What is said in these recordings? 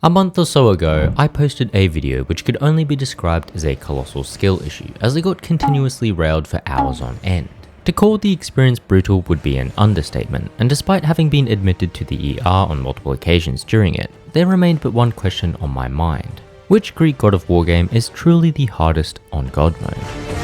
A month or so ago, I posted a video which could only be described as a colossal skill issue, as I got continuously railed for hours on end. To call the experience brutal would be an understatement, and despite having been admitted to the ER on multiple occasions during it, there remained but one question on my mind. Which Greek God of War game is truly the hardest on God mode?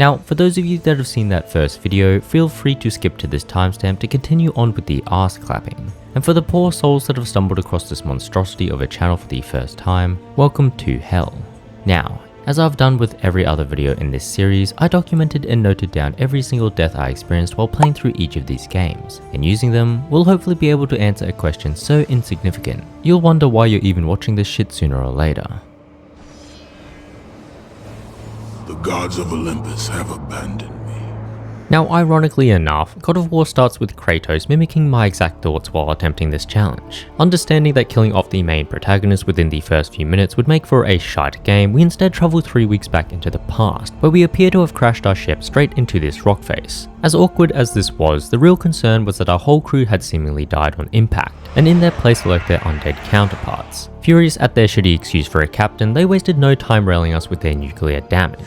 Now, for those of you that have seen that first video, feel free to skip to this timestamp to continue on with the arse clapping. And for the poor souls that have stumbled across this monstrosity of a channel for the first time, welcome to hell. Now, as I've done with every other video in this series, I documented and noted down every single death I experienced while playing through each of these games, and using them, we'll hopefully be able to answer a question so insignificant, you'll wonder why you're even watching this shit sooner or later. The gods of Olympus have abandoned me. Now, ironically enough, God of War starts with Kratos mimicking my exact thoughts while attempting this challenge. Understanding that killing off the main protagonist within the first few minutes would make for a shite game, we instead travel 3 weeks back into the past, where we appear to have crashed our ship straight into this rock face. As awkward as this was, the real concern was that our whole crew had seemingly died on impact, and in their place lurked their undead counterparts. Furious at their shitty excuse for a captain, they wasted no time railing us with their nuclear damage.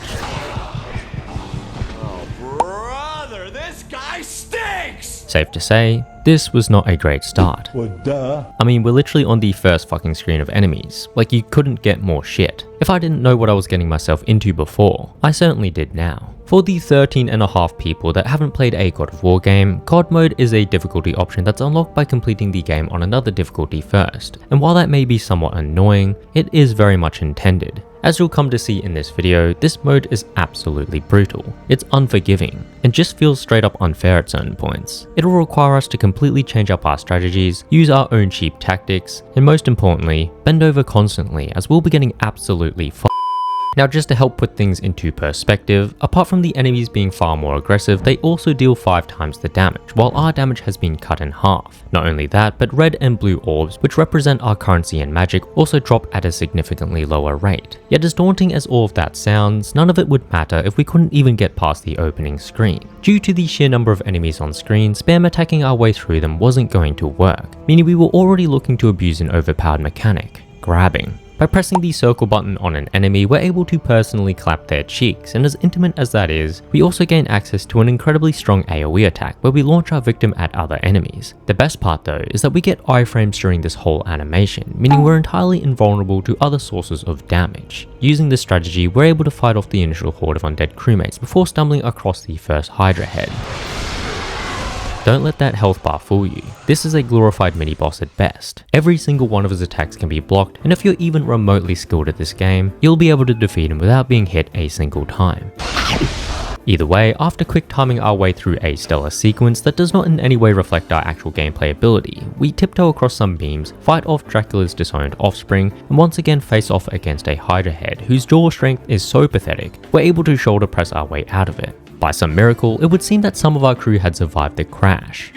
Safe to say, this was not a great start. Well, duh. I mean, we're literally on the first fucking screen of enemies. Like, you couldn't get more shit. If I didn't know what I was getting myself into before, I certainly did now. For the 13.5 people that haven't played a God of War game, God mode is a difficulty option that's unlocked by completing the game on another difficulty first. And while that may be somewhat annoying, it is very much intended. As you'll come to see in this video, this mode is absolutely brutal. It's unforgiving, and just feels straight up unfair at certain points. It'll require us to completely change up our strategies, use our own cheap tactics, and most importantly, bend over constantly as we'll be getting absolutely f***ed. Now, just to help put things into perspective, apart from the enemies being far more aggressive, they also deal 5 times the damage, while our damage has been cut in half. Not only that, but red and blue orbs, which represent our currency and magic, also drop at a significantly lower rate. Yet as daunting as all of that sounds, none of it would matter if we couldn't even get past the opening screen. Due to the sheer number of enemies on screen, spam attacking our way through them wasn't going to work, meaning we were already looking to abuse an overpowered mechanic: grabbing. By pressing the circle button on an enemy, we're able to personally clap their cheeks, and as intimate as that is, we also gain access to an incredibly strong AoE attack where we launch our victim at other enemies. The best part though is that we get iframes during this whole animation, meaning we're entirely invulnerable to other sources of damage. Using this strategy, we're able to fight off the initial horde of undead crewmates before stumbling across the first Hydra head. Don't let that health bar fool you. This is a glorified mini-boss at best. Every single one of his attacks can be blocked, and if you're even remotely skilled at this game, you'll be able to defeat him without being hit a single time. Either way, after quick timing our way through a stellar sequence that does not in any way reflect our actual gameplay ability, we tiptoe across some beams, fight off Dracula's disowned offspring, and once again face off against a Hydra head whose jaw strength is so pathetic, we're able to shoulder press our way out of it. By some miracle, it would seem that some of our crew had survived the crash.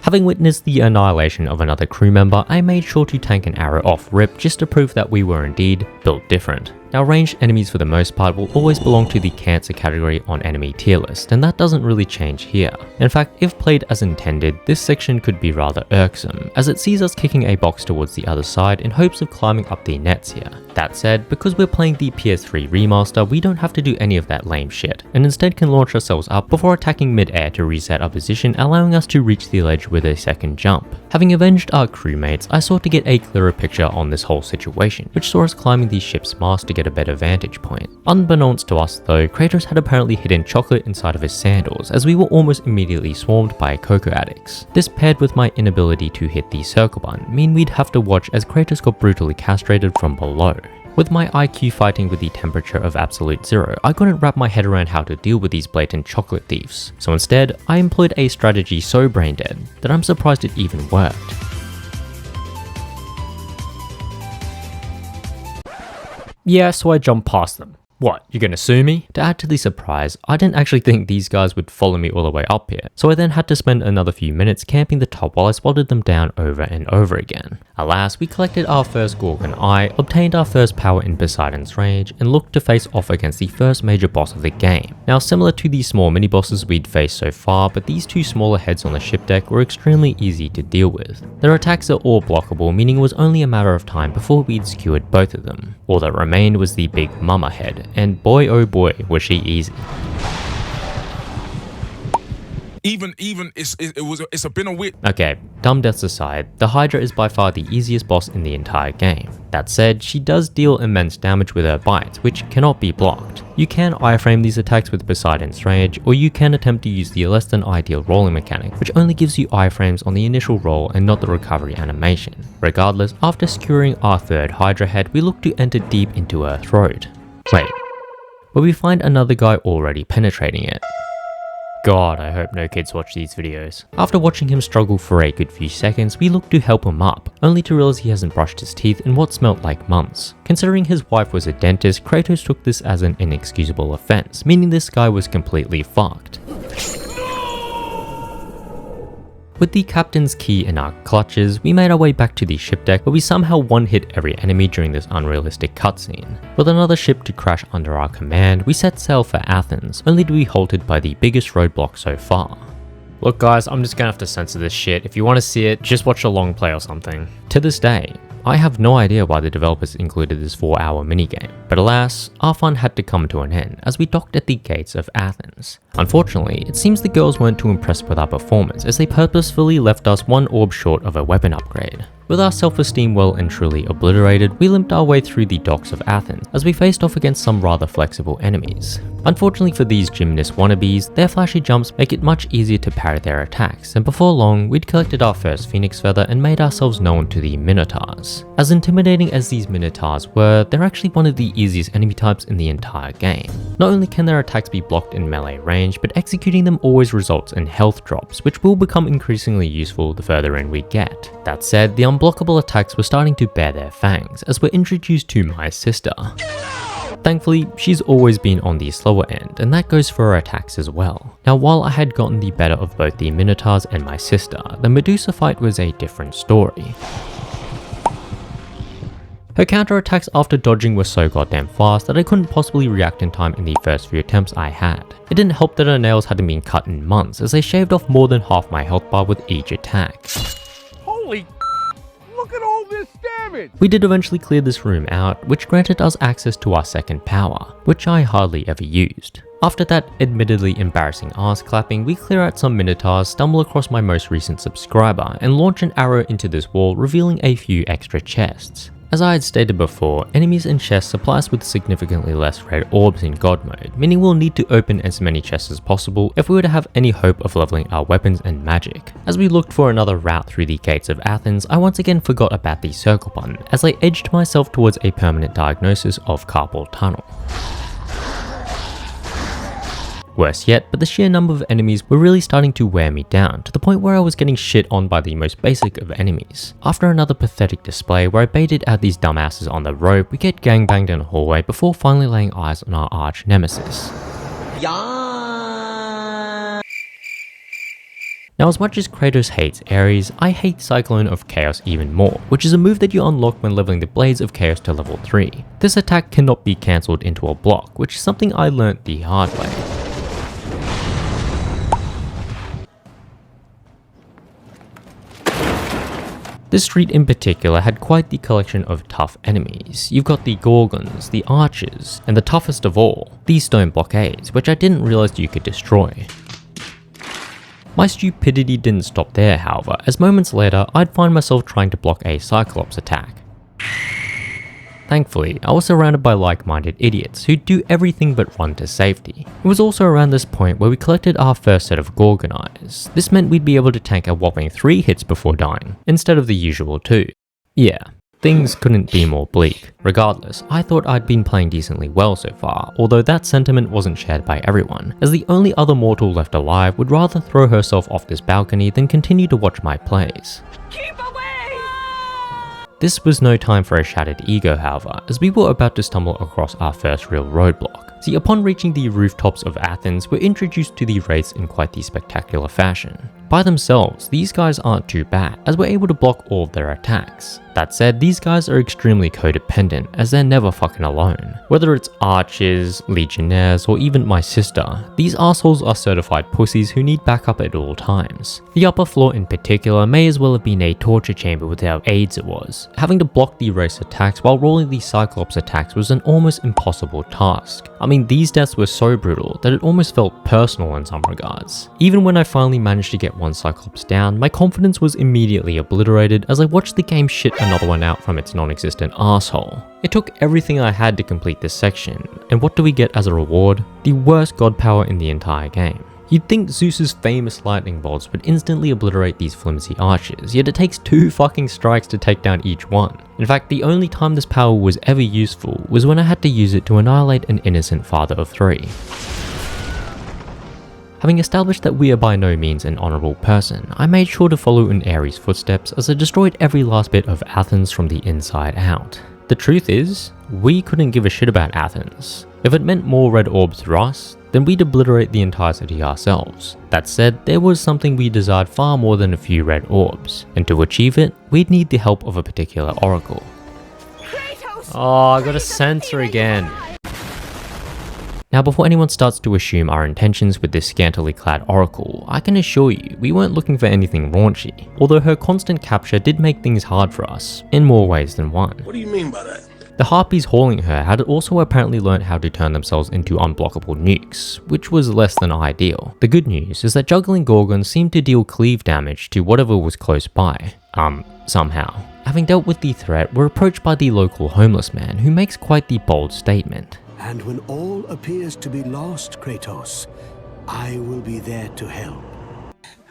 Having witnessed the annihilation of another crew member, I made sure to tank an arrow off rip just to prove that we were indeed built different. Now, ranged enemies for the most part will always belong to the cancer category on enemy tier list, and that doesn't really change here. In fact, if played as intended, this section could be rather irksome, as it sees us kicking a box towards the other side in hopes of climbing up the nets here. That said, because we're playing the PS3 remaster, we don't have to do any of that lame shit, and instead can launch ourselves up before attacking mid-air to reset our position, allowing us to reach the ledge with a second jump. Having avenged our crewmates, I sought to get a clearer picture on this whole situation, which saw us climbing the ship's mast to get a better vantage point. Unbeknownst to us though, Kratos had apparently hidden chocolate inside of his sandals, as we were almost immediately swarmed by cocoa addicts. This paired with my inability to hit the circle button mean we'd have to watch as Kratos got brutally castrated from below. With my IQ fighting with the temperature of absolute zero, I couldn't wrap my head around how to deal with these blatant chocolate thieves. So instead, I employed a strategy so brain dead that I'm surprised it even worked. Yeah, so I jumped past them. What, you're gonna sue me? To add to the surprise, I didn't actually think these guys would follow me all the way up here, so I then had to spend another few minutes camping the top while I spotted them down over and over again. Alas, we collected our first Gorgon Eye, obtained our first power in Poseidon's Rage, and looked to face off against the first major boss of the game. Now, similar to the small mini-bosses we'd faced so far, but these two smaller heads on the ship deck were extremely easy to deal with. Their attacks are all blockable, meaning it was only a matter of time before we'd skewered both of them. All that remained was the big mama head, and boy oh boy was she easy. It's been a weird. Okay, dumb deaths aside, the Hydra is by far the easiest boss in the entire game. That said, she does deal immense damage with her bites, which cannot be blocked. You can iframe these attacks with Poseidon's Rage, or you can attempt to use the less than ideal rolling mechanic, which only gives you iframes on the initial roll and not the recovery animation. Regardless, after skewering our third Hydra head, we look to enter deep into her throat. Wait, but we find another guy already penetrating it. God, I hope no kids watch these videos. After watching him struggle for a good few seconds, we look to help him up, only to realize he hasn't brushed his teeth in what smelt like months. Considering his wife was a dentist, Kratos took this as an inexcusable offense, meaning this guy was completely fucked. With the captain's key in our clutches, we made our way back to the ship deck, where we somehow one-hit every enemy during this unrealistic cutscene. With another ship to crash under our command, we set sail for Athens, only to be halted by the biggest roadblock so far. Look guys, I'm just gonna have to censor this shit. If you want to see it, just watch a long play or something. To this day, I have no idea why the developers included this 4-hour minigame, but alas, our fun had to come to an end as we docked at the gates of Athens. Unfortunately, it seems the girls weren't too impressed with our performance as they purposefully left us one orb short of a weapon upgrade. With our self-esteem well and truly obliterated, we limped our way through the docks of Athens as we faced off against some rather flexible enemies. Unfortunately for these gymnast wannabes, their flashy jumps make it much easier to parry their attacks, and before long, we'd collected our first Phoenix Feather and made ourselves known to the Minotaurs. As intimidating as these Minotaurs were, they're actually one of the easiest enemy types in the entire game. Not only can their attacks be blocked in melee range, but executing them always results in health drops, which will become increasingly useful the further in we get. That said, the unblockable attacks were starting to bear their fangs as we're introduced to my sister. Thankfully, she's always been on the slower end, and that goes for her attacks as well. Now, while I had gotten the better of both the Minotaurs and my sister, the Medusa fight was a different story. Her counterattacks after dodging were so goddamn fast that I couldn't possibly react in time in the first few attempts I had. It didn't help that her nails hadn't been cut in months as they shaved off more than half my health bar with each attack. Holy! Look at all this damage! We did eventually clear this room out, which granted us access to our second power, which I hardly ever used. After that admittedly embarrassing ass clapping, we clear out some Minotaurs, stumble across my most recent subscriber, and launch an arrow into this wall, revealing a few extra chests. As I had stated before, enemies and chests supply us with significantly less red orbs in God mode, meaning we'll need to open as many chests as possible if we were to have any hope of leveling our weapons and magic. As we looked for another route through the gates of Athens, I once again forgot about the circle button as I edged myself towards a permanent diagnosis of carpal tunnel. Worse yet, but the sheer number of enemies were really starting to wear me down, to the point where I was getting shit on by the most basic of enemies. After another pathetic display where I baited out these dumbasses on the rope, we get gangbanged in a hallway before finally laying eyes on our arch nemesis. Now, as much as Kratos hates Ares, I hate Cyclone of Chaos even more, which is a move that you unlock when leveling the Blades of Chaos to level 3. This attack cannot be cancelled into a block, which is something I learnt the hard way. This street in particular had quite the collection of tough enemies. You've got the Gorgons, the Archers, and the toughest of all, these stone blockades, which I didn't realize you could destroy. My stupidity didn't stop there, however, as moments later I'd find myself trying to block a Cyclops attack. Thankfully, I was surrounded by like-minded idiots who do everything but run to safety. It was also around this point where we collected our first set of Gorgon Eyes. This meant we'd be able to tank a whopping 3 hits before dying, instead of the usual 2. Yeah, things couldn't be more bleak. Regardless, I thought I'd been playing decently well so far, although that sentiment wasn't shared by everyone, as the only other mortal left alive would rather throw herself off this balcony than continue to watch my plays. Keep away! This was no time for a shattered ego, however, as we were about to stumble across our first real roadblock. See, upon reaching the rooftops of Athens, we're introduced to the wraiths in quite the spectacular fashion. By themselves, these guys aren't too bad, as we're able to block all of their attacks. That said, these guys are extremely codependent, as they're never fucking alone. Whether it's archers, legionnaires, or even my sister, these assholes are certified pussies who need backup at all times. The upper floor in particular may as well have been a torture chamber with how AIDS it was. Having to block the wraiths attacks while rolling the Cyclops attacks was an almost impossible task. I mean, these deaths were so brutal that it almost felt personal in some regards. Even when I finally managed to get one Cyclops down, my confidence was immediately obliterated as I watched the game shit another one out from its non-existent asshole. It took everything I had to complete this section, and what do we get as a reward? The worst god power in the entire game. You'd think Zeus's famous lightning bolts would instantly obliterate these flimsy archers, yet it takes 2 fucking strikes to take down each one. In fact, the only time this power was ever useful was when I had to use it to annihilate an innocent father of 3. Having established that we are by no means an honourable person, I made sure to follow in Ares' footsteps as I destroyed every last bit of Athens from the inside out. The truth is, we couldn't give a shit about Athens. If it meant more red orbs for us, then we'd obliterate the entire city ourselves. That said, there was something we desired far more than a few red orbs, and to achieve it, we'd need the help of a particular oracle. Oh, I got a censor again. Now, before anyone starts to assume our intentions with this scantily clad oracle, I can assure you we weren't looking for anything raunchy, although her constant capture did make things hard for us, in more ways than one. What do you mean by that? The harpies hauling her had also apparently learned how to turn themselves into unblockable nukes, which was less than ideal. The good news is that juggling gorgons seemed to deal cleave damage to whatever was close by, somehow. Having dealt with the threat, we're approached by the local homeless man who makes quite the bold statement. And when all appears to be lost, Kratos, I will be there to help.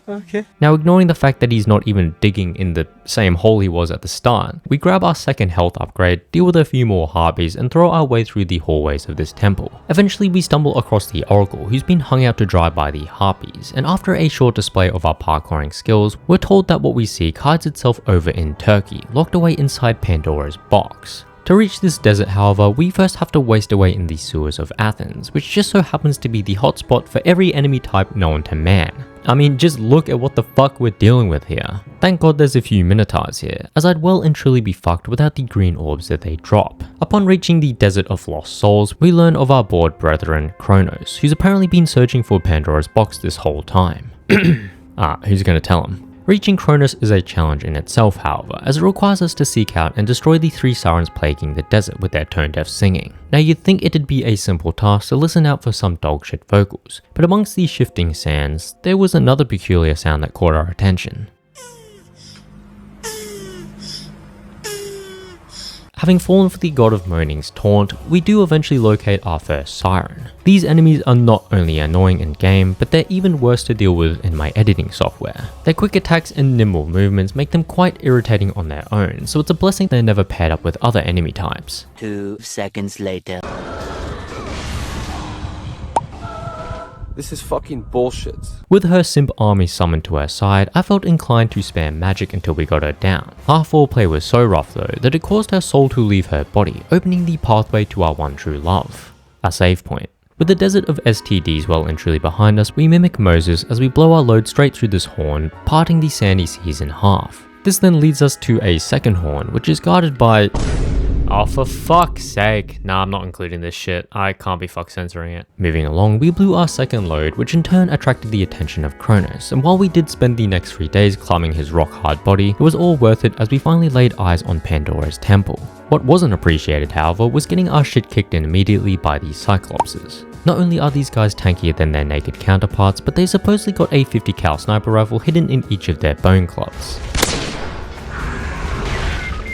Okay. Now, ignoring the fact that he's not even digging in the same hole he was at the start, we grab our second health upgrade, deal with a few more harpies, and throw our way through the hallways of this temple. Eventually, we stumble across the oracle, who's been hung out to dry by the harpies, and after a short display of our parkouring skills, we're told that what we seek hides itself over in Turkey, locked away inside Pandora's box. To reach this desert, however, we first have to waste away in the sewers of Athens, which just so happens to be the hotspot for every enemy type known to man. I mean, just look at what the fuck we're dealing with here. Thank god there's a few minotaurs here, as I'd well and truly be fucked without the green orbs that they drop. Upon reaching the Desert of Lost Souls, we learn of our bored brethren, Kronos, who's apparently been searching for Pandora's box this whole time. Who's gonna tell him? Reaching Kronos is a challenge in itself, however, as it requires us to seek out and destroy the 3 sirens plaguing the desert with their tone-deaf singing. Now, you'd think it'd be a simple task to listen out for some dogshit vocals, but amongst these shifting sands, there was another peculiar sound that caught our attention. Having fallen for the god of moaning's taunt, we do eventually locate our first siren. These enemies are not only annoying in game, but they're even worse to deal with in my editing software. Their quick attacks and nimble movements make them quite irritating on their own, so it's a blessing they're never paired up with other enemy types. 2 seconds later. This is fucking bullshit. With her simp army summoned to her side, I felt inclined to spam magic until we got her down. Our foreplay was so rough though, that it caused her soul to leave her body, opening the pathway to our one true love. A save point. With the desert of STDs well and truly behind us, we mimic Moses as we blow our load straight through this horn, parting the sandy seas in half. This then leads us to a second horn, which is guarded by... Oh, for fuck's sake. Nah, I'm not including this shit. I can't be fuck censoring it. Moving along, we blew our second load, which in turn attracted the attention of Kronos, and while we did spend the next 3 days climbing his rock-hard body, it was all worth it as we finally laid eyes on Pandora's temple. What wasn't appreciated, however, was getting our shit kicked in immediately by the Cyclopses. Not only are these guys tankier than their naked counterparts, but they supposedly got a 50 cal sniper rifle hidden in each of their bone clubs.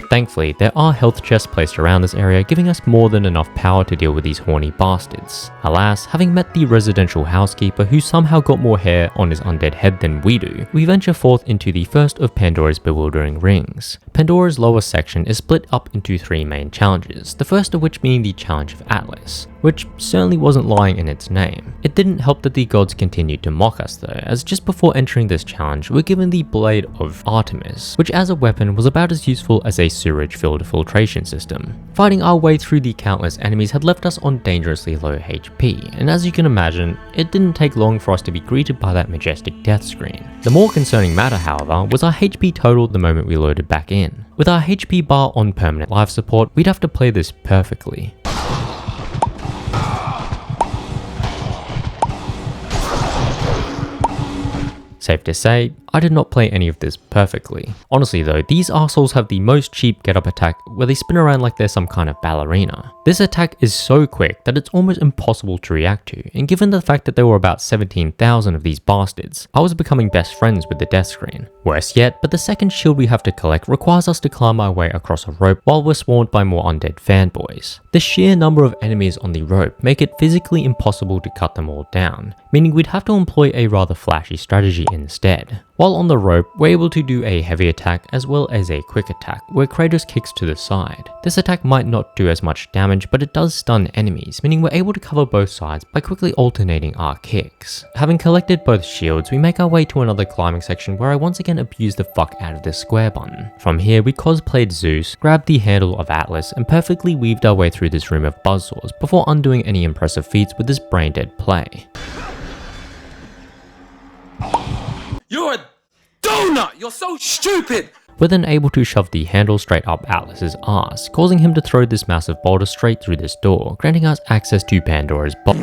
Thankfully, there are health chests placed around this area, giving us more than enough power to deal with these horny bastards. Alas, having met the residential housekeeper who somehow got more hair on his undead head than we do, we venture forth into the first of Pandora's bewildering rings. Pandora's lower section is split up into 3 main challenges, the first of which being the Challenge of Atlas. which certainly wasn't lying in its name. It didn't help that the gods continued to mock us though, as just before entering this challenge, we're given the Blade of Artemis, which as a weapon was about as useful as a sewage-filled filtration system. Fighting our way through the countless enemies had left us on dangerously low HP, and as you can imagine, it didn't take long for us to be greeted by that majestic death screen. The more concerning matter, however, was our HP total the moment we loaded back in. With our HP bar on permanent life support, we'd have to play this perfectly. Safe to say, I did not play any of this perfectly. Honestly though, these arseholes have the most cheap get up attack where they spin around like they're some kind of ballerina. This attack is so quick that it's almost impossible to react to, and given the fact that there were about 17,000 of these bastards, I was becoming best friends with the death screen. Worse yet, but the second shield we have to collect requires us to climb our way across a rope while we're swarmed by more undead fanboys. The sheer number of enemies on the rope make it physically impossible to cut them all down, meaning we'd have to employ a rather flashy strategy instead. While on the rope, we're able to do a heavy attack as well as a quick attack, where Kratos kicks to the side. This attack might not do as much damage, but it does stun enemies, meaning we're able to cover both sides by quickly alternating our kicks. Having collected both shields, we make our way to another climbing section where I once again abuse the fuck out of this square button. From here, we cosplayed Zeus, grabbed the handle of Atlas, and perfectly weaved our way through this room of buzzsaws before undoing any impressive feats with this brain-dead play. You're a donut! You're so stupid! We're then able to shove the handle straight up Atlas's ass, causing him to throw this massive boulder straight through this door, granting us access to Pandora's box.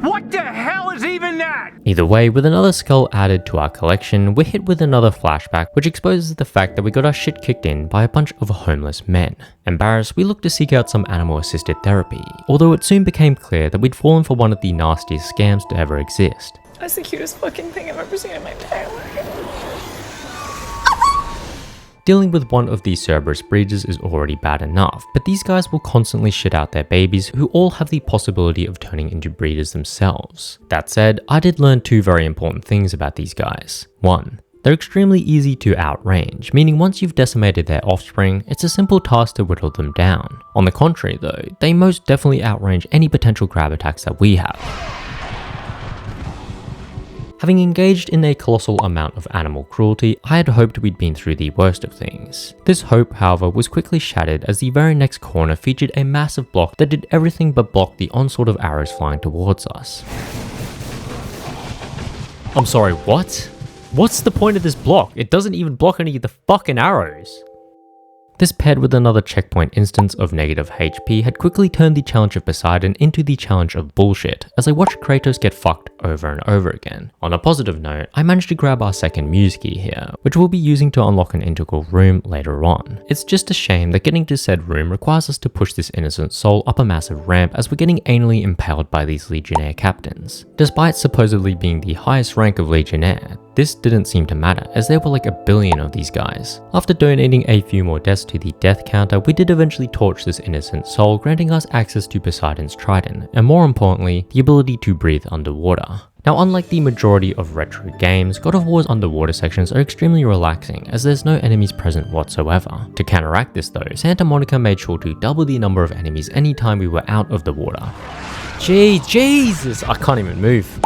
What the hell is even that? Either way, with another skull added to our collection, we're hit with another flashback which exposes the fact that we got our shit kicked in by a bunch of homeless men. Embarrassed, we looked to seek out some animal-assisted therapy, although it soon became clear that we'd fallen for one of the nastiest scams to ever exist. That's the cutest fucking thing I've ever seen in my entire life. Dealing with one of these Cerberus breeders is already bad enough, but these guys will constantly shit out their babies who all have the possibility of turning into breeders themselves. That said, I did learn two very important things about these guys. 1. They're extremely easy to outrange, meaning once you've decimated their offspring, it's a simple task to whittle them down. On the contrary though, they most definitely outrange any potential grab attacks that we have. Having engaged in a colossal amount of animal cruelty, I had hoped we'd been through the worst of things. This hope, however, was quickly shattered as the very next corner featured a massive block that did everything but block the onslaught of arrows flying towards us. I'm sorry, what? What's the point of this block? It doesn't even block any of the fucking arrows. This paired with another checkpoint instance of negative HP had quickly turned the challenge of Poseidon into the challenge of bullshit as I watched Kratos get fucked over and over again. On a positive note, I managed to grab our second muse key here, which we'll be using to unlock an integral room later on. It's just a shame that getting to said room requires us to push this innocent soul up a massive ramp as we're getting anally impaled by these Legionnaire captains. Despite supposedly being the highest rank of Legionnaire, this didn't seem to matter as there were like a billion of these guys. After donating a few more deaths to the death counter, we did eventually torch this innocent soul, granting us access to Poseidon's trident, and more importantly, the ability to breathe underwater. Now, unlike the majority of retro games, God of War's underwater sections are extremely relaxing as there's no enemies present whatsoever. To counteract this though, Santa Monica made sure to double the number of enemies anytime we were out of the water. Jesus, I can't even move.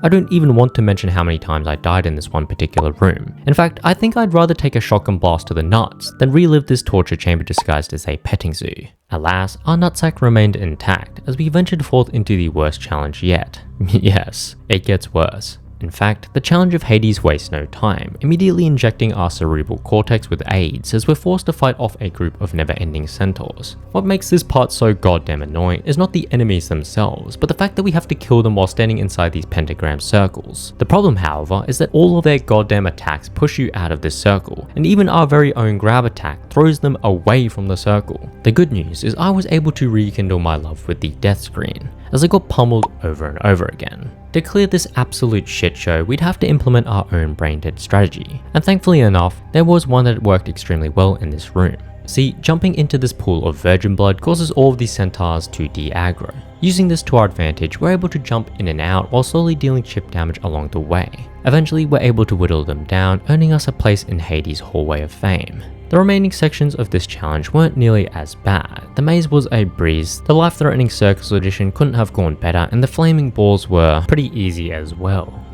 I don't even want to mention how many times I died in this one particular room. In fact, I think I'd rather take a shotgun blast to the nuts than relive this torture chamber disguised as a petting zoo. Alas, our nutsack remained intact as we ventured forth into the worst challenge yet. Yes, it gets worse. In fact, the challenge of Hades wastes no time, immediately injecting our cerebral cortex with AIDS as we're forced to fight off a group of never-ending centaurs. What makes this part so goddamn annoying is not the enemies themselves, but the fact that we have to kill them while standing inside these pentagram circles. The problem, however, is that all of their goddamn attacks push you out of this circle, and even our very own grab attack throws them away from the circle. The good news is I was able to rekindle my love with the death screen, as I got pummeled over and over again. To clear this absolute shit show, we'd have to implement our own brain-dead strategy, and thankfully enough, there was one that worked extremely well in this room. See, jumping into this pool of virgin blood causes all of these centaurs to de-aggro. Using this to our advantage, we're able to jump in and out while slowly dealing chip damage along the way. Eventually, we're able to whittle them down, earning us a place in Hades' hallway of fame. The remaining sections of this challenge weren't nearly as bad. The maze was a breeze, the life-threatening circus edition couldn't have gone better, and the flaming balls were pretty easy as well.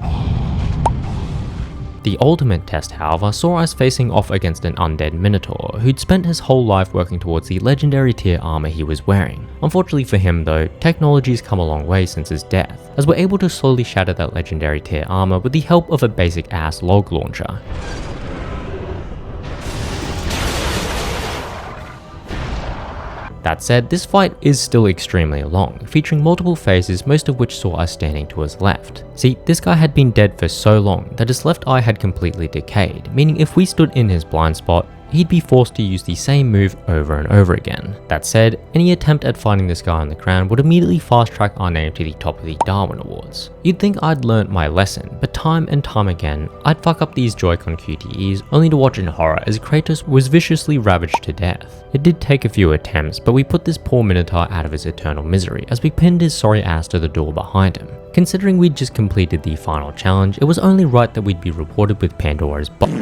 The ultimate test, however, saw us facing off against an undead Minotaur who'd spent his whole life working towards the legendary tier armor he was wearing. Unfortunately for him though, technology's come a long way since his death, as we're able to slowly shatter that legendary tier armor with the help of a basic ass log launcher. That said, this fight is still extremely long, featuring multiple phases, most of which saw us standing to his left. See, this guy had been dead for so long that his left eye had completely decayed, meaning if we stood in his blind spot, he'd be forced to use the same move over and over again. That said, any attempt at finding this guy on the ground would immediately fast track our name to the top of the Darwin Awards. You'd think I'd learnt my lesson, but time and time again, I'd fuck up these Joy-Con QTEs only to watch in horror as Kratos was viciously ravaged to death. It did take a few attempts, but we put this poor Minotaur out of his eternal misery as we pinned his sorry ass to the door behind him. Considering we'd just completed the final challenge, it was only right that we'd be rewarded with Pandora's box.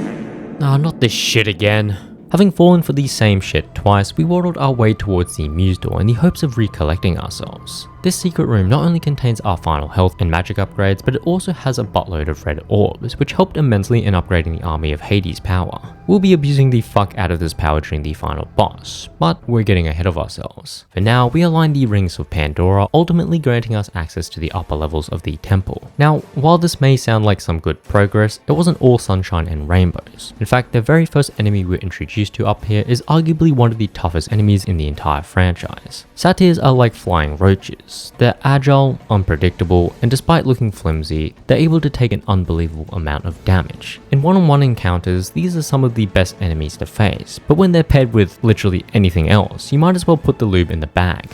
Ah, not this shit again. Having fallen for the same shit twice, we waddled our way towards the Muse door in the hopes of recollecting ourselves. This secret room not only contains our final health and magic upgrades, but it also has a buttload of red orbs, which helped immensely in upgrading the army of Hades' power. We'll be abusing the fuck out of this power during the final boss, but we're getting ahead of ourselves. For now, we align the rings of Pandora, ultimately granting us access to the upper levels of the temple. Now, while this may sound like some good progress, it wasn't all sunshine and rainbows. In fact, the very first enemy we're introduced to up here is arguably one of the toughest enemies in the entire franchise. Satyrs are like flying roaches. They're agile, unpredictable, and despite looking flimsy, they're able to take an unbelievable amount of damage. In one-on-one encounters, these are some of the best enemies to face, but when they're paired with literally anything else, you might as well put the lube in the bag.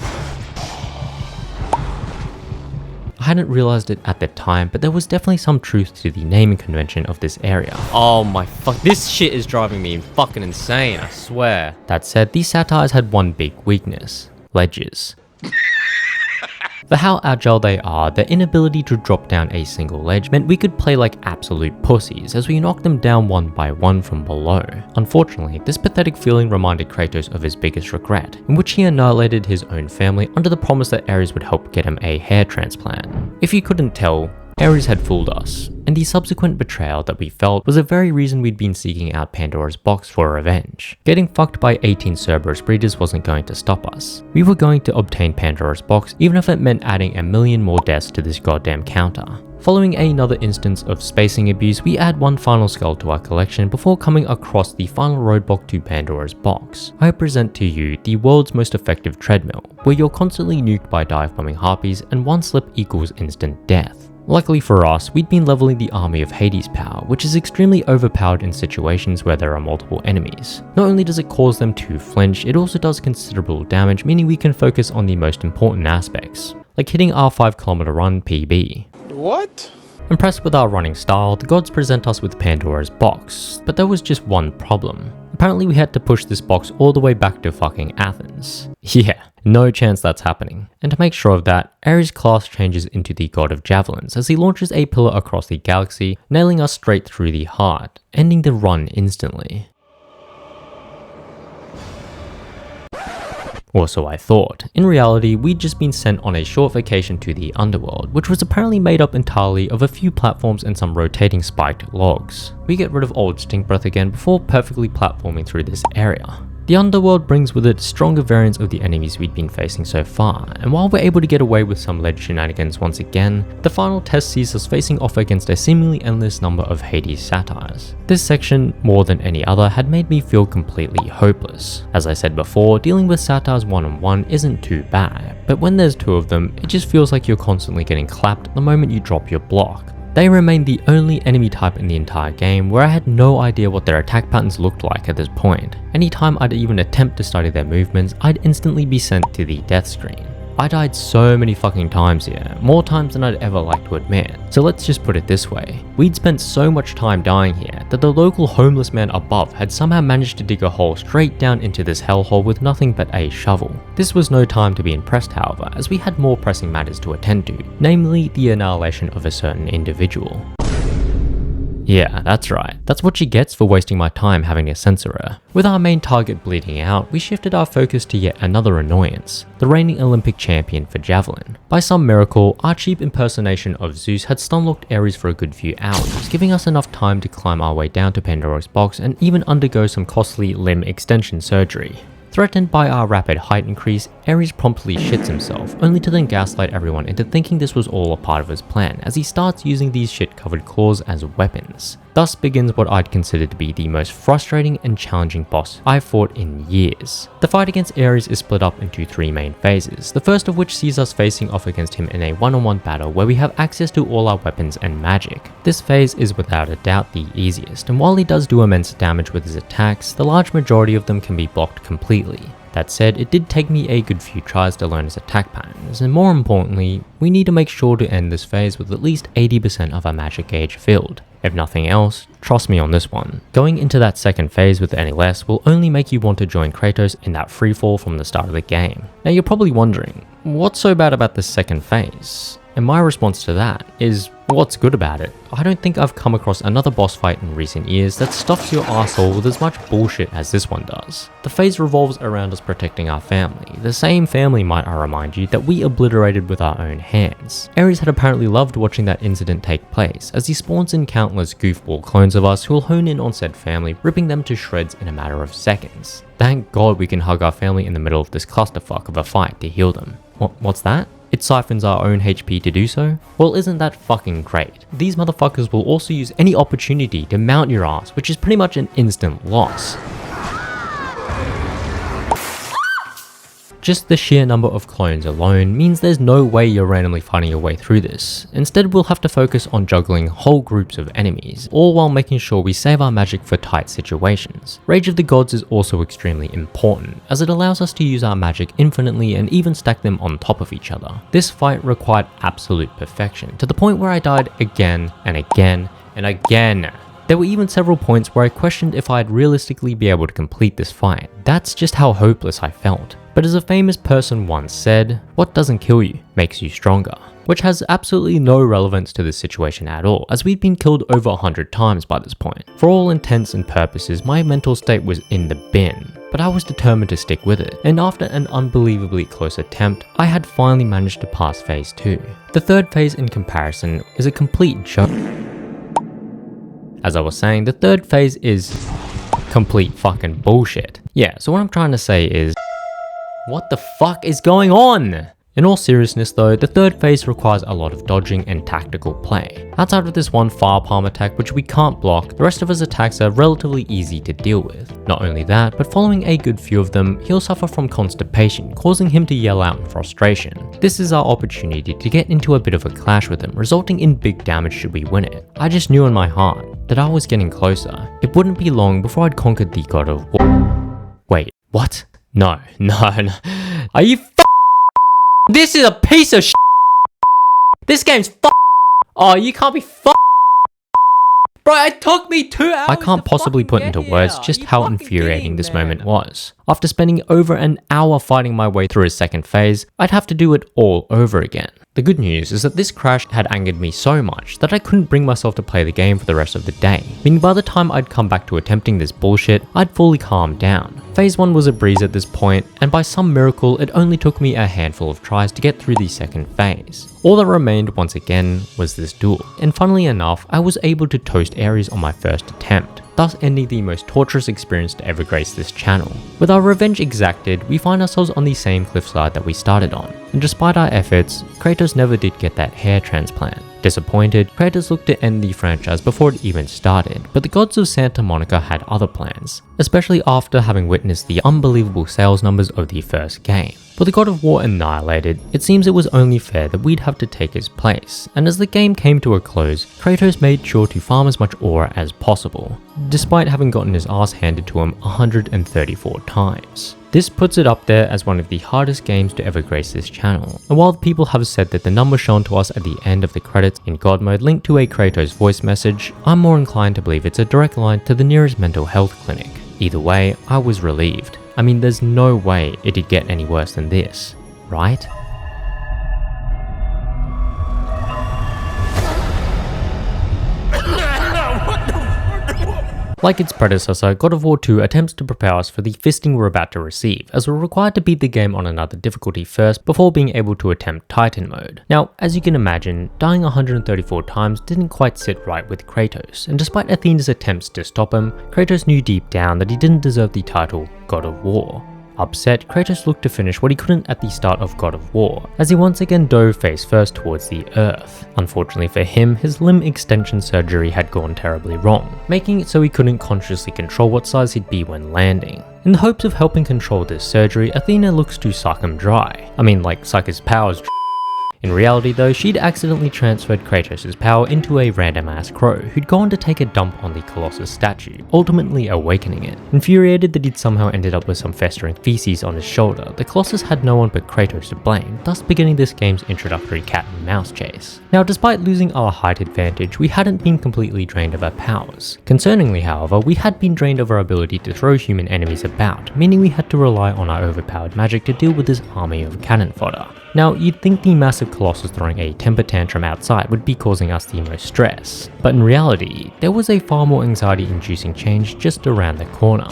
I hadn't realized it at the time, but there was definitely some truth to the naming convention of this area. Oh my fuck, this shit is driving me fucking insane, I swear. That said, these satyrs had one big weakness: ledges. For how agile they are, their inability to drop down a single ledge meant we could play like absolute pussies as we knocked them down one by one from below. Unfortunately, this pathetic feeling reminded Kratos of his biggest regret, in which he annihilated his own family under the promise that Ares would help get him a hair transplant. If you couldn't tell, Ares had fooled us, and the subsequent betrayal that we felt was the very reason we'd been seeking out Pandora's box for revenge. Getting fucked by 18 Cerberus breeders wasn't going to stop us. We were going to obtain Pandora's box even if it meant adding a million more deaths to this goddamn counter. Following another instance of spacing abuse, we add one final skull to our collection before coming across the final roadblock to Pandora's box. I present to you the world's most effective treadmill, where you're constantly nuked by dive-bombing harpies and one slip equals instant death. Luckily for us, we'd been leveling the army of Hades' power, which is extremely overpowered in situations where there are multiple enemies. Not only does it cause them to flinch, it also does considerable damage, meaning we can focus on the most important aspects, like hitting our 5-kilometer run PB. What? Impressed with our running style, the gods present us with Pandora's box, but there was just one problem. Apparently we had to push this box all the way back to fucking Athens. Yeah, no chance that's happening. And to make sure of that, Ares' class changes into the god of javelins as he launches a pillar across the galaxy, nailing us straight through the heart, ending the run instantly. Or so I thought. In reality, we'd just been sent on a short vacation to the underworld, which was apparently made up entirely of a few platforms and some rotating spiked logs. We get rid of old stink breath again before perfectly platforming through this area. The underworld brings with it stronger variants of the enemies we'd been facing so far, and while we're able to get away with some ledge shenanigans once again, the final test sees us facing off against a seemingly endless number of Hades satyrs. This section, more than any other, had made me feel completely hopeless. As I said before, dealing with satyrs one-on-one isn't too bad, but when there's two of them, it just feels like you're constantly getting clapped the moment you drop your block. They remained the only enemy type in the entire game where I had no idea what their attack patterns looked like at this point. Anytime I'd even attempt to study their movements, I'd instantly be sent to the death screen. I died so many fucking times here, more times than I'd ever like to admit. So let's just put it this way, we'd spent so much time dying here that the local homeless man above had somehow managed to dig a hole straight down into this hellhole with nothing but a shovel. This was no time to be impressed, however, as we had more pressing matters to attend to, namely the annihilation of a certain individual. Yeah, that's right. That's what she gets for wasting my time having to censor her. With our main target bleeding out, we shifted our focus to yet another annoyance, the reigning Olympic champion for Javelin. By some miracle, our cheap impersonation of Zeus had stun-locked Ares for a good few hours, giving us enough time to climb our way down to Pandora's box and even undergo some costly limb extension surgery. Threatened by our rapid height increase, Ares promptly shits himself, only to then gaslight everyone into thinking this was all a part of his plan as he starts using these shit-covered claws as weapons. Thus begins what I'd consider to be the most frustrating and challenging boss I've fought in years. The fight against Ares is split up into 3 main phases, the first of which sees us facing off against him in a one-on-one battle where we have access to all our weapons and magic. This phase is without a doubt the easiest, and while he does do immense damage with his attacks, the large majority of them can be blocked completely. That said, it did take me a good few tries to learn his attack patterns, and more importantly, we need to make sure to end this phase with at least 80% of our magic gauge filled. If nothing else, trust me on this one. Going into that second phase with any less will only make you want to join Kratos in that freefall from the start of the game. Now you're probably wondering, what's so bad about this second phase? And my response to that is, what's good about it? I don't think I've come across another boss fight in recent years that stuffs your arsehole with as much bullshit as this one does. The phase revolves around us protecting our family, the same family, might I remind you, that we obliterated with our own hands. Ares had apparently loved watching that incident take place, as he spawns in countless goofball clones of us who will hone in on said family, ripping them to shreds in a matter of seconds. Thank God we can hug our family in the middle of this clusterfuck of a fight to heal them. What's that? It siphons our own HP to do so? Well, isn't that fucking great? These motherfuckers will also use any opportunity to mount your ass, which is pretty much an instant loss. Just the sheer number of clones alone means there's no way you're randomly fighting your way through this. Instead, we'll have to focus on juggling whole groups of enemies, all while making sure we save our magic for tight situations. Rage of the Gods is also extremely important, as it allows us to use our magic infinitely and even stack them on top of each other. This fight required absolute perfection, to the point where I died again and again and again. There were even several points where I questioned if I'd realistically be able to complete this fight. That's just how hopeless I felt. But as a famous person once said, what doesn't kill you makes you stronger. Which has absolutely no relevance to this situation at all, as we'd been killed over 100 times by this point. For all intents and purposes, my mental state was in the bin, but I was determined to stick with it, and after an unbelievably close attempt, I had finally managed to pass phase 2. The third phase in comparison is a complete joke. As I was saying, the third phase is complete fucking bullshit. Yeah, so what I'm trying to say is, what the fuck is going on? In all seriousness though, the third phase requires a lot of dodging and tactical play. Outside of this one firearm attack which we can't block, the rest of his attacks are relatively easy to deal with. Not only that, but following a good few of them, he'll suffer from constipation, causing him to yell out in frustration. This is our opportunity to get into a bit of a clash with him, resulting in big damage should we win it. I just knew in my heart that I was getting closer. It wouldn't be long before I'd conquered the God of War. Wait, what? No. Are you This is a piece of This game's Oh, you can't be Bro, it took me 2 hours. I can't possibly put into words just how infuriating this moment was. After spending over an hour fighting my way through a second phase, I'd have to do it all over again. The good news is that this crash had angered me so much that I couldn't bring myself to play the game for the rest of the day, meaning by the time I'd come back to attempting this bullshit, I'd fully calmed down. Phase 1 was a breeze at this point, and by some miracle, it only took me a handful of tries to get through the second phase. All that remained once again was this duel, and funnily enough, I was able to toast Ares on my first attempt, thus ending the most torturous experience to ever grace this channel. With our revenge exacted, we find ourselves on the same cliffside that we started on, and despite our efforts, Kratos never did get that hair transplant. Disappointed, Kratos looked to end the franchise before it even started, but the gods of Santa Monica had other plans, especially after having witnessed the unbelievable sales numbers of the first game. With the God of War annihilated, it seems it was only fair that we'd have to take his place, and as the game came to a close, Kratos made sure to farm as much aura as possible, despite having gotten his ass handed to him 134 times. This puts it up there as one of the hardest games to ever grace this channel, and while people have said that the number shown to us at the end of the credits in God mode linked to a Kratos voice message, I'm more inclined to believe it's a direct line to the nearest mental health clinic. Either way, I was relieved. I mean, there's no way it'd get any worse than this, right? What Like its predecessor, God of War 2 attempts to prepare us for the fisting we're about to receive, as we're required to beat the game on another difficulty first before being able to attempt Titan mode. Now, as you can imagine, dying 134 times didn't quite sit right with Kratos, and despite Athena's attempts to stop him, Kratos knew deep down that he didn't deserve the title God of War. Upset, Kratos looked to finish what he couldn't at the start of God of War, as he once again dove face first towards the earth. Unfortunately for him, his limb extension surgery had gone terribly wrong, making it so he couldn't consciously control what size he'd be when landing. In the hopes of helping control this surgery, Athena looks to suck him dry. I mean, like suck his powers dry. In reality though, she'd accidentally transferred Kratos' power into a random ass crow who'd gone to take a dump on the Colossus statue, ultimately awakening it. Infuriated that he'd somehow ended up with some festering feces on his shoulder, the Colossus had no one but Kratos to blame, thus beginning this game's introductory cat and mouse chase. Now, despite losing our height advantage, we hadn't been completely drained of our powers. Concerningly however, we had been drained of our ability to throw human enemies about, meaning we had to rely on our overpowered magic to deal with this army of cannon fodder. Now, you'd think the massive Colossus throwing a temper tantrum outside would be causing us the most stress, but in reality, there was a far more anxiety-inducing change just around the corner.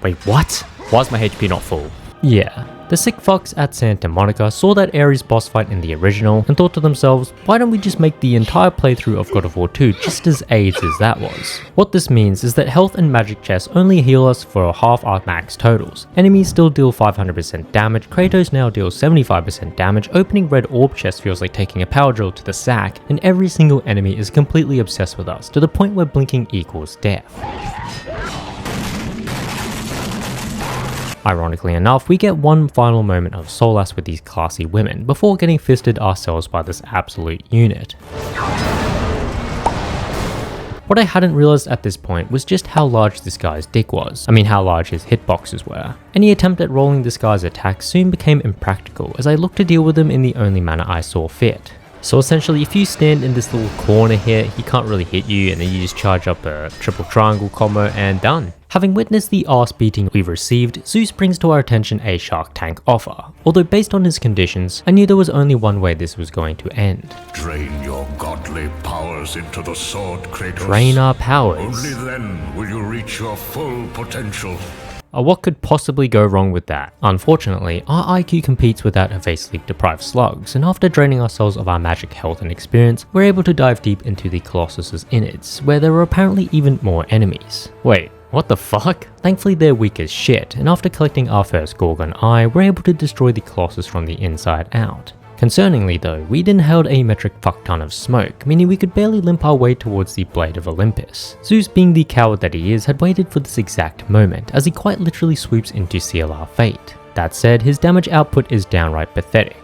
Wait, what? Why's my HP not full? Yeah, the sick fucks at Santa Monica saw that Ares boss fight in the original and thought to themselves, why don't we just make the entire playthrough of God of War 2 just as AIDS as that was? What this means is that health and magic chests only heal us for half our max totals. Enemies still deal 500% damage, Kratos now deals 75% damage, opening red orb chests feels like taking a power drill to the sack, and every single enemy is completely obsessed with us to the point where blinking equals death. Ironically enough, we get one final moment of solace with these classy women before getting fisted ourselves by this absolute unit. What I hadn't realized at this point was just how large this guy's dick was. I mean, how large his hitboxes were. Any attempt at rolling this guy's attacks soon became impractical as I looked to deal with them in the only manner I saw fit. So essentially, if you stand in this little corner here, he can't really hit you, and then you just charge up a triple triangle combo and done. Having witnessed the ass beating we received, Zeus brings to our attention a Shark Tank offer. Although based on his conditions, I knew there was only one way this was going to end. Drain your godly powers into the sword, Kratos. Drain our powers. Only then will you reach your full potential. What could possibly go wrong with that? Unfortunately, our IQ competes with that of a sleep-deprived slugs, and after draining ourselves of our magic health and experience, we're able to dive deep into the Colossus's innards, where there were apparently even more enemies. Wait, what the fuck? Thankfully they're weak as shit, and after collecting our first Gorgon Eye, we're able to destroy the Colossus from the inside out. Concerningly though, we'd inhaled a metric fuckton of smoke, meaning we could barely limp our way towards the blade of Olympus. Zeus, being the coward that he is, had waited for this exact moment, as he quite literally swoops in to seal our fate. That said, his damage output is downright pathetic.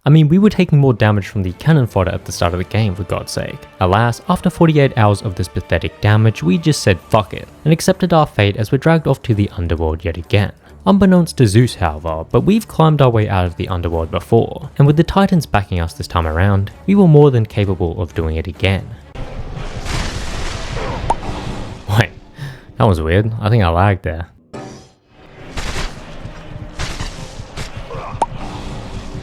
I mean, we were taking more damage from the cannon fodder at the start of the game, for God's sake. Alas, after 48 hours of this pathetic damage, we just said fuck it, and accepted our fate as we're dragged off to the underworld yet again. Unbeknownst to Zeus, however, but we've climbed our way out of the underworld before, and with the Titans backing us this time around, we were more than capable of doing it again. Wait, that was weird. I think I lagged there.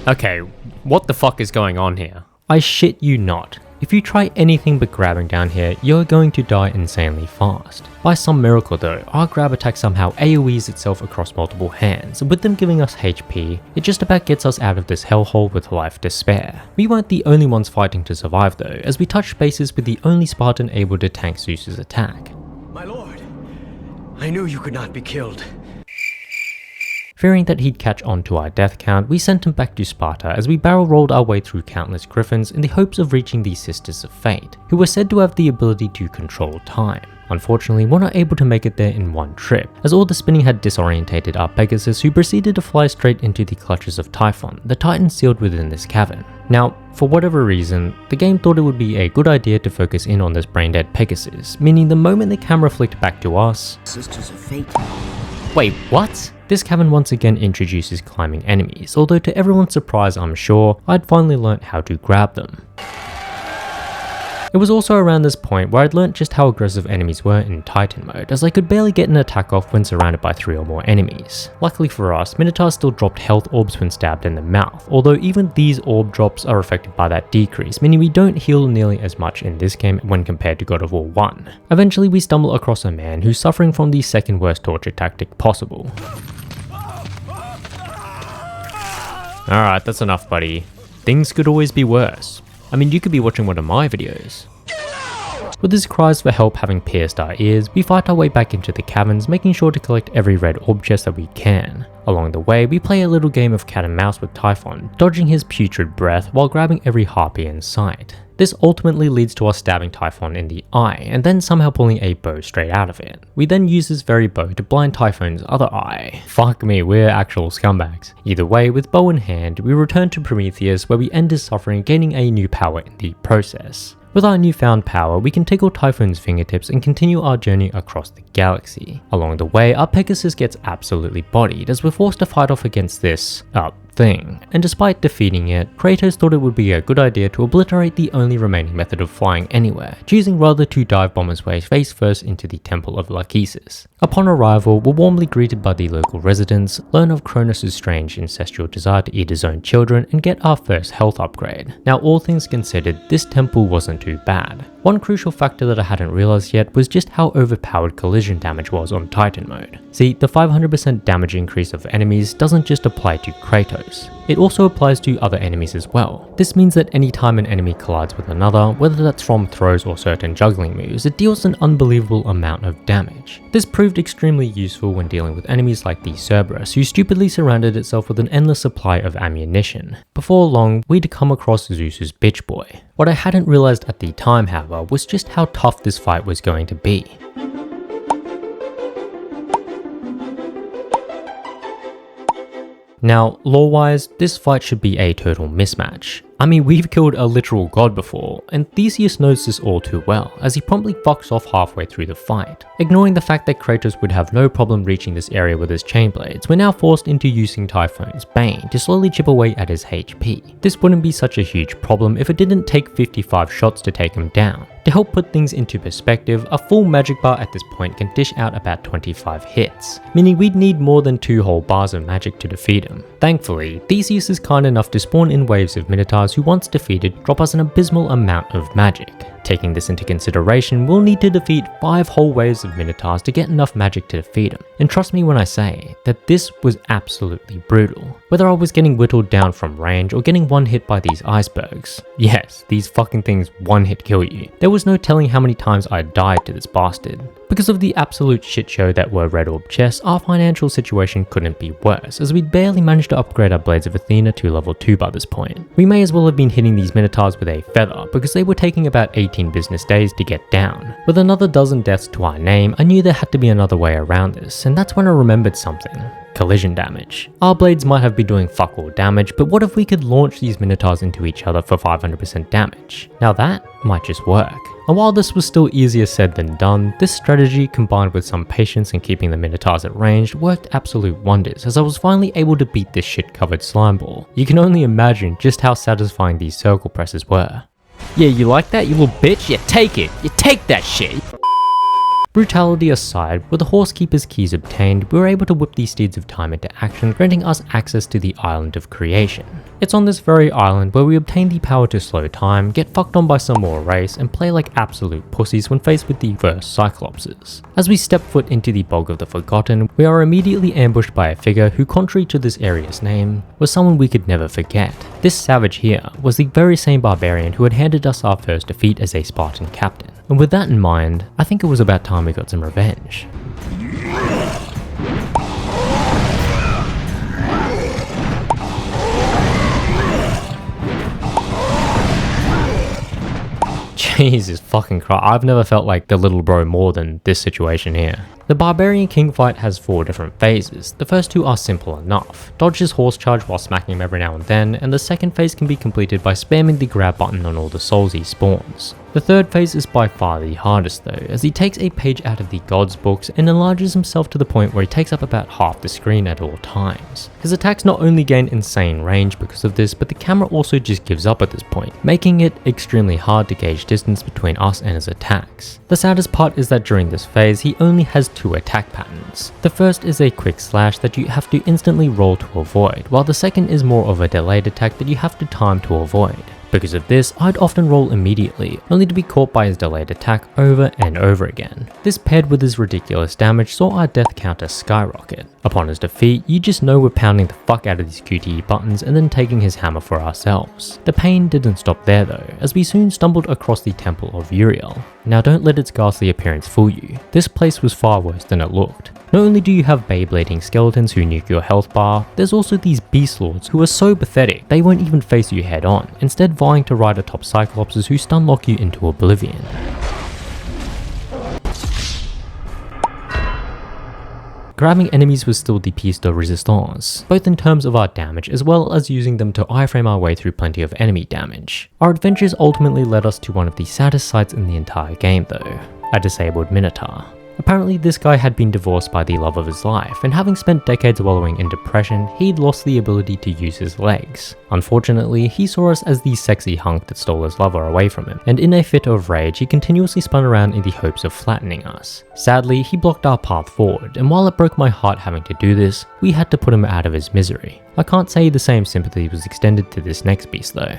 Okay, what the fuck is going on here? I shit you not. If you try anything but grabbing down here, you're going to die insanely fast. By some miracle though, our grab attack somehow AoEs itself across multiple hands, and with them giving us HP, it just about gets us out of this hellhole with life to spare. We weren't the only ones fighting to survive though, as we touched bases with the only Spartan able to tank Zeus's attack. My lord, I knew you could not be killed. Fearing that he'd catch on to our death count, we sent him back to Sparta as we barrel rolled our way through countless griffins in the hopes of reaching the Sisters of Fate, who were said to have the ability to control time. Unfortunately, we're not able to make it there in one trip, as all the spinning had disorientated our Pegasus, who proceeded to fly straight into the clutches of Typhon, the titan sealed within this cavern. Now, for whatever reason, the game thought it would be a good idea to focus in on this brain-dead Pegasus, meaning the moment the camera flicked back to us... Sisters of Fate. Wait, what? This cavern once again introduces climbing enemies, although to everyone's surprise I'm sure, I'd finally learnt how to grab them. It was also around this point where I'd learnt just how aggressive enemies were in Titan mode, as I could barely get an attack off when surrounded by 3 or more enemies. Luckily for us, Minotaurs still dropped health orbs when stabbed in the mouth, although even these orb drops are affected by that decrease, meaning we don't heal nearly as much in this game when compared to God of War 1. Eventually we stumble across a man who's suffering from the second worst torture tactic possible. Alright, that's enough, buddy. Things could always be worse. I mean, you could be watching one of my videos. With his cries for help having pierced our ears, we fight our way back into the caverns, making sure to collect every red orb chest that we can. Along the way, we play a little game of cat and mouse with Typhon, dodging his putrid breath while grabbing every harpy in sight. This ultimately leads to us stabbing Typhon in the eye, and then somehow pulling a bow straight out of it. We then use this very bow to blind Typhon's other eye. Fuck me, we're actual scumbags. Either way, with bow in hand, we return to Prometheus where we end his suffering, gaining a new power in the process. With our newfound power, we can tickle Typhon's fingertips and continue our journey across the galaxy. Along the way, our Pegasus gets absolutely bodied as we're forced to fight off against this, thing. And despite defeating it, Kratos thought it would be a good idea to obliterate the only remaining method of flying anywhere, choosing rather to dive bomb his way face first into the Temple of Lachesis. Upon arrival, we're warmly greeted by the local residents, learn of Kronos' strange incestual desire to eat his own children, and get our first health upgrade. Now, all things considered, this temple wasn't too bad. One crucial factor that I hadn't realized yet was just how overpowered collision damage was on Titan mode. See, the 500% damage increase of enemies doesn't just apply to Kratos. It also applies to other enemies as well. This means that any time an enemy collides with another, whether that's from throws or certain juggling moves, it deals an unbelievable amount of damage. This proved extremely useful when dealing with enemies like the Cerberus, who stupidly surrounded itself with an endless supply of ammunition. Before long, we'd come across Zeus's bitch boy. What I hadn't realized at the time, however, was just how tough this fight was going to be. Now, lore-wise, this fight should be a total mismatch. I mean, we've killed a literal god before, and Theseus knows this all too well, as he promptly fucks off halfway through the fight. Ignoring the fact that Kratos would have no problem reaching this area with his chain blades, we're now forced into using Typhon's Bane to slowly chip away at his HP. This wouldn't be such a huge problem if it didn't take 55 shots to take him down. To help put things into perspective, a full magic bar at this point can dish out about 25 hits, meaning we'd need more than 2 whole bars of magic to defeat him. Thankfully, Theseus is kind enough to spawn in waves of Minotaurs who, once defeated, drop us an abysmal amount of magic. Taking this into consideration, we'll need to defeat 5 whole waves of Minotaurs to get enough magic to defeat him. And trust me when I say that this was absolutely brutal. Whether I was getting whittled down from range or getting one hit by these icebergs. Yes, these fucking things one hit kill you. There was no telling how many times I died to this bastard. Because of the absolute shit show that were red orb chests, our financial situation couldn't be worse, as we'd barely managed to upgrade our Blades of Athena to level 2 by this point. We may as well have been hitting these Minotaurs with a feather, because they were taking about 18 business days to get down. With another dozen deaths to our name, I knew there had to be another way around this, and that's when I remembered something. Collision damage. Our blades might have been doing fuck all damage, but what if we could launch these Minotaurs into each other for 500% damage? Now that might just work. And while this was still easier said than done, this strategy combined with some patience and keeping the Minotaurs at range worked absolute wonders, as I was finally able to beat this shit covered slime ball. You can only imagine just how satisfying these circle presses were. Yeah, you like that, you little bitch? Yeah, take it! You take that shit! Brutality aside, with the Horsekeeper's keys obtained, we were able to whip these Steeds of Time into action, granting us access to the Island of Creation. It's on this very island where we obtain the power to slow time, get fucked on by some more race, and play like absolute pussies when faced with the first Cyclopses. As we step foot into the Bog of the Forgotten, we are immediately ambushed by a figure who, contrary to this area's name, was someone we could never forget. This savage here was the very same barbarian who had handed us our first defeat as a Spartan captain. And with that in mind, I think it was about time we got some revenge. Jesus fucking Christ, I've never felt like the little bro more than this situation here. The Barbarian King fight has 4 different phases. The first 2 are simple enough. Dodge his horse charge while smacking him every now and then, and the second phase can be completed by spamming the grab button on all the souls he spawns. The third phase is by far the hardest though, as he takes a page out of the God's books and enlarges himself to the point where he takes up about half the screen at all times. His attacks not only gain insane range because of this, but the camera also just gives up at this point, making it extremely hard to gauge distance between us and his attacks. The saddest part is that during this phase, he only has 2 attack patterns. The first is a quick slash that you have to instantly roll to avoid, while the second is more of a delayed attack that you have to time to avoid. Because of this, I'd often roll immediately, only to be caught by his delayed attack over and over again. This paired with his ridiculous damage saw our death counter skyrocket. Upon his defeat, you just know we're pounding the fuck out of these QTE buttons and then taking his hammer for ourselves. The pain didn't stop there though, as we soon stumbled across the Temple of Uriel. Now don't let its ghastly appearance fool you, this place was far worse than it looked. Not only do you have Beyblading skeletons who nuke your health bar, there's also these beast lords who are so pathetic they won't even face you head on, instead vying to ride atop cyclopses who stun lock you into oblivion. Grabbing enemies was still the piece de resistance, both in terms of our damage as well as using them to iframe our way through plenty of enemy damage. Our adventures ultimately led us to one of the saddest sights in the entire game though, a disabled Minotaur. Apparently this guy had been divorced by the love of his life, and having spent decades wallowing in depression, he'd lost the ability to use his legs. Unfortunately, he saw us as the sexy hunk that stole his lover away from him, and in a fit of rage, he continuously spun around in the hopes of flattening us. Sadly, he blocked our path forward, and while it broke my heart having to do this, we had to put him out of his misery. I can't say the same sympathy was extended to this next beast though.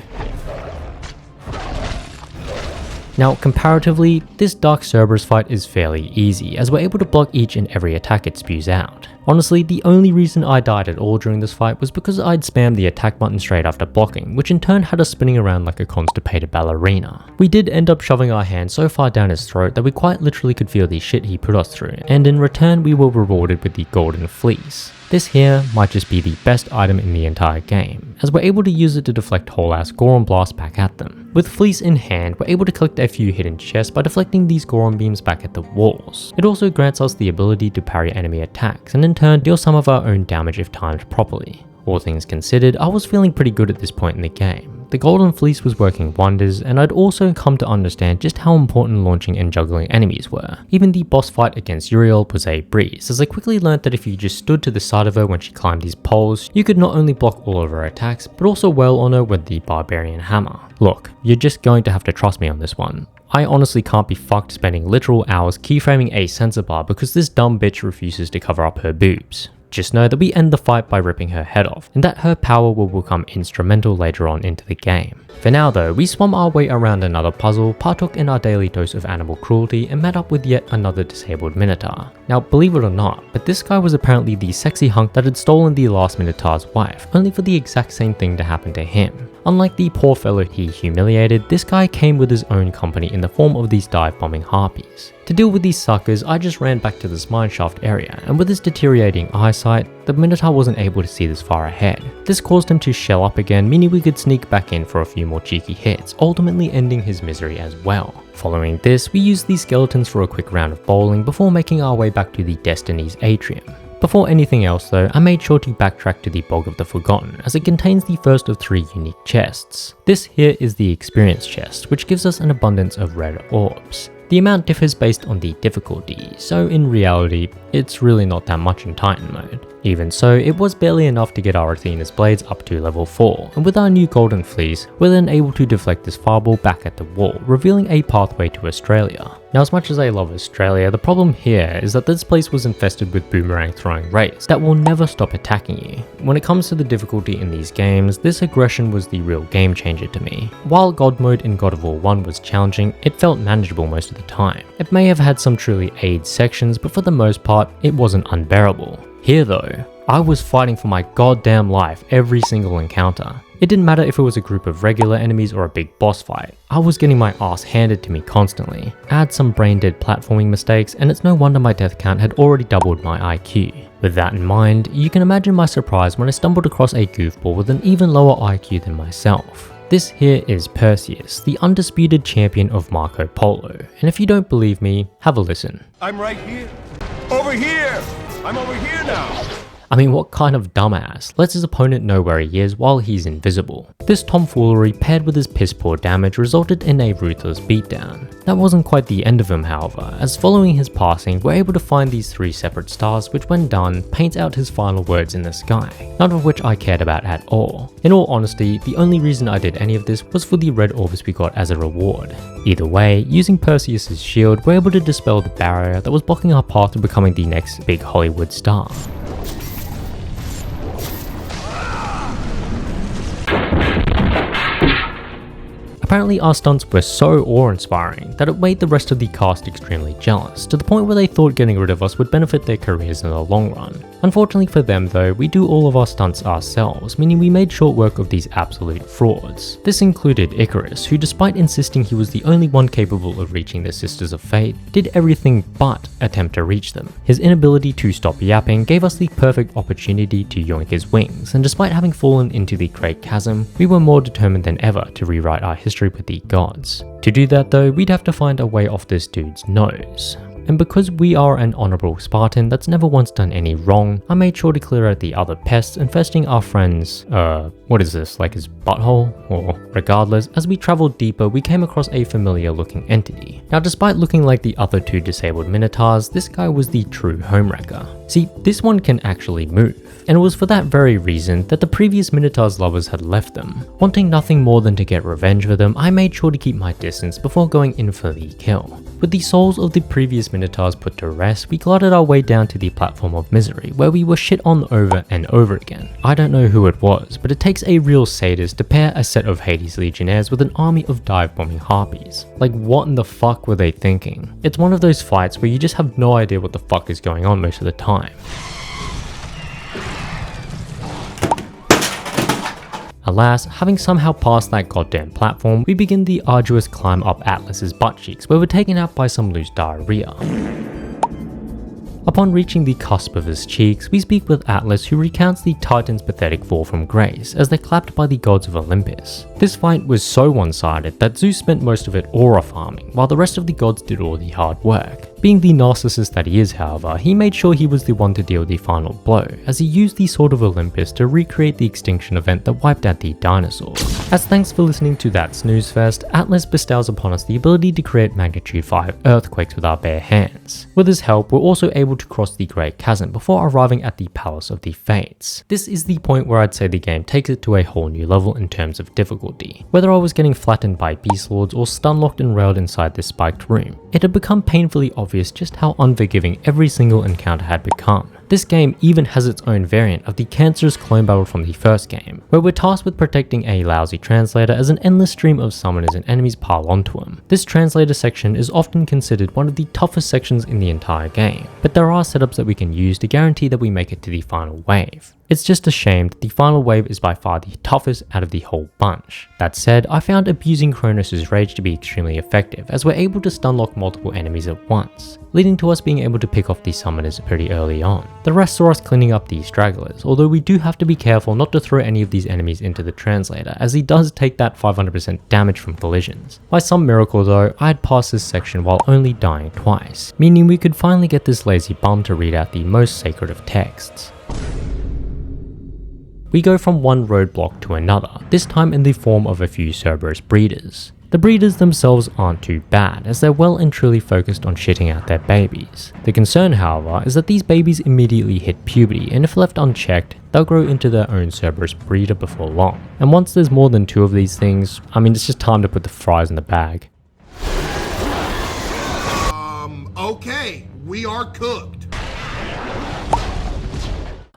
Now, comparatively, this Dark Cerberus fight is fairly easy, as we're able to block each and every attack it spews out. Honestly, the only reason I died at all during this fight was because I'd spammed the attack button straight after blocking, which in turn had us spinning around like a constipated ballerina. We did end up shoving our hand so far down his throat that we quite literally could feel the shit he put us through, and in return we were rewarded with the Golden Fleece. This here might just be the best item in the entire game, as we're able to use it to deflect whole ass Goron blasts back at them. With Fleece in hand, we're able to collect a few hidden chests by deflecting these Goron beams back at the walls. It also grants us the ability to parry enemy attacks, and in turn deal some of our own damage if timed properly. All things considered, I was feeling pretty good at this point in the game. The Golden Fleece was working wonders, and I'd also come to understand just how important launching and juggling enemies were. Even the boss fight against Uriel was a breeze, as I quickly learnt that if you just stood to the side of her when she climbed these poles, you could not only block all of her attacks, but also wail on her with the Barbarian Hammer. Look, you're just going to have to trust me on this one. I honestly can't be fucked spending literal hours keyframing a sensor bar because this dumb bitch refuses to cover up her boobs. Just know that we end the fight by ripping her head off, and that her power will become instrumental later on into the game. For now though, we swum our way around another puzzle, partook in our daily dose of animal cruelty, and met up with yet another disabled Minotaur. Now believe it or not, but this guy was apparently the sexy hunk that had stolen the last Minotaur's wife, only for the exact same thing to happen to him. Unlike the poor fellow he humiliated, this guy came with his own company in the form of these dive-bombing harpies. To deal with these suckers, I just ran back to this mineshaft area, and with his deteriorating eyesight, the Minotaur wasn't able to see this far ahead. This caused him to shell up again, meaning we could sneak back in for a few more cheeky hits, ultimately ending his misery as well. Following this, we used these skeletons for a quick round of bowling before making our way back to the Destiny's Atrium. Before anything else though, I made sure to backtrack to the Bog of the Forgotten, as it contains the first of 3 unique chests. This here is the Experience chest, which gives us an abundance of red orbs. The amount differs based on the difficulty, so in reality, it's really not that much in Titan mode. Even so, it was barely enough to get our Athena's blades up to level 4, and with our new Golden Fleece, we're then able to deflect this fireball back at the wall, revealing a pathway to Australia. Now as much as I love Australia, the problem here is that this place was infested with boomerang throwing raids that will never stop attacking you. When it comes to the difficulty in these games, this aggression was the real game changer to me. While God mode in God of War 1 was challenging, it felt manageable most of the time. It may have had some truly AIDS sections, but for the most part, it wasn't unbearable. Here though, I was fighting for my goddamn life every single encounter. It didn't matter if it was a group of regular enemies or a big boss fight, I was getting my ass handed to me constantly. Add some brain dead platforming mistakes, and it's no wonder my death count had already doubled my IQ. With that in mind, you can imagine my surprise when I stumbled across a goofball with an even lower IQ than myself. This here is Perseus, the undisputed champion of Marco Polo, and if you don't believe me, have a listen. I'm right here. Over here! I'm over here now! I mean, what kind of dumbass lets his opponent know where he is while he's invisible? This tomfoolery paired with his piss poor damage resulted in a ruthless beatdown. That wasn't quite the end of him, however, as following his passing, we're able to find these 3 separate stars which when done, paints out his final words in the sky, none of which I cared about at all. In all honesty, the only reason I did any of this was for the red orbs we got as a reward. Either way, using Perseus' shield, we're able to dispel the barrier that was blocking our path to becoming the next big Hollywood star. Apparently our stunts were so awe-inspiring that it made the rest of the cast extremely jealous, to the point where they thought getting rid of us would benefit their careers in the long run. Unfortunately for them though, we do all of our stunts ourselves, meaning we made short work of these absolute frauds. This included Icarus, who despite insisting he was the only one capable of reaching the Sisters of Fate, did everything but attempt to reach them. His inability to stop yapping gave us the perfect opportunity to yoink his wings, and despite having fallen into the Great Chasm, we were more determined than ever to rewrite our history with the gods. To do that though, we'd have to find a way off this dude's nose. And because we are an honourable Spartan that's never once done any wrong, I made sure to clear out the other pests infesting our friend's, what is this, like his butthole? Or regardless, as we travelled deeper we came across a familiar looking entity. Now despite looking like the other 2 disabled minotaurs, this guy was the true homewrecker. See, this one can actually move, and it was for that very reason that the previous Minotaur's lovers had left them. Wanting nothing more than to get revenge for them, I made sure to keep my distance before going in for the kill. With the souls of the previous Minotaurs put to rest, we glided our way down to the platform of misery, where we were shit on over and over again. I don't know who it was, but it takes a real sadist to pair a set of Hades legionnaires with an army of dive-bombing harpies. Like, what in the fuck were they thinking? It's one of those fights where you just have no idea what the fuck is going on most of the time. Alas, having somehow passed that goddamn platform, we begin the arduous climb up Atlas's butt cheeks, where we're taken out by some loose diarrhea. Upon reaching the cusp of his cheeks, we speak with Atlas, who recounts the Titan's pathetic fall from grace as they're clapped by the gods of Olympus. This fight was so one-sided that Zeus spent most of it aura farming, while the rest of the gods did all the hard work. Being the narcissist that he is, however, he made sure he was the one to deal the final blow, as he used the Sword of Olympus to recreate the extinction event that wiped out the dinosaurs. As thanks for listening to that snooze fest, Atlas bestows upon us the ability to create magnitude 5 earthquakes with our bare hands. With his help, we're also able to cross the Great Chasm before arriving at the Palace of the Fates. This is the point where I'd say the game takes it to a whole new level in terms of difficulty. Whether I was getting flattened by beast lords or stun-locked and railed inside this spiked room, it had become painfully obvious just how unforgiving every single encounter had become. This game even has its own variant of the cancerous clone battle from the first game, where we're tasked with protecting a lousy translator as an endless stream of summoners and enemies pile onto him. This translator section is often considered one of the toughest sections in the entire game, but there are setups that we can use to guarantee that we make it to the final wave. It's just a shame that the final wave is by far the toughest out of the whole bunch. That said, I found abusing Kronos' rage to be extremely effective, as we're able to stun-lock multiple enemies at once, leading to us being able to pick off these summoners pretty early on. The rest saw us cleaning up these stragglers, although we do have to be careful not to throw any of these enemies into the translator, as he does take that 500% damage from collisions. By some miracle though, I had passed this section while only dying twice, meaning we could finally get this lazy bum to read out the most sacred of texts. We go from one roadblock to another, this time in the form of a few Cerberus breeders. The breeders themselves aren't too bad, as they're well and truly focused on shitting out their babies. The concern, however, is that these babies immediately hit puberty, and if left unchecked, they'll grow into their own Cerberus breeder before long. And once there's more than 2 of these things, I mean, it's just time to put the fries in the bag. Okay, we are cooked.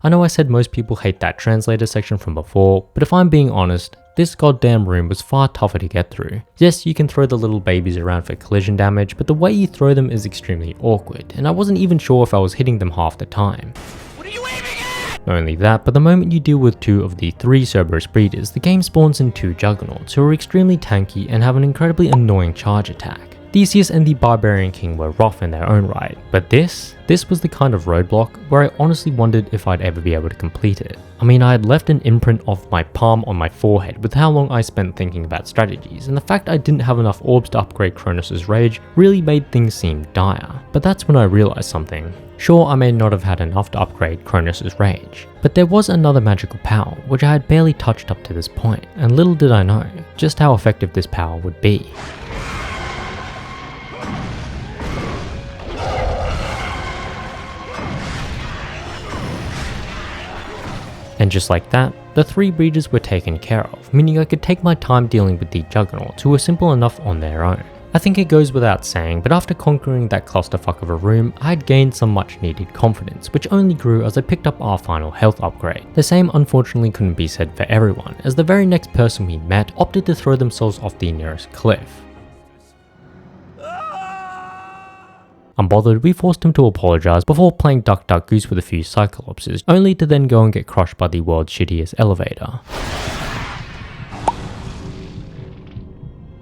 I know I said most people hate that translator section from before, but if I'm being honest, this goddamn room was far tougher to get through. Yes, you can throw the little babies around for collision damage, but the way you throw them is extremely awkward, and I wasn't even sure if I was hitting them half the time. What are you aiming at? Not only that, but the moment you deal with 2 of the 3 Cerberus breeders, the game spawns in 2 juggernauts who are extremely tanky and have an incredibly annoying charge attack. Theseus and the Barbarian King were rough in their own right, but this was the kind of roadblock where I honestly wondered if I'd ever be able to complete it. I mean, I had left an imprint of my palm on my forehead with how long I spent thinking about strategies, and the fact I didn't have enough orbs to upgrade Kronos' rage really made things seem dire. But that's when I realized something. Sure, I may not have had enough to upgrade Kronos' rage, but there was another magical power which I had barely touched up to this point, and little did I know just how effective this power would be. And just like that, the 3 breeders were taken care of, meaning I could take my time dealing with the juggernauts who were simple enough on their own. I think it goes without saying, but after conquering that clusterfuck of a room, I had gained some much needed confidence, which only grew as I picked up our final health upgrade. The same unfortunately couldn't be said for everyone, as the very next person we met opted to throw themselves off the nearest cliff. Unbothered, we forced him to apologise before playing Duck Duck Goose with a few Cyclopses, only to then go and get crushed by the world's shittiest elevator.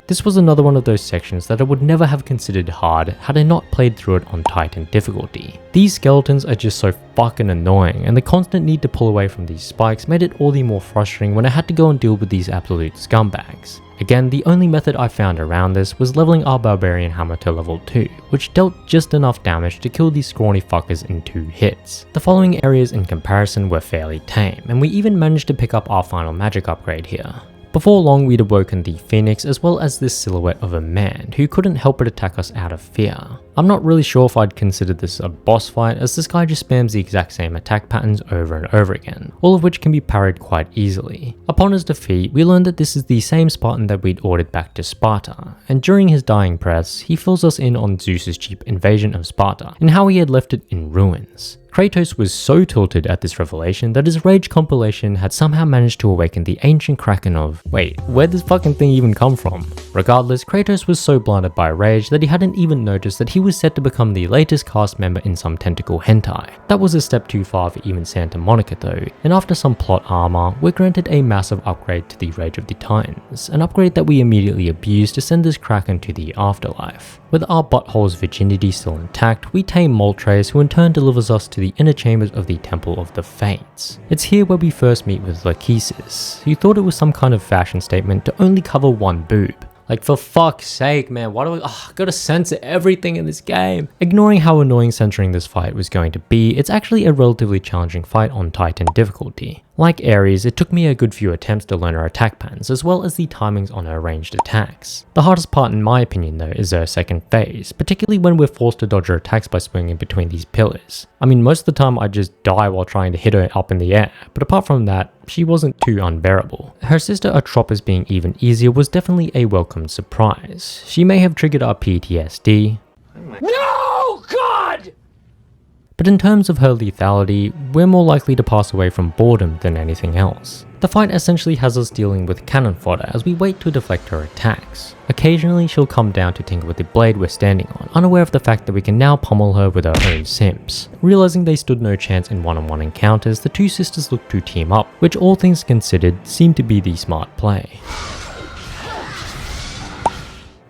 This was another one of those sections that I would never have considered hard had I not played through it on Titan difficulty. These skeletons are just so fucking annoying, and the constant need to pull away from these spikes made it all the more frustrating when I had to go and deal with these absolute scumbags. Again, the only method I found around this was leveling our Barbarian Hammer to level 2, which dealt just enough damage to kill these scrawny fuckers in 2 hits. The following areas in comparison were fairly tame, and we even managed to pick up our final magic upgrade here. Before long, we'd awoken the Phoenix as well as this silhouette of a man who couldn't help but attack us out of fear. I'm not really sure if I'd consider this a boss fight, as this guy just spams the exact same attack patterns over and over again, all of which can be parried quite easily. Upon his defeat, we learned that this is the same Spartan that we'd ordered back to Sparta, and during his dying breaths, he fills us in on Zeus's cheap invasion of Sparta and how he had left it in ruins. Kratos was so tilted at this revelation that his rage compilation had somehow managed to awaken the ancient kraken of, wait, where did this fucking thing even come from? Regardless, Kratos was so blinded by rage that he hadn't even noticed that he was set to become the latest cast member in some tentacle hentai. That was a step too far for even Santa Monica though, and after some plot armor, we're granted a massive upgrade to the Rage of the Titans, an upgrade that we immediately abused to send this kraken to the afterlife. With our butthole's virginity still intact, we tame Moltres, who in turn delivers us to the inner chambers of the Temple of the Fates. It's here where we first meet with Lachesis, who thought it was some kind of fashion statement to only cover one boob. Like, for fuck's sake, man, why do I gotta censor everything in this game? Ignoring how annoying censoring this fight was going to be, it's actually a relatively challenging fight on Titan difficulty. Like Ares, it took me a good few attempts to learn her attack patterns, as well as the timings on her ranged attacks. The hardest part in my opinion though is her second phase, particularly when we're forced to dodge her attacks by swinging between these pillars. I mean, most of the time I just die while trying to hit her up in the air, but apart from that, she wasn't too unbearable. Her sister Atropos being even easier was definitely a welcome surprise. She may have triggered our PTSD. No, God! But in terms of her lethality, we're more likely to pass away from boredom than anything else. The fight essentially has us dealing with cannon fodder as we wait to deflect her attacks. Occasionally she'll come down to tinker with the blade we're standing on, unaware of the fact that we can now pummel her with our own simps. Realizing they stood no chance in one-on-one encounters, the two sisters looked to team up, which all things considered seemed to be the smart play.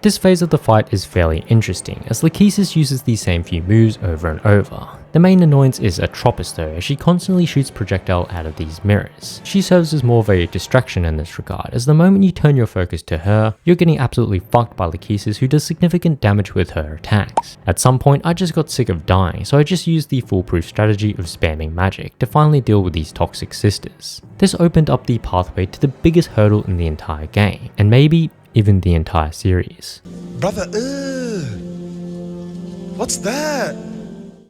This phase of the fight is fairly interesting, as Lachesis uses these same few moves over and over. The main annoyance is Atropos though, as she constantly shoots projectile out of these mirrors. She serves as more of a distraction in this regard, as the moment you turn your focus to her, you're getting absolutely fucked by Lachesis, who does significant damage with her attacks. At some point, I just got sick of dying, so I just used the foolproof strategy of spamming magic to finally deal with these toxic sisters. This opened up the pathway to the biggest hurdle in the entire game, and maybe even the entire series. Brother, what's that?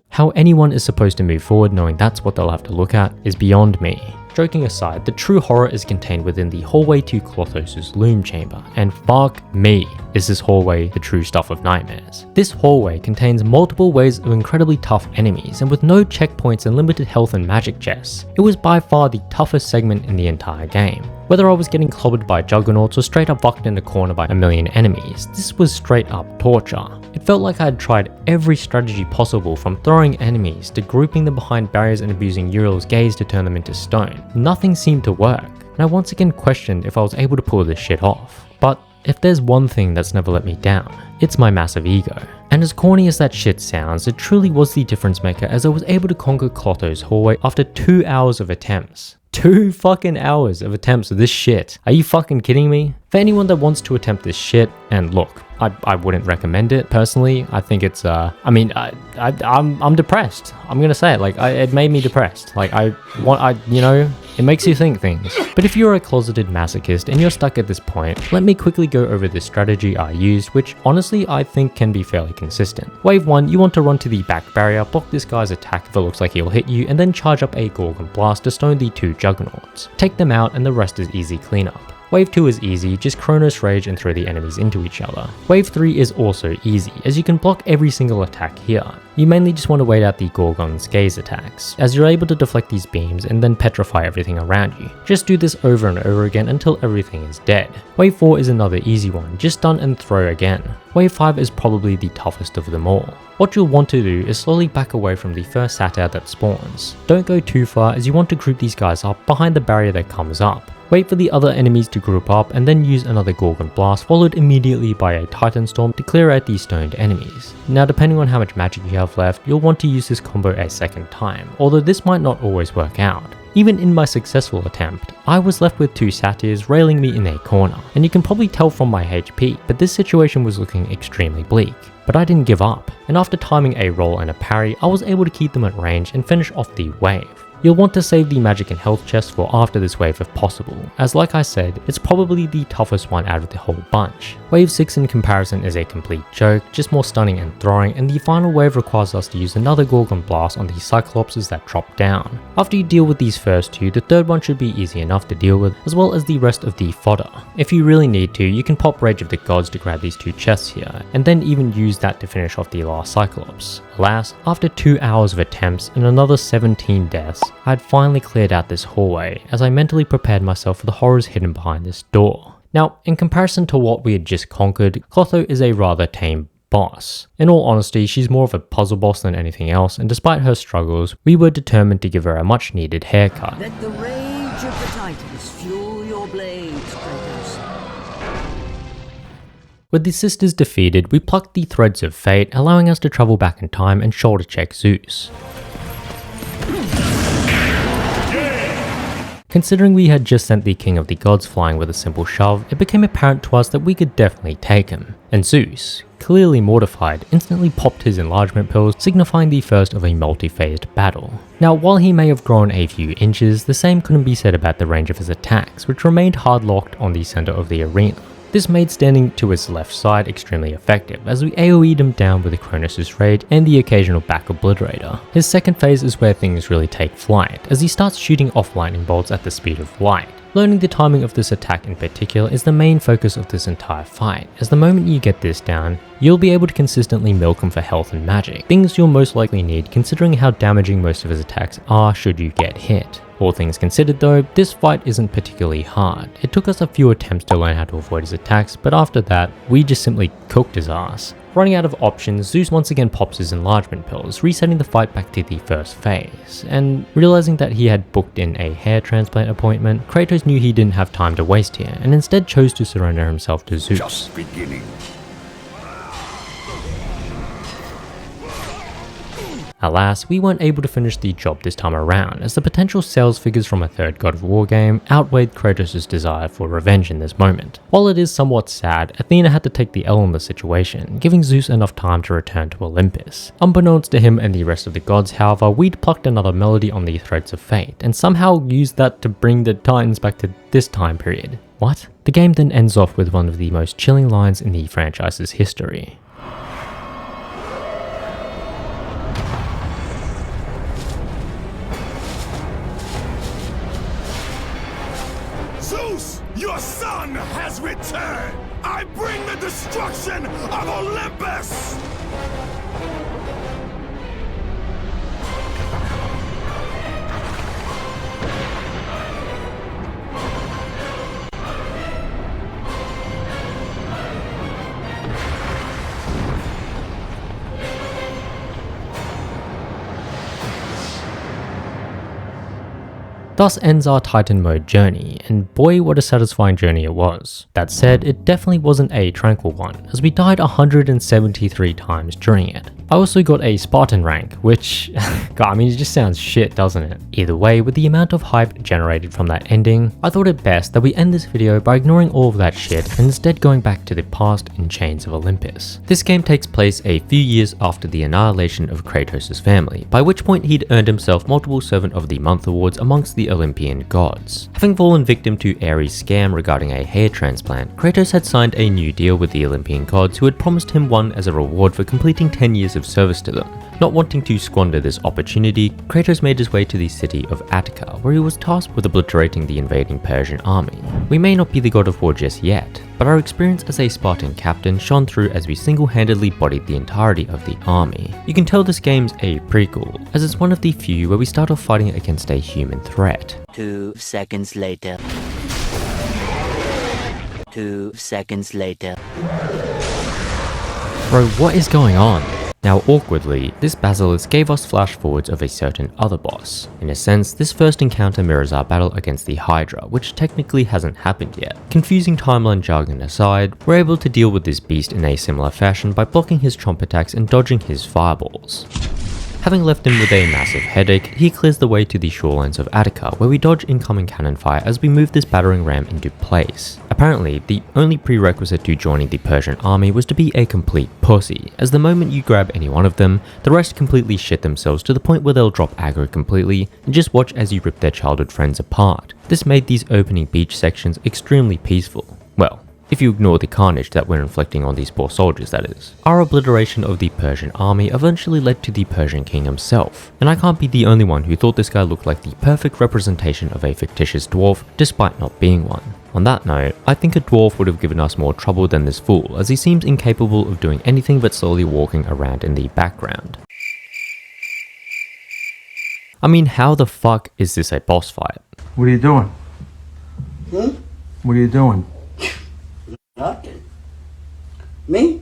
How anyone is supposed to move forward knowing that's what they'll have to look at is beyond me. Joking aside, the true horror is contained within the hallway to Klothos' loom chamber, and fuck me, is this hallway the true stuff of nightmares. This hallway contains multiple waves of incredibly tough enemies, and with no checkpoints and limited health and magic chests, it was by far the toughest segment in the entire game. Whether I was getting clobbered by juggernauts or straight up fucked in the corner by a million enemies, this was straight up torture. It felt like I had tried every strategy possible, from throwing enemies to grouping them behind barriers and abusing Uriel's gaze to turn them into stone. Nothing seemed to work, and I once again questioned if I was able to pull this shit off. But If there's one thing that's never let me down, it's my massive ego. And as corny as that shit sounds, it truly was the difference maker as I was able to conquer Clotho's hallway after 2 hours of attempts. 2 fucking hours of attempts of this shit. Are you fucking kidding me? For anyone that wants to attempt this shit, and look, I wouldn't recommend it personally. I think it's I'm depressed. I'm gonna say it. Like it made me depressed. Like it makes you think things. But if you're a closeted masochist and you're stuck at this point, let me quickly go over the strategy I used, which honestly I think can be fairly consistent. Wave 1, you want to run to the back barrier, block this guy's attack if it looks like he'll hit you, and then charge up a Gorgon Blast to stone the 2 Juggernauts. Take them out and the rest is easy cleanup. Wave 2 is easy, just Chronos Rage and throw the enemies into each other. Wave 3 is also easy, as you can block every single attack here. You mainly just want to wait out the Gorgon's gaze attacks, as you're able to deflect these beams and then petrify everything around you. Just do this over and over again until everything is dead. Wave 4 is another easy one, just stun and throw again. Wave 5 is probably the toughest of them all. What you'll want to do is slowly back away from the first satyr that spawns. Don't go too far, as you want to group these guys up behind the barrier that comes up. Wait for the other enemies to group up and then use another Gorgon Blast followed immediately by a Titan Storm to clear out these stoned enemies. Now depending on how much magic you have left, you'll want to use this combo a second time, although this might not always work out. Even in my successful attempt, I was left with 2 satyrs railing me in a corner, and you can probably tell from my HP, but this situation was looking extremely bleak. But I didn't give up, and after timing a roll and a parry, I was able to keep them at range and finish off the wave. You'll want to save the magic and health chest for after this wave if possible, as like I said, it's probably the toughest one out of the whole bunch. Wave 6 in comparison is a complete joke, just more stunning and throwing, and the final wave requires us to use another Gorgon Blast on the Cyclopses that drop down. After you deal with these first 2, the third one should be easy enough to deal with, as well as the rest of the fodder. If you really need to, you can pop Rage of the Gods to grab these 2 chests here, and then even use that to finish off the last Cyclops. Alas, after 2 hours of attempts and another 17 deaths, I had finally cleared out this hallway as I mentally prepared myself for the horrors hidden behind this door. Now, in comparison to what we had just conquered, Clotho is a rather tame boss. In all honesty, she's more of a puzzle boss than anything else, and despite her struggles, we were determined to give her a much needed haircut. Let the rage of the Titans fuel your blades, Kratos. With the sisters defeated, we plucked the threads of fate, allowing us to travel back in time and shoulder check Zeus. Considering we had just sent the King of the Gods flying with a simple shove, it became apparent to us that we could definitely take him. And Zeus, clearly mortified, instantly popped his enlargement pills, signifying the first of a multi-phased battle. Now, while he may have grown a few inches, the same couldn't be said about the range of his attacks, which remained hard locked on the center of the arena. This made standing to his left side extremely effective, as we AoE'd him down with the Chronos' Rage and the occasional back obliterator. His second phase is where things really take flight, as he starts shooting off lightning bolts at the speed of light. Learning the timing of this attack in particular is the main focus of this entire fight, as the moment you get this down, you'll be able to consistently milk him for health and magic, things you'll most likely need considering how damaging most of his attacks are should you get hit. All things considered though, this fight isn't particularly hard. It took us a few attempts to learn how to avoid his attacks, but after that, we just simply cooked his ass. Running out of options, Zeus once again pops his enlargement pills, resetting the fight back to the first phase, and realizing that he had booked in a hair transplant appointment, Kratos knew he didn't have time to waste here, and instead chose to surrender himself to Zeus. Just beginning. Alas, we weren't able to finish the job this time around, as the potential sales figures from a third God of War game outweighed Kratos' desire for revenge in this moment. While it is somewhat sad, Athena had to take the L in the situation, giving Zeus enough time to return to Olympus. Unbeknownst to him and the rest of the gods, however, we'd plucked another melody on the Threads of Fate, and somehow used that to bring the Titans back to this time period. What? The game then ends off with one of the most chilling lines in the franchise's history. Zeus, your son has returned! I bring the destruction of Olympus! Thus ends our Titan mode journey, and boy what a satisfying journey it was. That said, it definitely wasn't a tranquil one, as we died 173 times during it. I also got a Spartan rank, which, God, I mean, it just sounds shit, doesn't it? Either way, with the amount of hype generated from that ending, I thought it best that we end this video by ignoring all of that shit and instead going back to the past in Chains of Olympus. This game takes place a few years after the annihilation of Kratos' family, by which point he'd earned himself multiple Servant of the Month awards amongst the Olympian gods. Having fallen victim to Ares' scam regarding a hair transplant, Kratos had signed a new deal with the Olympian gods who had promised him one as a reward for completing 10 years of service to them. Not wanting to squander this opportunity, Kratos made his way to the city of Attica, where he was tasked with obliterating the invading Persian army. We may not be the god of war just yet, but our experience as a Spartan captain shone through as we single-handedly bodied the entirety of the army. You can tell this game's a prequel, as it's one of the few where we start off fighting against a human threat. 2 seconds later. 2 seconds later. Bro, what is going on? Now awkwardly, this basilisk gave us flash forwards of a certain other boss. In a sense, this first encounter mirrors our battle against the Hydra, which technically hasn't happened yet. Confusing timeline jargon aside, we're able to deal with this beast in a similar fashion by blocking his chomp attacks and dodging his fireballs. Having left him with a massive headache, he clears the way to the shorelines of Attica, where we dodge incoming cannon fire as we move this battering ram into place. Apparently, the only prerequisite to joining the Persian army was to be a complete pussy, as the moment you grab any one of them, the rest completely shit themselves to the point where they'll drop aggro completely and just watch as you rip their childhood friends apart. This made these opening beach sections extremely peaceful. Well, if you ignore the carnage that we're inflicting on these poor soldiers, that is. Our obliteration of the Persian army eventually led to the Persian king himself, and I can't be the only one who thought this guy looked like the perfect representation of a fictitious dwarf despite not being one. On that note, I think a dwarf would have given us more trouble than this fool, as he seems incapable of doing anything but slowly walking around in the background. I mean, how the fuck is this a boss fight? What are you doing? What are you doing? Nothing. Me?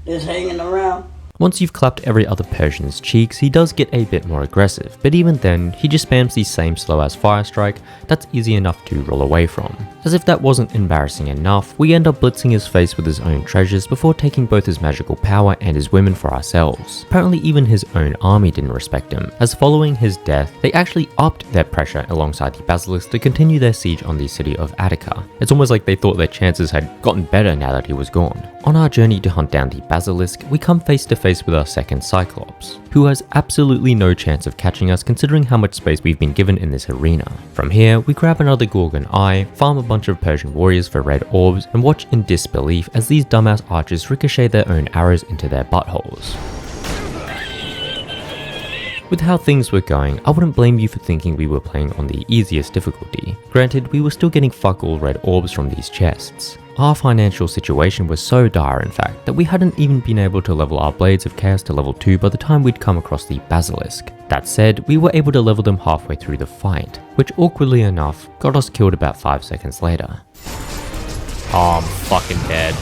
Just hanging around. Once you've clapped every other Persian's cheeks, he does get a bit more aggressive, but even then, he just spams the same slow-ass fire strike that's easy enough to roll away from. As if that wasn't embarrassing enough, we end up blitzing his face with his own treasures before taking both his magical power and his women for ourselves. Apparently even his own army didn't respect him, as following his death, they actually upped their pressure alongside the basilisk to continue their siege on the city of Attica. It's almost like they thought their chances had gotten better now that he was gone. On our journey to hunt down the basilisk, we come face to face with our second Cyclops, who has absolutely no chance of catching us considering how much space we've been given in this arena. From here, we grab another Gorgon Eye, farm a bunch of Persian warriors for red orbs, and watch in disbelief as these dumbass archers ricochet their own arrows into their buttholes. With how things were going, I wouldn't blame you for thinking we were playing on the easiest difficulty. Granted, we were still getting fuck all red orbs from these chests. Our financial situation was so dire in fact that we hadn't even been able to level our Blades of Chaos to level 2 by the time we'd come across the Basilisk. That said, we were able to level them halfway through the fight, which awkwardly enough got us killed about 5 seconds later. Oh, I'm fucking dead.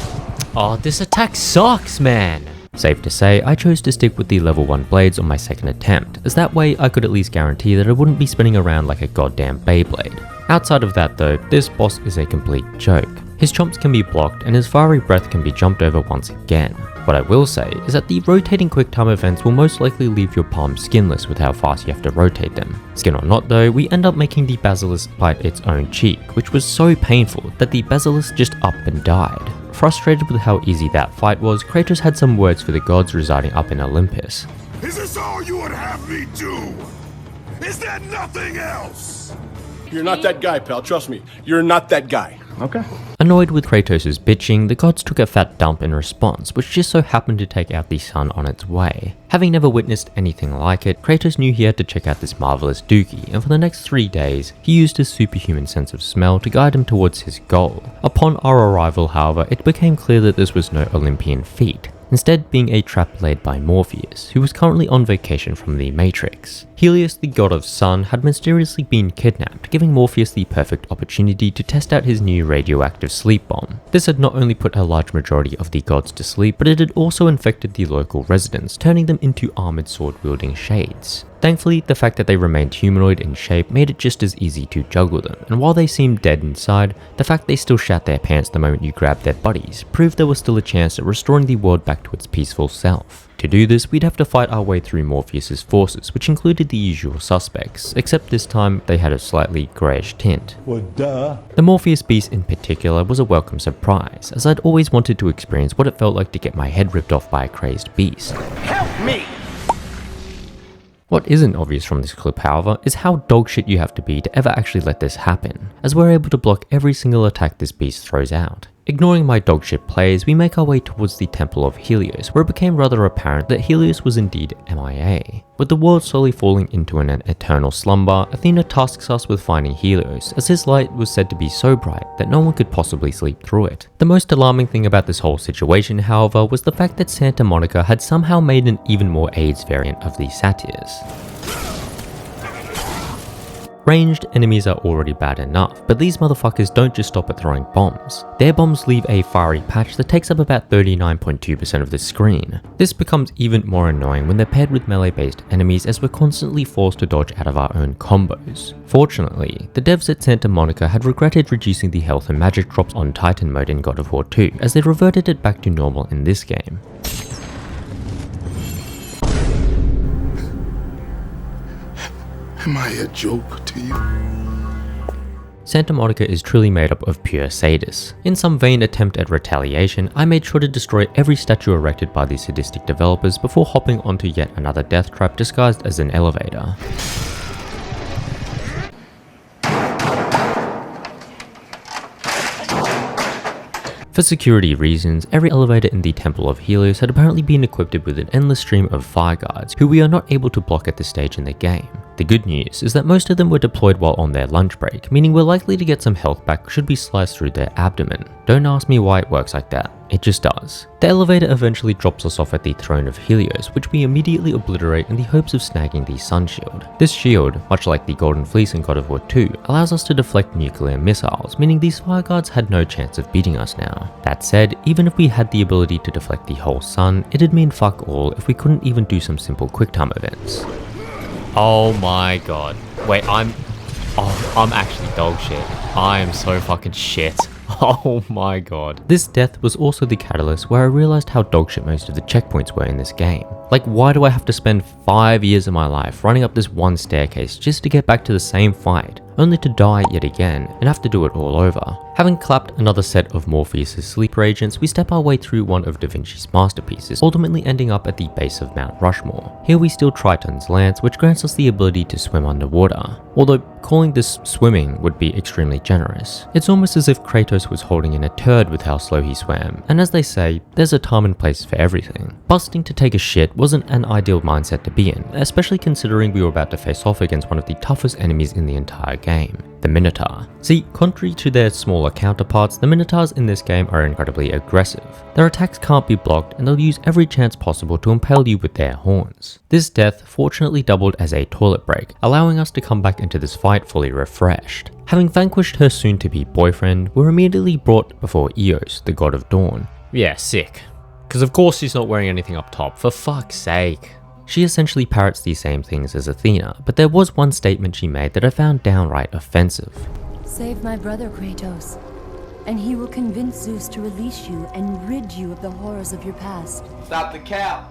Oh, this attack sucks, man! Safe to say, I chose to stick with the level 1 blades on my second attempt, as that way I could at least guarantee that I wouldn't be spinning around like a goddamn Beyblade. Outside of that though, this boss is a complete joke. His chomps can be blocked and his fiery breath can be jumped over once again. What I will say is that the rotating quick time events will most likely leave your palms skinless with how fast you have to rotate them. Skin or not though, we end up making the basilisk bite its own cheek, which was so painful that the basilisk just up and died. Frustrated with how easy that fight was, Kratos had some words for the gods residing up in Olympus. Is this all you would have me do? Is there nothing else? You're not that guy, pal. Trust me. You're not that guy. Okay. Annoyed with Kratos' bitching, the gods took a fat dump in response, which just so happened to take out the sun on its way. Having never witnessed anything like it, Kratos knew he had to check out this marvelous dookie, and for the next 3 days, he used his superhuman sense of smell to guide him towards his goal. Upon our arrival, however, it became clear that this was no Olympian feat, instead being a trap laid by Morpheus, who was currently on vacation from the Matrix. Helios, the god of sun, had mysteriously been kidnapped, giving Morpheus the perfect opportunity to test out his new radioactive sleep bomb. This had not only put a large majority of the gods to sleep, but it had also infected the local residents, turning them into armored sword-wielding shades. Thankfully, the fact that they remained humanoid in shape made it just as easy to juggle them, and while they seemed dead inside, the fact they still shat their pants the moment you grabbed their bodies proved there was still a chance at restoring the world back to its peaceful self. To do this, we'd have to fight our way through Morpheus's forces, which included the usual suspects, except this time they had a slightly greyish tint. Well, duh. The Morpheus beast in particular was a welcome surprise, as I'd always wanted to experience what it felt like to get my head ripped off by a crazed beast. Help me! What isn't obvious from this clip, however, is how dogshit you have to be to ever actually let this happen, as we're able to block every single attack this beast throws out. Ignoring my dogshit plays, we make our way towards the Temple of Helios, where it became rather apparent that Helios was indeed MIA. With the world slowly falling into an eternal slumber, Athena tasks us with finding Helios, as his light was said to be so bright that no one could possibly sleep through it. The most alarming thing about this whole situation, however, was the fact that Santa Monica had somehow made an even more AIDS variant of the satyrs. Ranged enemies are already bad enough, but these motherfuckers don't just stop at throwing bombs. Their bombs leave a fiery patch that takes up about 39.2% of the screen. This becomes even more annoying when they're paired with melee-based enemies, as we're constantly forced to dodge out of our own combos. Fortunately, the devs at Santa Monica had regretted reducing the health and magic drops on Titan mode in God of War 2, as they reverted it back to normal in this game. Am I a joke to you? Santa Monica is truly made up of pure sadists. In some vain attempt at retaliation, I made sure to destroy every statue erected by these sadistic developers before hopping onto yet another death trap disguised as an elevator. For security reasons, every elevator in the Temple of Helios had apparently been equipped with an endless stream of fire guards, who we are not able to block at this stage in the game. The good news is that most of them were deployed while on their lunch break, meaning we're likely to get some health back should we slice through their abdomen. Don't ask me why it works like that, it just does. The elevator eventually drops us off at the throne of Helios, which we immediately obliterate in the hopes of snagging the sun shield. This shield, much like the Golden Fleece in God of War 2, allows us to deflect nuclear missiles, meaning these fire guards had no chance of beating us now. That said, even if we had the ability to deflect the whole sun, it'd mean fuck all if we couldn't even do some simple quicktime events. Oh my god. Wait, I'm actually dog shit. I am so fucking shit. Oh my god. This death was also the catalyst where I realized how dogshit most of the checkpoints were in this game. Like, why do I have to spend 5 years of my life running up this one staircase just to get back to the same fight, only to die yet again and have to do it all over? Having clapped another set of Morpheus' sleeper agents, we step our way through one of Da Vinci's masterpieces, ultimately ending up at the base of Mount Rushmore. Here we steal Triton's lance, which grants us the ability to swim underwater. Although calling this swimming would be extremely generous. It's almost as if Kratos was holding in a turd with how slow he swam, and as they say, there's a time and place for everything. Busting to take a shit wasn't an ideal mindset to be in, especially considering we were about to face off against one of the toughest enemies in the entire game, the Minotaur. See, contrary to their smaller counterparts, the Minotaurs in this game are incredibly aggressive. Their attacks can't be blocked, and they'll use every chance possible to impale you with their horns. This death fortunately doubled as a toilet break, allowing us to come back into this fight fully refreshed. Having vanquished her soon-to-be boyfriend, we're immediately brought before Eos, the god of dawn. Yeah, sick. Because of course she's not wearing anything up top, for fuck's sake. She essentially parrots the same things as Athena, but there was one statement she made that I found downright offensive. Save my brother, Kratos, and he will convince Zeus to release you and rid you of the horrors of your past. Stop the cap.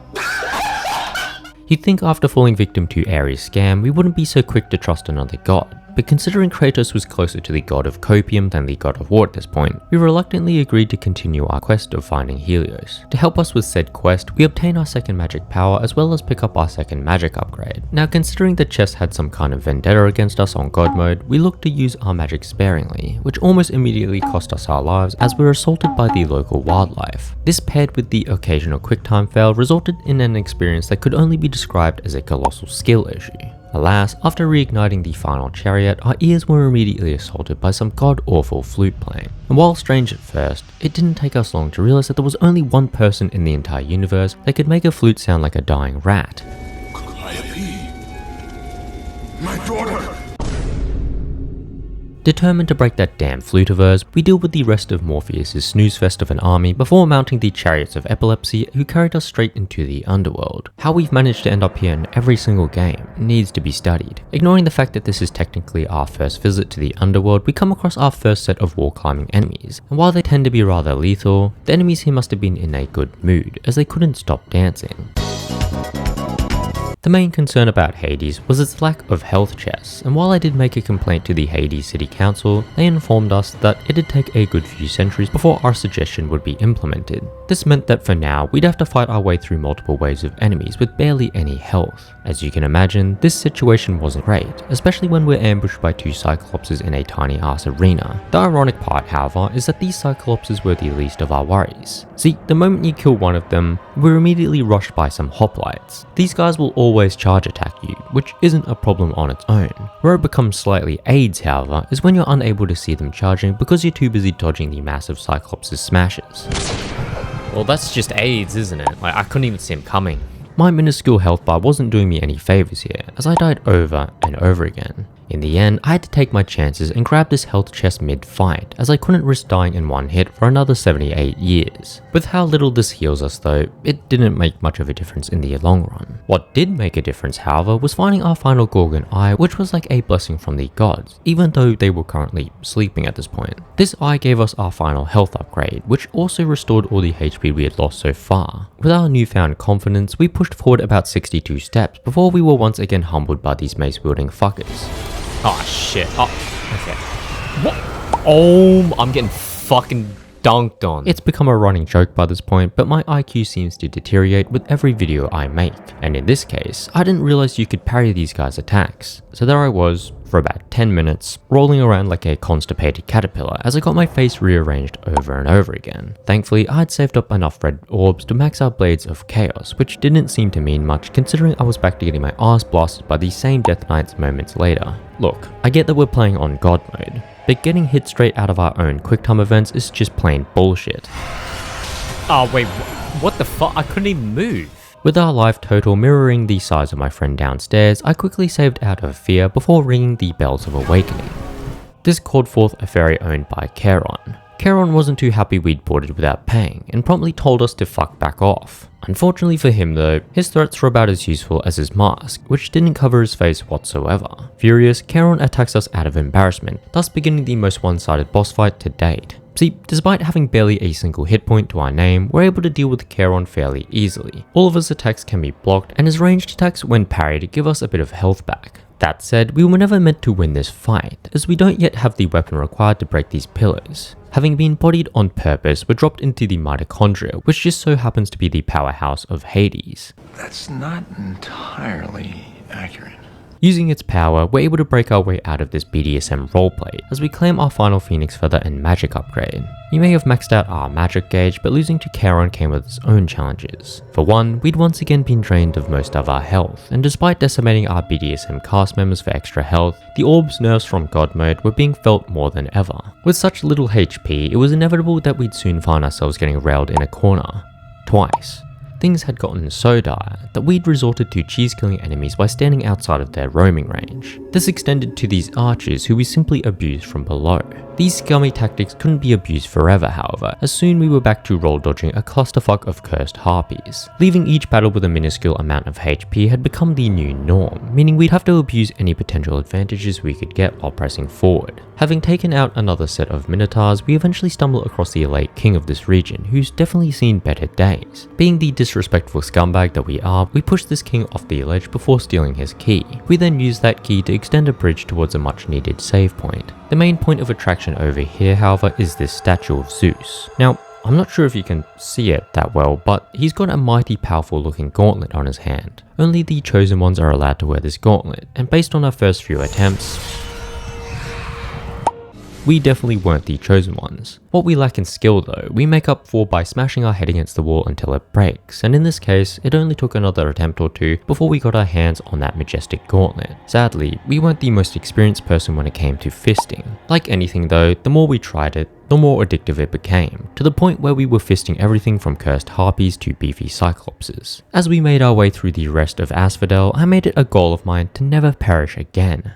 You'd think after falling victim to Ares' scam, we wouldn't be so quick to trust another god. But considering Kratos was closer to the god of copium than the god of war at this point, we reluctantly agreed to continue our quest of finding Helios. To help us with said quest, we obtain our second magic power as well as pick up our second magic upgrade. Now, considering the chest had some kind of vendetta against us on god mode, we looked to use our magic sparingly, which almost immediately cost us our lives as we were assaulted by the local wildlife. This paired with the occasional quicktime fail resulted in an experience that could only be described as a colossal skill issue. Alas, after reigniting the final chariot, our ears were immediately assaulted by some god-awful flute playing. And while strange at first, it didn't take us long to realize that there was only one person in the entire universe that could make a flute sound like a dying rat. My daughter! Determined to break that damn flute of hers, we deal with the rest of Morpheus's snooze fest of an army before mounting the chariots of epilepsy who carried us straight into the underworld. How we've managed to end up here in every single game needs to be studied. Ignoring the fact that this is technically our first visit to the underworld, we come across our first set of wall climbing enemies, and while they tend to be rather lethal, the enemies here must have been in a good mood as they couldn't stop dancing. The main concern about Hades was its lack of health chests, and while I did make a complaint to the Hades City Council, they informed us that it'd take a good few centuries before our suggestion would be implemented. This meant that for now, we'd have to fight our way through multiple waves of enemies with barely any health. As you can imagine, this situation wasn't great, especially when we're ambushed by two Cyclopses in a tiny ass arena. The ironic part, however, is that these Cyclopses were the least of our worries. See, the moment you kill one of them, we're immediately rushed by some hoplites. These guys will always charge attack you, which isn't a problem on its own. Where it becomes slightly AIDS, however, is when you're unable to see them charging because you're too busy dodging the massive Cyclops' smashes. Well, that's just AIDS, isn't it? Like, I couldn't even see him coming. My minuscule health bar wasn't doing me any favors here, as I died over and over again. In the end, I had to take my chances and grab this health chest mid-fight, as I couldn't risk dying in one hit for another 78 years. With how little this heals us though, it didn't make much of a difference in the long run. What did make a difference, however, was finding our final Gorgon eye, which was like a blessing from the gods, even though they were currently sleeping at this point. This eye gave us our final health upgrade, which also restored all the HP we had lost so far. With our newfound confidence, we pushed forward about 62 steps before we were once again humbled by these mace-wielding fuckers. Oh shit. Oh, okay. What? Oh, I'm getting fucking dunked on. It's become a running joke by this point, but my IQ seems to deteriorate with every video I make. And in this case, I didn't realize you could parry these guys' attacks. So there I was, for about 10 minutes, rolling around like a constipated caterpillar as I got my face rearranged over and over again. Thankfully, I had saved up enough red orbs to max out Blades of Chaos, which didn't seem to mean much considering I was back to getting my ass blasted by these same Death Knights moments later. Look, I get that we're playing on God mode, but getting hit straight out of our own QuickTime events is just plain bullshit. Oh wait, what the fuck? I couldn't even move. With our life total mirroring the size of my friend downstairs, I quickly saved out of fear before ringing the bells of awakening. This called forth a fairy owned by Charon. Charon wasn't too happy we'd boarded without paying, and promptly told us to fuck back off. Unfortunately for him though, his threats were about as useful as his mask, which didn't cover his face whatsoever. Furious, Charon attacks us out of embarrassment, thus beginning the most one-sided boss fight to date. See, despite having barely a single hit point to our name, we're able to deal with Charon fairly easily. All of his attacks can be blocked, and his ranged attacks when parried give us a bit of health back. That said, we were never meant to win this fight, as we don't yet have the weapon required to break these pillars. Having been bodied on purpose, we're dropped into the mitochondria, which just so happens to be the powerhouse of Hades. That's not entirely accurate. Using its power, we're able to break our way out of this BDSM roleplay as we claim our final Phoenix Feather and magic upgrade. We may have maxed out our magic gauge, but losing to Charon came with its own challenges. For one, we'd once again been drained of most of our health, and despite decimating our BDSM cast members for extra health, the orbs nerfs from God mode were being felt more than ever. With such little HP, it was inevitable that we'd soon find ourselves getting railed in a corner. Twice. Things had gotten so dire that we'd resorted to cheese-killing enemies by standing outside of their roaming range. This extended to these archers who we simply abused from below. These scummy tactics couldn't be abused forever, however, as soon we were back to roll dodging a clusterfuck of cursed harpies. Leaving each battle with a minuscule amount of HP had become the new norm, meaning we'd have to abuse any potential advantages we could get while pressing forward. Having taken out another set of minotaurs, we eventually stumble across the elite king of this region, who's definitely seen better days. Being the disrespectful scumbag that we are, we push this king off the ledge before stealing his key. We then use that key to extend a bridge towards a much needed save point. The main point of attraction over here, however, is this statue of Zeus. Now, I'm not sure if you can see it that well, but he's got a mighty powerful looking gauntlet on his hand. Only the chosen ones are allowed to wear this gauntlet, and based on our first few attempts, we definitely weren't the chosen ones. What we lack in skill though, we make up for by smashing our head against the wall until it breaks, and in this case, it only took another attempt or two before we got our hands on that majestic gauntlet. Sadly, we weren't the most experienced person when it came to fisting. Like anything though, the more we tried it, the more addictive it became, to the point where we were fisting everything from cursed harpies to beefy cyclopses. As we made our way through the rest of Asphodel, I made it a goal of mine to never perish again.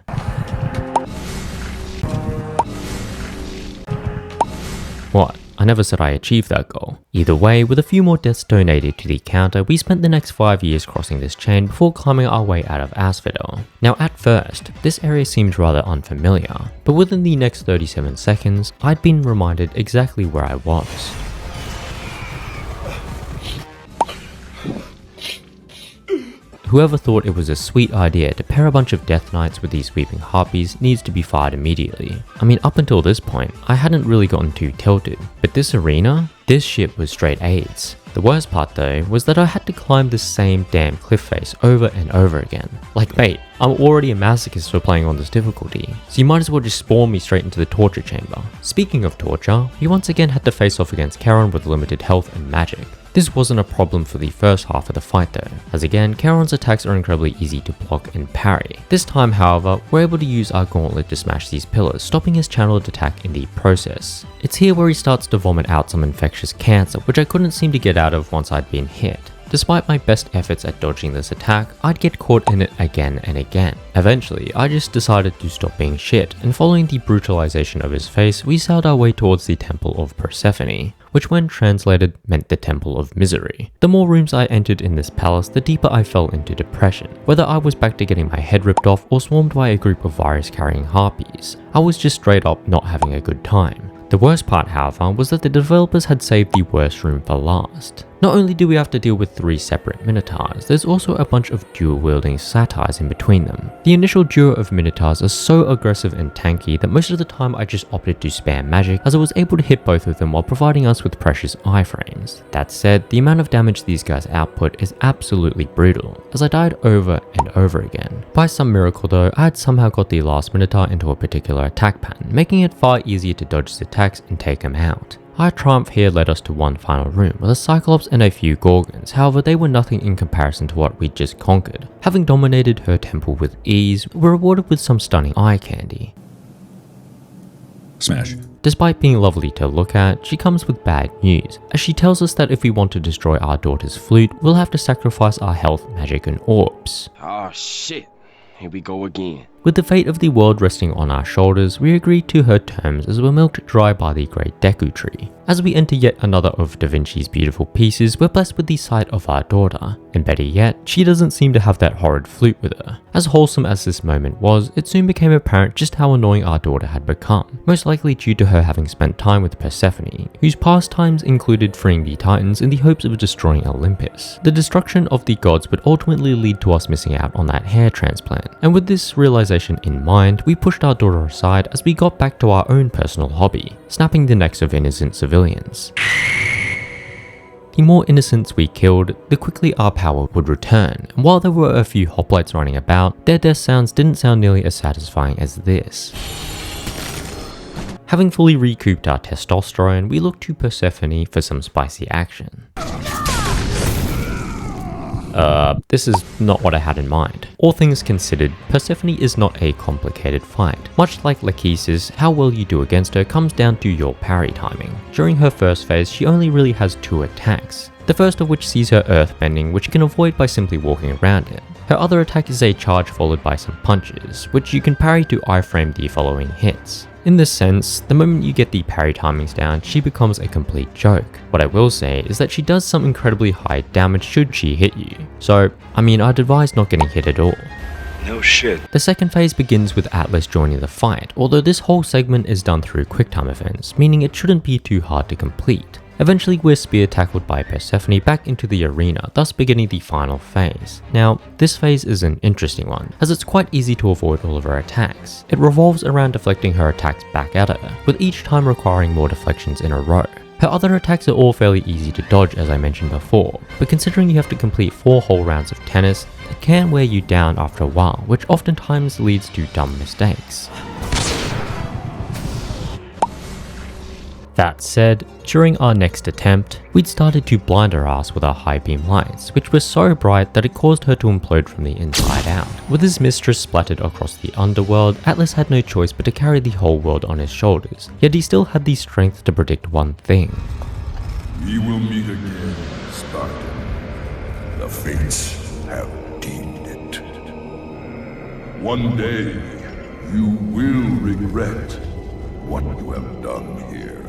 What? I never said I achieved that goal. Either way, with a few more deaths donated to the counter, we spent the next 5 years crossing this chain before climbing our way out of Asphodel. Now at first, this area seemed rather unfamiliar, but within the next 37 seconds, I'd been reminded exactly where I was. Whoever thought it was a sweet idea to pair a bunch of Death Knights with these sweeping harpies needs to be fired immediately. I mean, up until this point, I hadn't really gotten too tilted, but this arena? This shit was straight AIDS. The worst part though was that I had to climb the same damn cliff face over and over again. Like mate, I'm already a masochist for playing on this difficulty, so you might as well just spawn me straight into the torture chamber. Speaking of torture, we once again had to face off against Charon with limited health and magic. This wasn't a problem for the first half of the fight though, as again, Charon's attacks are incredibly easy to block and parry. This time however, we're able to use our gauntlet to smash these pillars, stopping his channeled attack in the process. It's here where he starts to vomit out some infectious cancer, which I couldn't seem to get out of once I'd been hit. Despite my best efforts at dodging this attack, I'd get caught in it again and again. Eventually, I just decided to stop being shit, and following the brutalization of his face, we sailed our way towards the Temple of Persephone, which when translated meant the Temple of Misery. The more rooms I entered in this palace, the deeper I fell into depression. Whether I was back to getting my head ripped off or swarmed by a group of virus-carrying harpies, I was just straight up not having a good time. The worst part, however, was that the developers had saved the worst room for last. Not only do we have to deal with 3 separate Minotaurs, there's also a bunch of dual-wielding satyrs in between them. The initial duo of Minotaurs are so aggressive and tanky that most of the time I just opted to spam magic, as I was able to hit both of them while providing us with precious iframes. That said, the amount of damage these guys output is absolutely brutal, as I died over and over again. By some miracle though, I had somehow got the last Minotaur into a particular attack pattern, making it far easier to dodge his attacks and take him out. Our triumph here led us to one final room with a Cyclops and a few Gorgons, however they were nothing in comparison to what we'd just conquered. Having dominated her temple with ease, we were rewarded with some stunning eye candy. Smash. Despite being lovely to look at, she comes with bad news, as she tells us that if we want to destroy our daughter's flute, we'll have to sacrifice our health, magic and orbs. Oh shit, here we go again. With the fate of the world resting on our shoulders, we agreed to her terms as we're milked dry by the great Deku tree. As we enter yet another of Da Vinci's beautiful pieces, we're blessed with the sight of our daughter, and better yet, she doesn't seem to have that horrid flute with her. As wholesome as this moment was, it soon became apparent just how annoying our daughter had become, most likely due to her having spent time with Persephone, whose pastimes included freeing the Titans in the hopes of destroying Olympus. The destruction of the gods would ultimately lead to us missing out on that hair transplant, and with this realization in mind, we pushed our daughter aside as we got back to our own personal hobby, snapping the necks of innocent civilians. The more innocents we killed, the quickly our power would return, and while there were a few hoplites running about, their death sounds didn't sound nearly as satisfying as this. Having fully recouped our testosterone, we looked to Persephone for some spicy action. This is not what I had in mind. All things considered, Persephone is not a complicated fight. Much like Lachesis, how well you do against her comes down to your parry timing. During her first phase, she only really has 2 attacks, the first of which sees her earthbending, which you can avoid by simply walking around it. Her other attack is a charge followed by some punches, which you can parry to iframe the following hits. In this sense, the moment you get the parry timings down, she becomes a complete joke. What I will say is that she does some incredibly high damage should she hit you. So, I mean, I'd advise not getting hit at all. No shit. The second phase begins with Atlas joining the fight, although this whole segment is done through quicktime events, meaning it shouldn't be too hard to complete. Eventually, we're spear tackled by Persephone back into the arena, thus beginning the final phase. Now, this phase is an interesting one, as it's quite easy to avoid all of her attacks. It revolves around deflecting her attacks back at her, with each time requiring more deflections in a row. Her other attacks are all fairly easy to dodge as I mentioned before, but considering you have to complete 4 whole rounds of tennis, it can wear you down after a while, which oftentimes leads to dumb mistakes. That said, during our next attempt, we'd started to blind her ass with our high beam lights, which were so bright that it caused her to implode from the inside out. With his mistress splattered across the underworld, Atlas had no choice but to carry the whole world on his shoulders, yet he still had the strength to predict one thing. We will meet again, Sparta. The fates have deemed it. One day, you will regret what you have done here.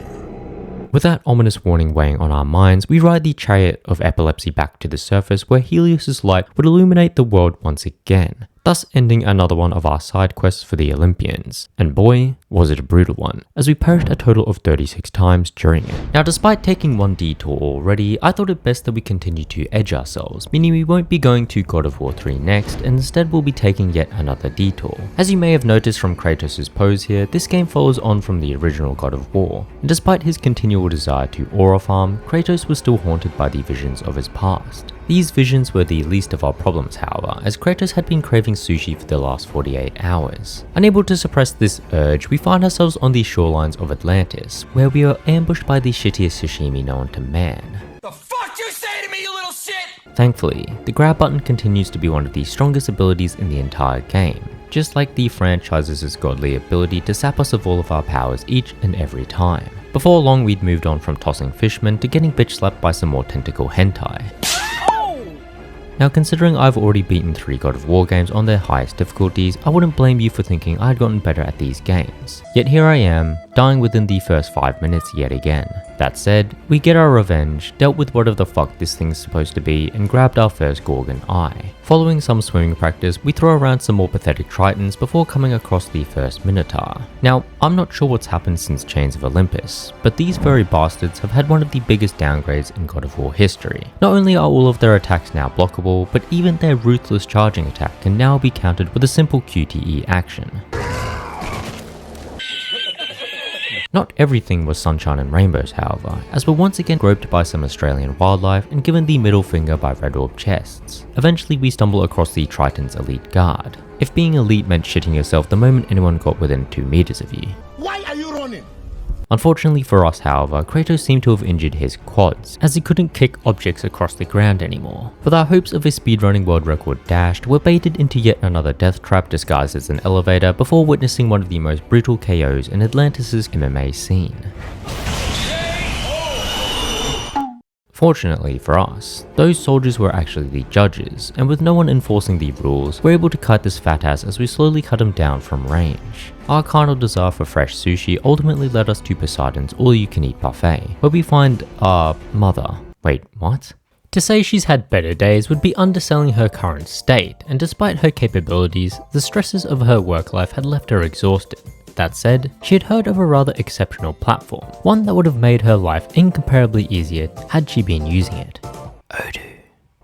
With that ominous warning weighing on our minds, we ride the chariot of epilepsy back to the surface where Helios's light would illuminate the world once again, thus ending another one of our side quests for the Olympians. And boy, was it a brutal one, as we perished a total of 36 times during it. Now, despite taking one detour already, I thought it best that we continue to edge ourselves, meaning we won't be going to God of War 3 next, and instead we'll be taking yet another detour. As you may have noticed from Kratos' pose here, this game follows on from the original God of War, and despite his continual desire to aura farm, Kratos was still haunted by the visions of his past. These visions were the least of our problems, however, as Kratos had been craving sushi for the last 48 hours. Unable to suppress this urge, we find ourselves on the shorelines of Atlantis, where we are ambushed by the shittiest sashimi known to man. The fuck you say to me, you little shit? Thankfully, the grab button continues to be one of the strongest abilities in the entire game, just like the franchise's godly ability to sap us of all of our powers each and every time. Before long, we'd moved on from tossing fishmen to getting bitch slapped by some more tentacle hentai. Now, considering I've already beaten 3 God of War games on their highest difficulties, I wouldn't blame you for thinking I had gotten better at these games. Yet here I am, dying within the first 5 minutes yet again. That said, we get our revenge, dealt with whatever the fuck this thing's supposed to be, and grabbed our first Gorgon eye. Following some swimming practice, we throw around some more pathetic tritons before coming across the first Minotaur. Now, I'm not sure what's happened since Chains of Olympus, but these furry bastards have had one of the biggest downgrades in God of War history. Not only are all of their attacks now blockable, but even their ruthless charging attack can now be countered with a simple QTE action. Not everything was sunshine and rainbows, however, as we're once again groped by some Australian wildlife and given the middle finger by red orb chests. Eventually we stumble across the Triton's elite guard. If being elite meant shitting yourself the moment anyone got within 2 meters of you. Why are you running? Unfortunately for us, however, Kratos seemed to have injured his quads, as he couldn't kick objects across the ground anymore. With our hopes of a speedrunning world record dashed, we're baited into yet another death trap disguised as an elevator before witnessing one of the most brutal KOs in Atlantis' MMA scene. Fortunately for us, those soldiers were actually the judges, and with no one enforcing the rules, we're able to kite this fat ass as we slowly cut him down from range. Our carnal desire for fresh sushi ultimately led us to Poseidon's all-you-can-eat buffet, where we find our mother. Wait, what? To say she's had better days would be underselling her current state, and despite her capabilities, the stresses of her work life had left her exhausted. That said, she had heard of a rather exceptional platform, one that would have made her life incomparably easier had she been using it. Odu.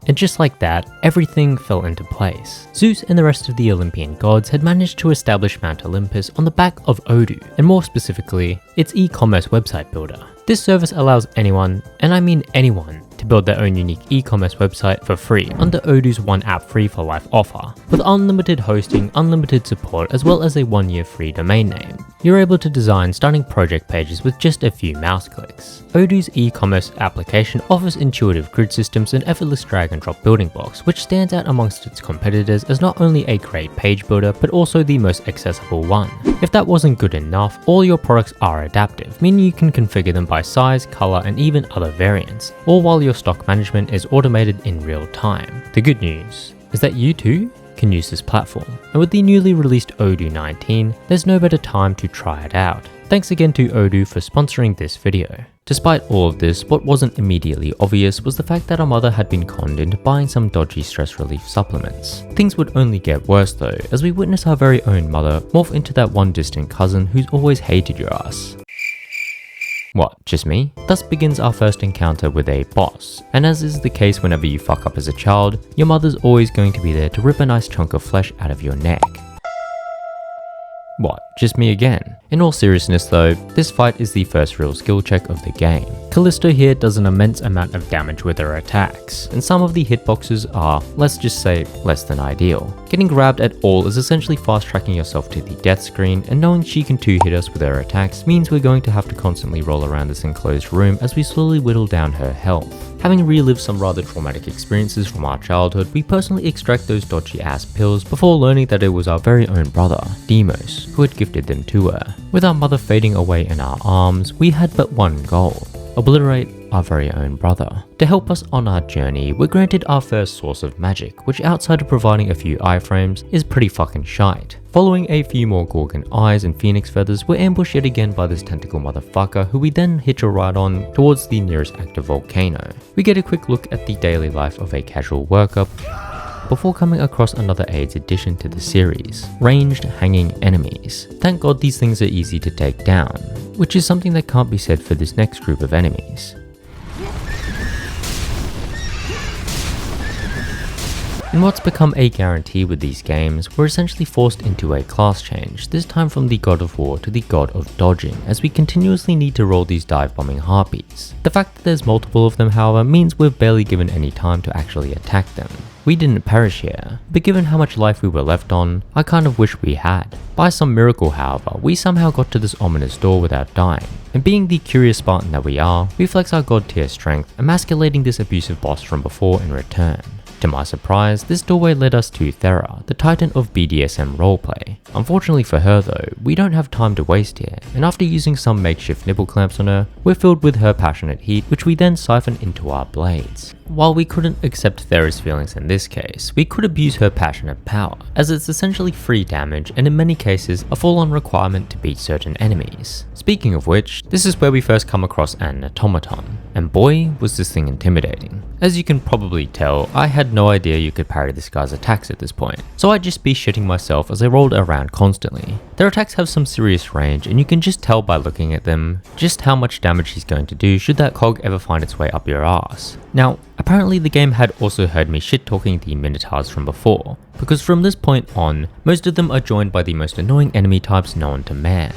And just like that, everything fell into place. Zeus and the rest of the Olympian gods had managed to establish Mount Olympus on the back of Odu, and more specifically, its e-commerce website builder. This service allows anyone, and I mean anyone, to build their own unique e-commerce website for free under Odu's one app free for life offer. With unlimited hosting, unlimited support, as well as a 1-year free domain name, you're able to design stunning project pages with just a few mouse clicks. Odu's e-commerce application offers intuitive grid systems and effortless drag and drop building blocks, which stands out amongst its competitors as not only a great page builder, but also the most accessible one. If that wasn't good enough, all your products are adaptive, meaning you can configure them by size, color, and even other variants, all while your stock management is automated in real time. The good news is that you too can use this platform, and with the newly released Odoo 19, there's no better time to try it out. Thanks again to Odoo for sponsoring this video. Despite all of this, what wasn't immediately obvious was the fact that our mother had been conned into buying some dodgy stress relief supplements. Things would only get worse though, as we witness our very own mother morph into that one distant cousin who's always hated your ass. What, just me? Thus begins our first encounter with a boss, and as is the case whenever you fuck up as a child, your mother's always going to be there to rip a nice chunk of flesh out of your neck. What, just me again? In all seriousness though, this fight is the first real skill check of the game. Callisto here does an immense amount of damage with her attacks, and some of the hitboxes are, let's just say, less than ideal. Getting grabbed at all is essentially fast tracking yourself to the death screen, and knowing she can 2-hit us with her attacks means we're going to have to constantly roll around this enclosed room as we slowly whittle down her health. Having relived some rather traumatic experiences from our childhood, we personally extract those dodgy ass pills before learning that it was our very own brother, Deimos, who had gifted them to her. With our mother fading away in our arms, we had but one goal: obliterate our very own brother. To help us on our journey, we're granted our first source of magic, which outside of providing a few iframes, is pretty fucking shite. Following a few more Gorgon eyes and phoenix feathers, we're ambushed yet again by this tentacle motherfucker, who we then hitch a ride on towards the nearest active volcano. We get a quick look at the daily life of a casual worker, before coming across another AIDS addition to the series, ranged hanging enemies. Thank God these things are easy to take down, which is something that can't be said for this next group of enemies. In what's become a guarantee with these games, we're essentially forced into a class change, this time from the God of War to the God of Dodging, as we continuously need to roll these dive bombing harpies. The fact that there's multiple of them, however, means we're barely given any time to actually attack them. We didn't perish here, but given how much life we were left on, I kind of wish we had. By some miracle, however, we somehow got to this ominous door without dying, and being the curious Spartan that we are, we flex our god tier strength, emasculating this abusive boss from before in return. To my surprise, this doorway led us to Thera, the titan of BDSM roleplay. Unfortunately for her though, we don't have time to waste here, and after using some makeshift nipple clamps on her, we're filled with her passionate heat, which we then siphon into our blades. While we couldn't accept Thera's feelings in this case, we could abuse her passionate power, as it's essentially free damage and in many cases a full-on requirement to beat certain enemies. Speaking of which, this is where we first come across an automaton, and boy was this thing intimidating. As you can probably tell, I had no idea you could parry this guy's attacks at this point, so I'd just be shitting myself as I rolled around constantly. Their attacks have some serious range, and you can just tell by looking at them just how much damage he's going to do should that cog ever find its way up your ass. Now, apparently the game had also heard me shit-talking the Minotaurs from before, because from this point on, most of them are joined by the most annoying enemy types known to man.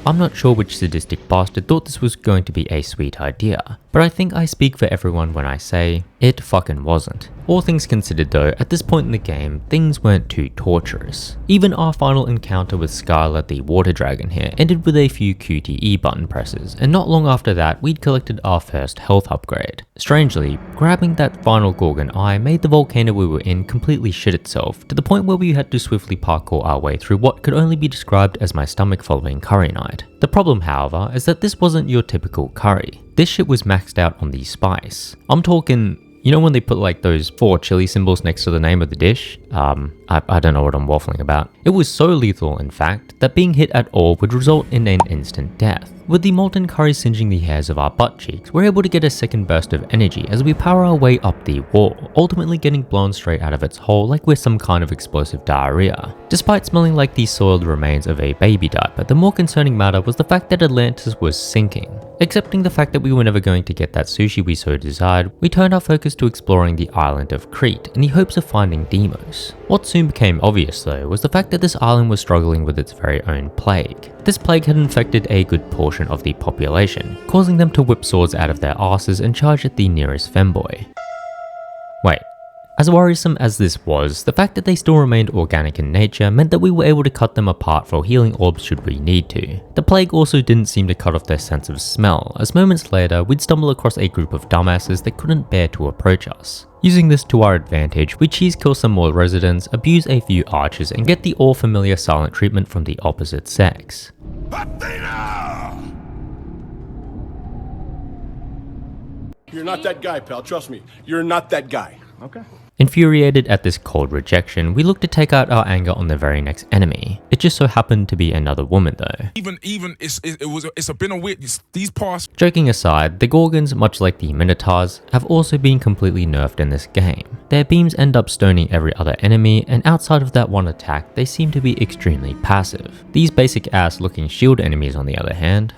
I'm not sure which sadistic bastard thought this was going to be a sweet idea, but I think I speak for everyone when I say, it fucking wasn't. All things considered though, at this point in the game, things weren't too torturous. Even our final encounter with Skylar the water dragon here ended with a few QTE button presses, and not long after that we'd collected our first health upgrade. Strangely, grabbing that final Gorgon eye made the volcano we were in completely shit itself, to the point where we had to swiftly parkour our way through what could only be described as my stomach following curry night. The problem, however, is that this wasn't your typical curry. This shit was maxed out on the spice. I'm talking, you know when they put like those 4 chili symbols next to the name of the dish? I don't know what I'm waffling about. It was so lethal, in fact, that being hit at all would result in an instant death. With the molten curry singeing the hairs of our butt cheeks, we're able to get a second burst of energy as we power our way up the wall, ultimately getting blown straight out of its hole like we're some kind of explosive diarrhea. Despite smelling like the soiled remains of a baby diaper, the more concerning matter was the fact that Atlantis was sinking. Accepting the fact that we were never going to get that sushi we so desired, we turned our focus to exploring the island of Crete in the hopes of finding Deimos. What soon became obvious though was the fact that this island was struggling with its very own plague. This plague had infected a good portion of the population, causing them to whip swords out of their asses and charge at the nearest femboy. Wait. As worrisome as this was, the fact that they still remained organic in nature meant that we were able to cut them apart for healing orbs should we need to. The plague also didn't seem to cut off their sense of smell, as moments later we'd stumble across a group of dumbasses that couldn't bear to approach us. Using this to our advantage, we cheese kill some more residents, abuse a few archers, and get the all familiar silent treatment from the opposite sex. Athena! You're not that guy, pal. Trust me. You're not that guy. Okay. Infuriated at this cold rejection, we look to take out our anger on the very next enemy. It just so happened to be another woman though. It's been a weird, these past... Joking aside, the Gorgons, much like the Minotaurs, have also been completely nerfed in this game. Their beams end up stoning every other enemy, and outside of that one attack, they seem to be extremely passive. These basic ass looking shield enemies on the other hand,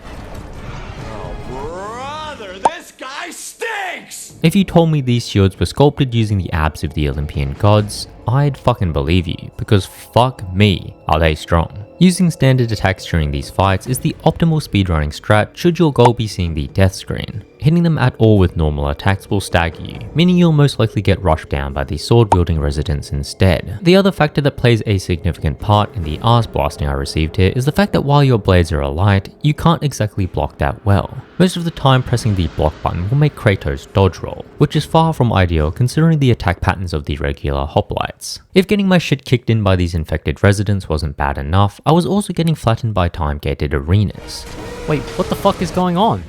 if you told me these shields were sculpted using the abs of the Olympian gods, I'd fucking believe you, because fuck me, are they strong. Using standard attacks during these fights is the optimal speedrunning strat should your goal be seeing the death screen. Hitting them at all with normal attacks will stagger you, meaning you'll most likely get rushed down by the sword-wielding residents instead. The other factor that plays a significant part in the arse blasting I received here is the fact that while your blades are alight, you can't exactly block that well. Most of the time pressing the block button will make Kratos dodge roll, which is far from ideal considering the attack patterns of the regular hoplites. If getting my shit kicked in by these infected residents wasn't bad enough, I was also getting flattened by time-gated arenas. Wait, what the fuck is going on?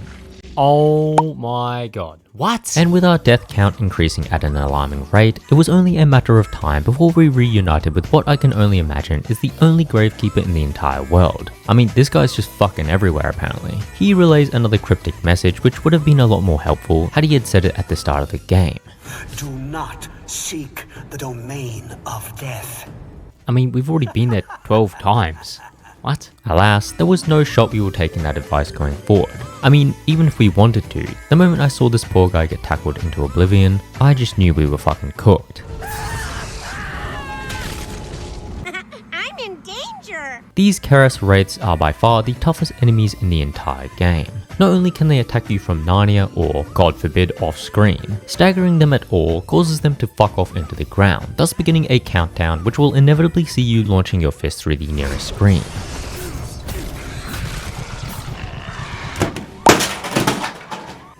Oh my god. What? And with our death count increasing at an alarming rate, it was only a matter of time before we reunited with what I can only imagine is the only gravekeeper in the entire world. I mean, this guy's just fucking everywhere apparently. He relays another cryptic message which would have been a lot more helpful had he had said it at the start of the game. Do not seek the domain of death. I mean, we've already been there 12 times. What? Alas, there was no shot we were taking that advice going forward. I mean, even if we wanted to, the moment I saw this poor guy get tackled into oblivion, I just knew we were fucking cooked. I'm in danger! These Keras Wraiths are by far the toughest enemies in the entire game. Not only can they attack you from Narnia or, God forbid, off screen, staggering them at all causes them to fuck off into the ground, thus beginning a countdown which will inevitably see you launching your fist through the nearest screen.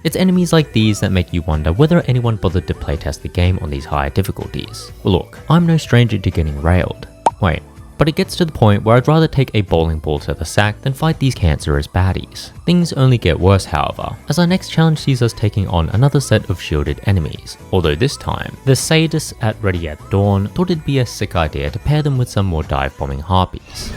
It's enemies like these that make you wonder whether anyone bothered to playtest the game on these higher difficulties. Look, I'm no stranger to getting railed. Wait. But it gets to the point where I'd rather take a bowling ball to the sack than fight these cancerous baddies. Things only get worse however, as our next challenge sees us taking on another set of shielded enemies, although this time, the sadists at Ready at Dawn thought it'd be a sick idea to pair them with some more dive-bombing harpies.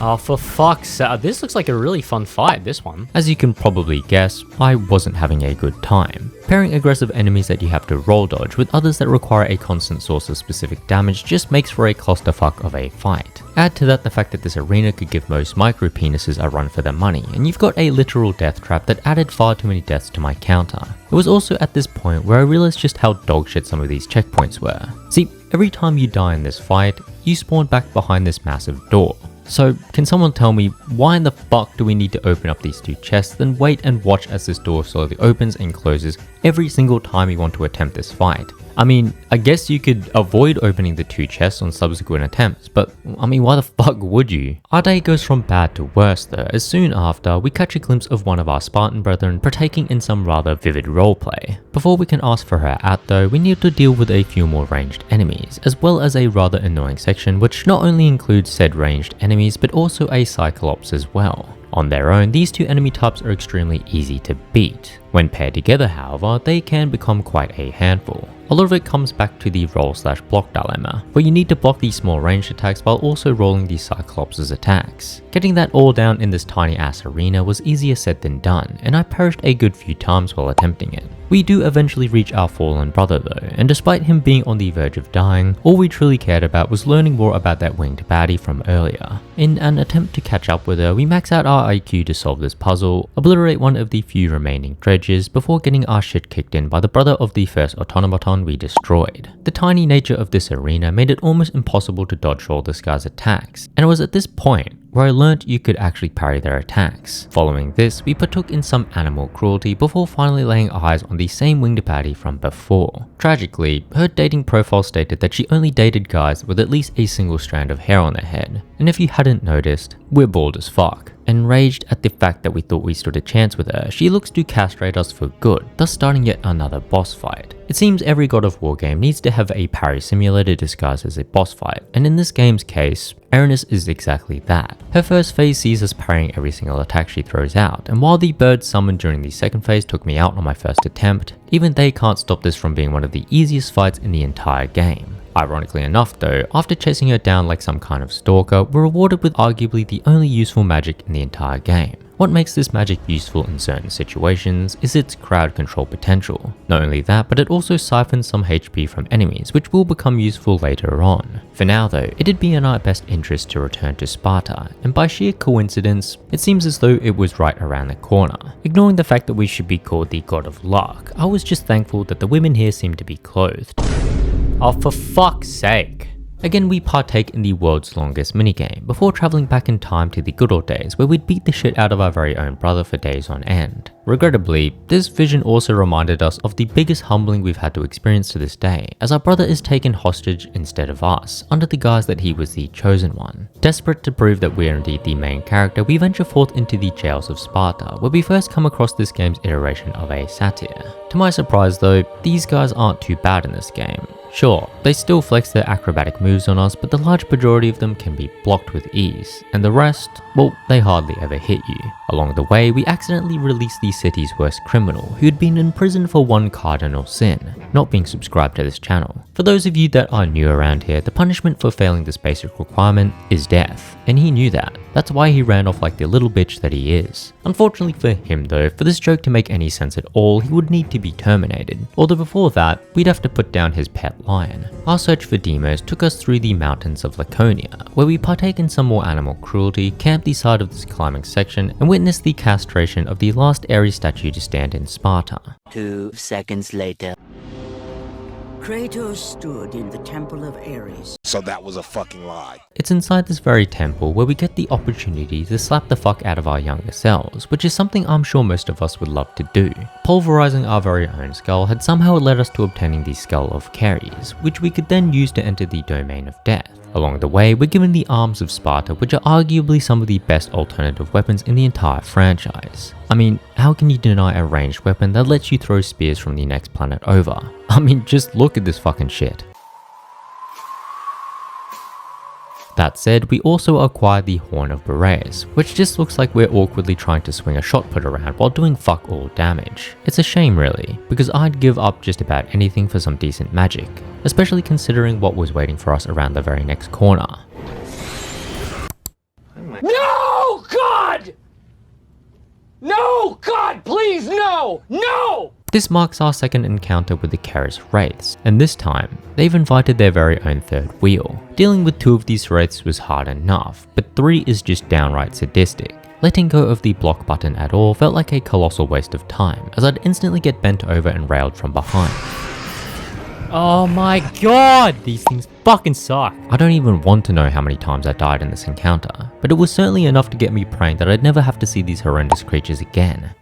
Oh, for fuck's sake, this looks like a really fun fight, this one. As you can probably guess, I wasn't having a good time. Pairing aggressive enemies that you have to roll dodge with others that require a constant source of specific damage just makes for a clusterfuck of a fight. Add to that the fact that this arena could give most micro penises a run for their money, and you've got a literal death trap that added far too many deaths to my counter. It was also at this point where I realized just how dogshit some of these checkpoints were. See, every time you die in this fight, you spawn back behind this massive door. So, can someone tell me why in the fuck do we need to open up these two chests, then wait and watch as this door slowly opens and closes every single time you want to attempt this fight? I mean, I guess you could avoid opening the two chests on subsequent attempts, but I mean, why the fuck would you? Our day goes from bad to worse though, as soon after we catch a glimpse of one of our Spartan brethren partaking in some rather vivid roleplay. Before we can ask for her out though, we need to deal with a few more ranged enemies, as well as a rather annoying section which not only includes said ranged enemies, but also a Cyclops as well. On their own, these two enemy types are extremely easy to beat. When paired together however, they can become quite a handful. A lot of it comes back to the roll/block dilemma, where you need to block these small ranged attacks while also rolling these Cyclops' attacks. Getting that all down in this tiny ass arena was easier said than done, and I perished a good few times while attempting it. We do eventually reach our fallen brother though, and despite him being on the verge of dying, all we truly cared about was learning more about that winged baddie from earlier. In an attempt to catch up with her, we max out our IQ to solve this puzzle, obliterate one of the few remaining dredges before getting our shit kicked in by the brother of the first automaton we destroyed. The tiny nature of this arena made it almost impossible to dodge all this guy's attacks, and it was at this point where I learnt you could actually parry their attacks. Following this, we partook in some animal cruelty before finally laying eyes on the same winged baddie from before. Tragically, her dating profile stated that she only dated guys with at least a single strand of hair on their head, and if you hadn't noticed, we're bald as fuck. Enraged at the fact that we thought we stood a chance with her, she looks to castrate us for good, thus starting yet another boss fight. It seems every God of War game needs to have a parry simulator disguised as a boss fight, and in this game's case, Aranus is exactly that. Her first phase sees us parrying every single attack she throws out, and while the birds summoned during the second phase took me out on my first attempt, even they can't stop this from being one of the easiest fights in the entire game. Ironically enough though, after chasing her down like some kind of stalker, we're rewarded with arguably the only useful magic in the entire game. What makes this magic useful in certain situations is its crowd control potential. Not only that, but it also siphons some HP from enemies, which will become useful later on. For now though, it'd be in our best interest to return to Sparta, and by sheer coincidence, it seems as though it was right around the corner. Ignoring the fact that we should be called the God of Luck, I was just thankful that the women here seemed to be clothed. Oh, for fuck's sake. Again, we partake in the world's longest minigame, before travelling back in time to the good old days where we'd beat the shit out of our very own brother for days on end. Regrettably, this vision also reminded us of the biggest humbling we've had to experience to this day, as our brother is taken hostage instead of us, under the guise that he was the chosen one. Desperate to prove that we're indeed the main character, we venture forth into the jails of Sparta, where we first come across this game's iteration of a satyr. To my surprise though, these guys aren't too bad in this game. Sure, they still flex their acrobatic moves on us, but the large majority of them can be blocked with ease, and the rest, well, they hardly ever hit you. Along the way, we accidentally released the city's worst criminal, who'd been in prison for one cardinal sin, not being subscribed to this channel. For those of you that are new around here, the punishment for failing this basic requirement is death, and he knew that. That's why he ran off like the little bitch that he is. Unfortunately for him though, for this joke to make any sense at all, he would need to be terminated. Although before that, we'd have to put down his pet lion. Our search for Demos took us through the mountains of Laconia, where we partake in some more animal cruelty, camped the side of this climbing section, and witnessed the castration of the last Ares statue to stand in Sparta. 2 seconds later. Kratos stood in the temple of Ares. So that was a fucking lie. It's inside this very temple where we get the opportunity to slap the fuck out of our younger selves, which is something I'm sure most of us would love to do. Pulverizing our very own skull had somehow led us to obtaining the skull of Ceres, which we could then use to enter the domain of death. Along the way, we're given the arms of Sparta, which are arguably some of the best alternative weapons in the entire franchise. I mean, how can you deny a ranged weapon that lets you throw spears from the next planet over? I mean, just look at this fucking shit. That said, we also acquired the Horn of Boreas, which just looks like we're awkwardly trying to swing a shot put around while doing fuck all damage. It's a shame really, because I'd give up just about anything for some decent magic, especially considering what was waiting for us around the very next corner. No, God! No, God, please, no! No! This marks our second encounter with the Keris Wraiths, and this time, they've invited their very own third wheel. Dealing with 2 of these Wraiths was hard enough, but 3 is just downright sadistic. Letting go of the block button at all felt like a colossal waste of time, as I'd instantly get bent over and railed from behind. Oh my god, these things fucking suck. I don't even want to know how many times I died in this encounter, but it was certainly enough to get me praying that I'd never have to see these horrendous creatures again.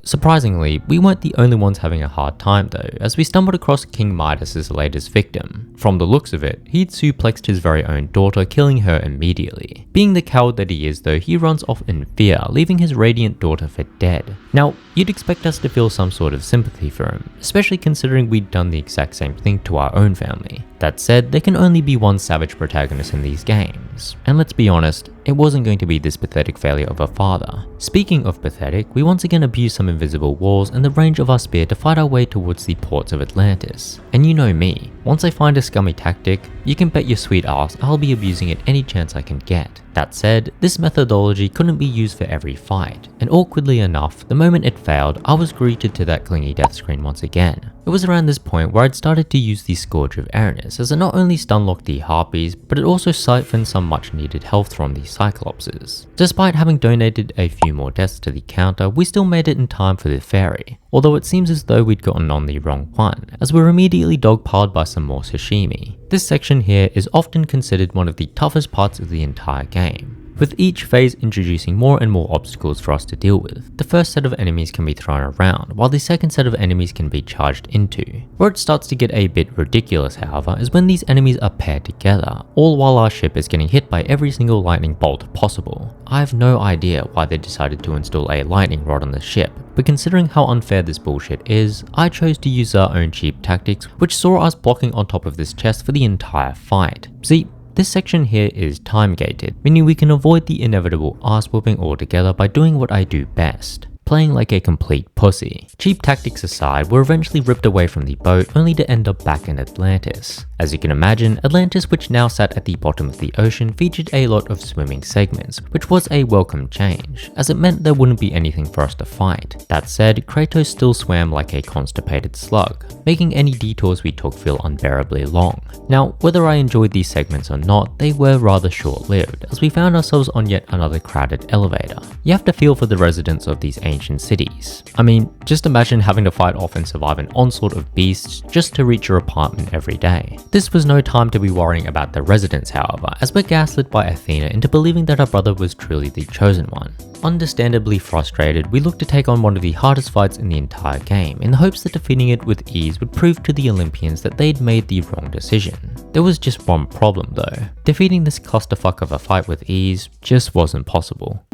Surprisingly, we weren't the only ones having a hard time though, as we stumbled across King Midas's latest victim. From the looks of it, he'd suplexed his very own daughter, killing her immediately. Being the coward that he is though, he runs off in fear, leaving his radiant daughter for dead. Now, you'd expect us to feel some sort of sympathy for him, especially considering we'd done the exact same thing to our own family. That said, there can only be one savage protagonist in these games, and let's be honest, it wasn't going to be this pathetic failure of a father. Speaking of pathetic, we once again abused some invisible walls and the range of our spear to fight our way towards the ports of Atlantis. And you know me, once I find a scummy tactic, you can bet your sweet ass I'll be abusing it any chance I can get. That said, this methodology couldn't be used for every fight, and awkwardly enough, the moment it failed, I was greeted to that clingy death screen once again. It was around this point where I'd started to use the Scourge of Erinys, as it not only stun-locked the Harpies, but it also siphoned some much needed health from the Cyclopses. Despite having donated a few more deaths to the counter, we still made it in time for the ferry, although it seems as though we'd gotten on the wrong one, as we were immediately dogpiled by some more sashimi. This section here is often considered one of the toughest parts of the entire game, with each phase introducing more and more obstacles for us to deal with. The first set of enemies can be thrown around, while the second set of enemies can be charged into. Where it starts to get a bit ridiculous, however, is when these enemies are paired together, all while our ship is getting hit by every single lightning bolt possible. I have no idea why they decided to install a lightning rod on the ship, but considering how unfair this bullshit is, I chose to use our own cheap tactics, which saw us blocking on top of this chest for the entire fight. See, this section here is time gated, meaning we can avoid the inevitable ass whooping altogether by doing what I do best, playing like a complete pussy. Cheap tactics aside, we're eventually ripped away from the boat only to end up back in Atlantis. As you can imagine, Atlantis, which now sat at the bottom of the ocean, featured a lot of swimming segments, which was a welcome change, as it meant there wouldn't be anything for us to fight. That said, Kratos still swam like a constipated slug, making any detours we took feel unbearably long. Now, whether I enjoyed these segments or not, they were rather short-lived, as we found ourselves on yet another crowded elevator. You have to feel for the residents of these ancient cities. I mean, just imagine having to fight off and survive an onslaught of beasts just to reach your apartment every day. This was no time to be worrying about the residents, however, as we're gaslit by Athena into believing that our brother was truly the chosen one. Understandably frustrated, we looked to take on one of the hardest fights in the entire game, in the hopes that defeating it with ease would prove to the Olympians that they'd made the wrong decision. There was just one problem though. Defeating this clusterfuck of a fight with ease just wasn't possible.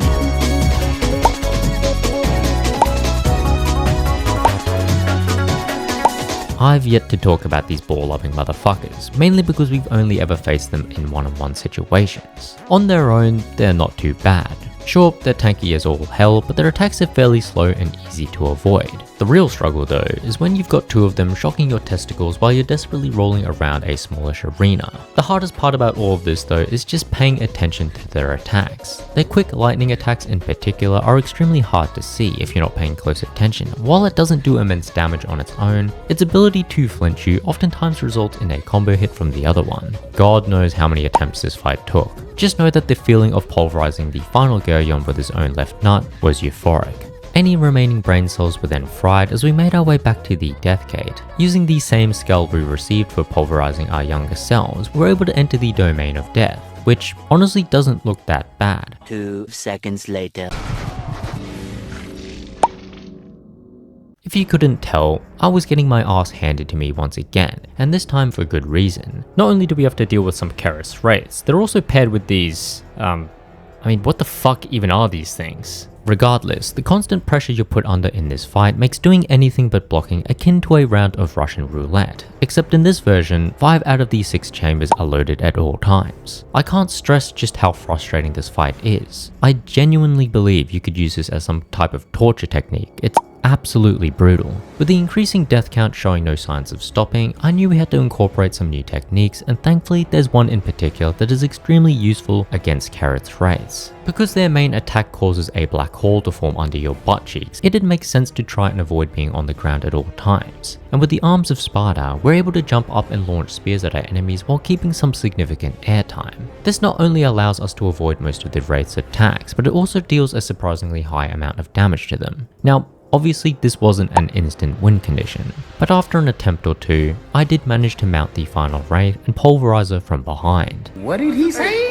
I've yet to talk about these ball-loving motherfuckers, mainly because we've only ever faced them in one-on-one situations. On their own, they're not too bad. Sure, they're tanky as all hell, but their attacks are fairly slow and easy to avoid. The real struggle though, is when you've got two of them shocking your testicles while you're desperately rolling around a smallish arena. The hardest part about all of this though is just paying attention to their attacks. Their quick lightning attacks in particular are extremely hard to see if you're not paying close attention. While it doesn't do immense damage on its own, its ability to flinch you oftentimes results in a combo hit from the other one. God knows how many attempts this fight took. Just know that the feeling of pulverizing the final Geryon with his own left nut was euphoric. Any remaining brain cells were then fried as we made our way back to the Death Gate. Using the same skull we received for pulverizing our younger selves, we were able to enter the domain of death, which honestly doesn't look that bad. 2 seconds later. If you couldn't tell, I was getting my ass handed to me once again, and this time for good reason. Not only do we have to deal with some Keras wraiths, they're also paired with these, what the fuck even are these things? Regardless, the constant pressure you're put under in this fight makes doing anything but blocking akin to a round of Russian roulette, except in this version, 5 out of the 6 chambers are loaded at all times. I can't stress just how frustrating this fight is. I genuinely believe you could use this as some type of torture technique. It's absolutely brutal. With the increasing death count showing no signs of stopping, I knew we had to incorporate some new techniques, and thankfully there's one in particular that is extremely useful against Keras wraiths. Because their main attack causes a black hole to form under your butt cheeks, it did make sense to try and avoid being on the ground at all times. And with the arms of Sparta, we're able to jump up and launch spears at our enemies while keeping some significant airtime. This not only allows us to avoid most of the wraith's attacks, but it also deals a surprisingly high amount of damage to them. Now, obviously this wasn't an instant win condition, but after an attempt or two, I did manage to mount the final wraith and pulverize her from behind. What did he say?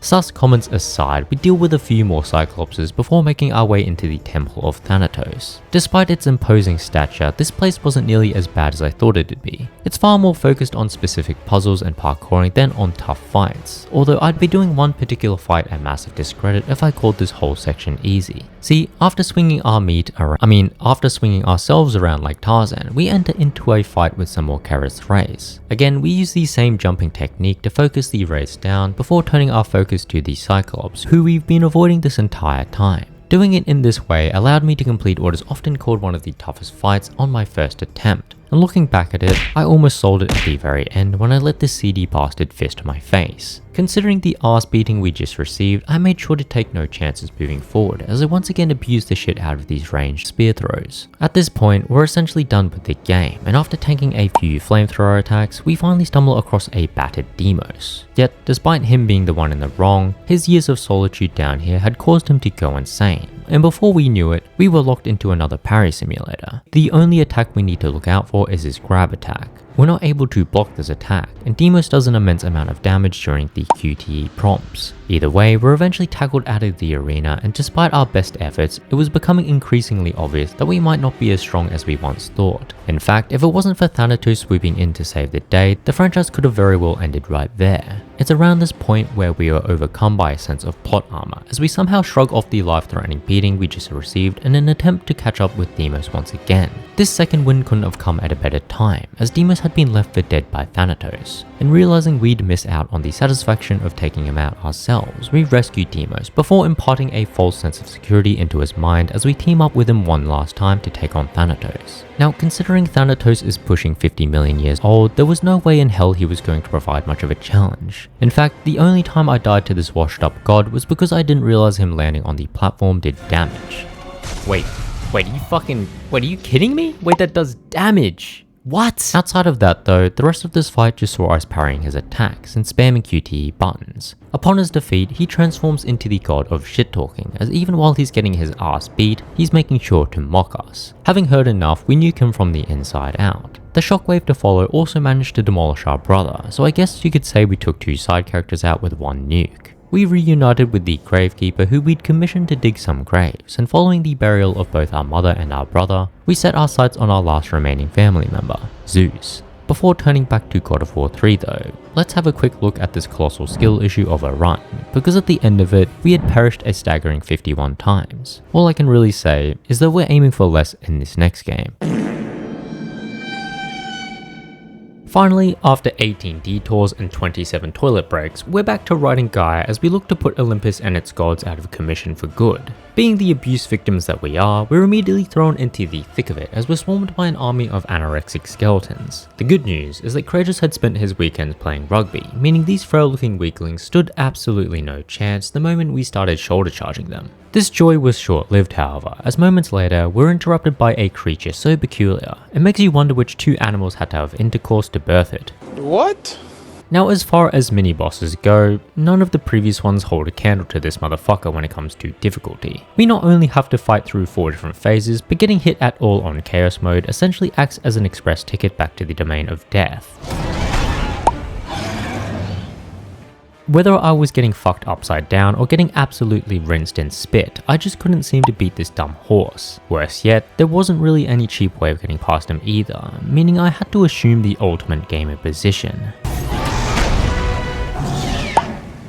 Sus comments aside, we deal with a few more Cyclopses before making our way into the Temple of Thanatos. Despite its imposing stature, this place wasn't nearly as bad as I thought it'd be. It's far more focused on specific puzzles and parkouring than on tough fights, although I'd be doing one particular fight a massive discredit if I called this whole section easy. See, after swinging ourselves around like Tarzan, we enter into a fight with some more Keras wraiths. Again, we use the same jumping technique to focus the wraiths down before turning our focus to the Cyclops, who we've been avoiding this entire time. Doing it in this way allowed me to complete what is often called one of the toughest fights on my first attempt. And looking back at it, I almost sold it at the very end when I let this seedy bastard fist my face. Considering the ass beating we just received, I made sure to take no chances moving forward as I once again abused the shit out of these ranged spear throws. At this point, we're essentially done with the game, and after tanking a few flamethrower attacks, we finally stumble across a battered Deimos. Yet, despite him being the one in the wrong, his years of solitude down here had caused him to go insane. And before we knew it, we were locked into another parry simulator. The only attack we need to look out for is his grab attack. We're not able to block this attack, and Deimos does an immense amount of damage during the QTE prompts. Either way, we're eventually tackled out of the arena, and despite our best efforts, it was becoming increasingly obvious that we might not be as strong as we once thought. In fact, if it wasn't for Thanatos swooping in to save the day, the franchise could have very well ended right there. It's around this point where we are overcome by a sense of plot armor, as we somehow shrug off the life-threatening beating we just received in an attempt to catch up with Deimos once again. This second win couldn't have come at a better time, as Deimos had been left for dead by Thanatos, and realizing we'd miss out on the satisfaction of taking him out ourselves, we rescued Deimos before imparting a false sense of security into his mind as we team up with him one last time to take on Thanatos. Now, considering Thanatos is pushing 50 million years old, there was no way in hell he was going to provide much of a challenge. In fact, the only time I died to this washed up god was because I didn't realize him landing on the platform did damage. Wait, are you kidding me? Wait, that does damage. What? Outside of that though, the rest of this fight just saw us parrying his attacks and spamming QTE buttons. Upon his defeat, he transforms into the god of shit-talking, as even while he's getting his ass beat, he's making sure to mock us. Having heard enough, we nuke him from the inside out. The shockwave to follow also managed to demolish our brother, so I guess you could say we took 2 side characters out with 1 nuke. We reunited with the Gravekeeper who we'd commissioned to dig some graves, and following the burial of both our mother and our brother, we set our sights on our last remaining family member, Zeus. Before turning back to God of War 3 though, let's have a quick look at this colossal skill issue of a run, because at the end of it, we had perished a staggering 51 times. All I can really say is that we're aiming for less in this next game. Finally, after 18 detours and 27 toilet breaks, we're back to riding Gaia as we look to put Olympus and its gods out of commission for good. Being the abuse victims that we are, we're immediately thrown into the thick of it as we're swarmed by an army of anorexic skeletons. The good news is that Kratos had spent his weekends playing rugby, meaning these frail looking weaklings stood absolutely no chance the moment we started shoulder charging them. This joy was short-lived however, as moments later we're interrupted by a creature so peculiar, it makes you wonder which two animals had to have intercourse to birth it. What? Now as far as mini-bosses go, none of the previous ones hold a candle to this motherfucker when it comes to difficulty. We not only have to fight through 4 different phases, but getting hit at all on chaos mode essentially acts as an express ticket back to the domain of death. Whether I was getting fucked upside down or getting absolutely rinsed in spit, I just couldn't seem to beat this dumb horse. Worse yet, there wasn't really any cheap way of getting past him either, meaning I had to assume the ultimate gamer position.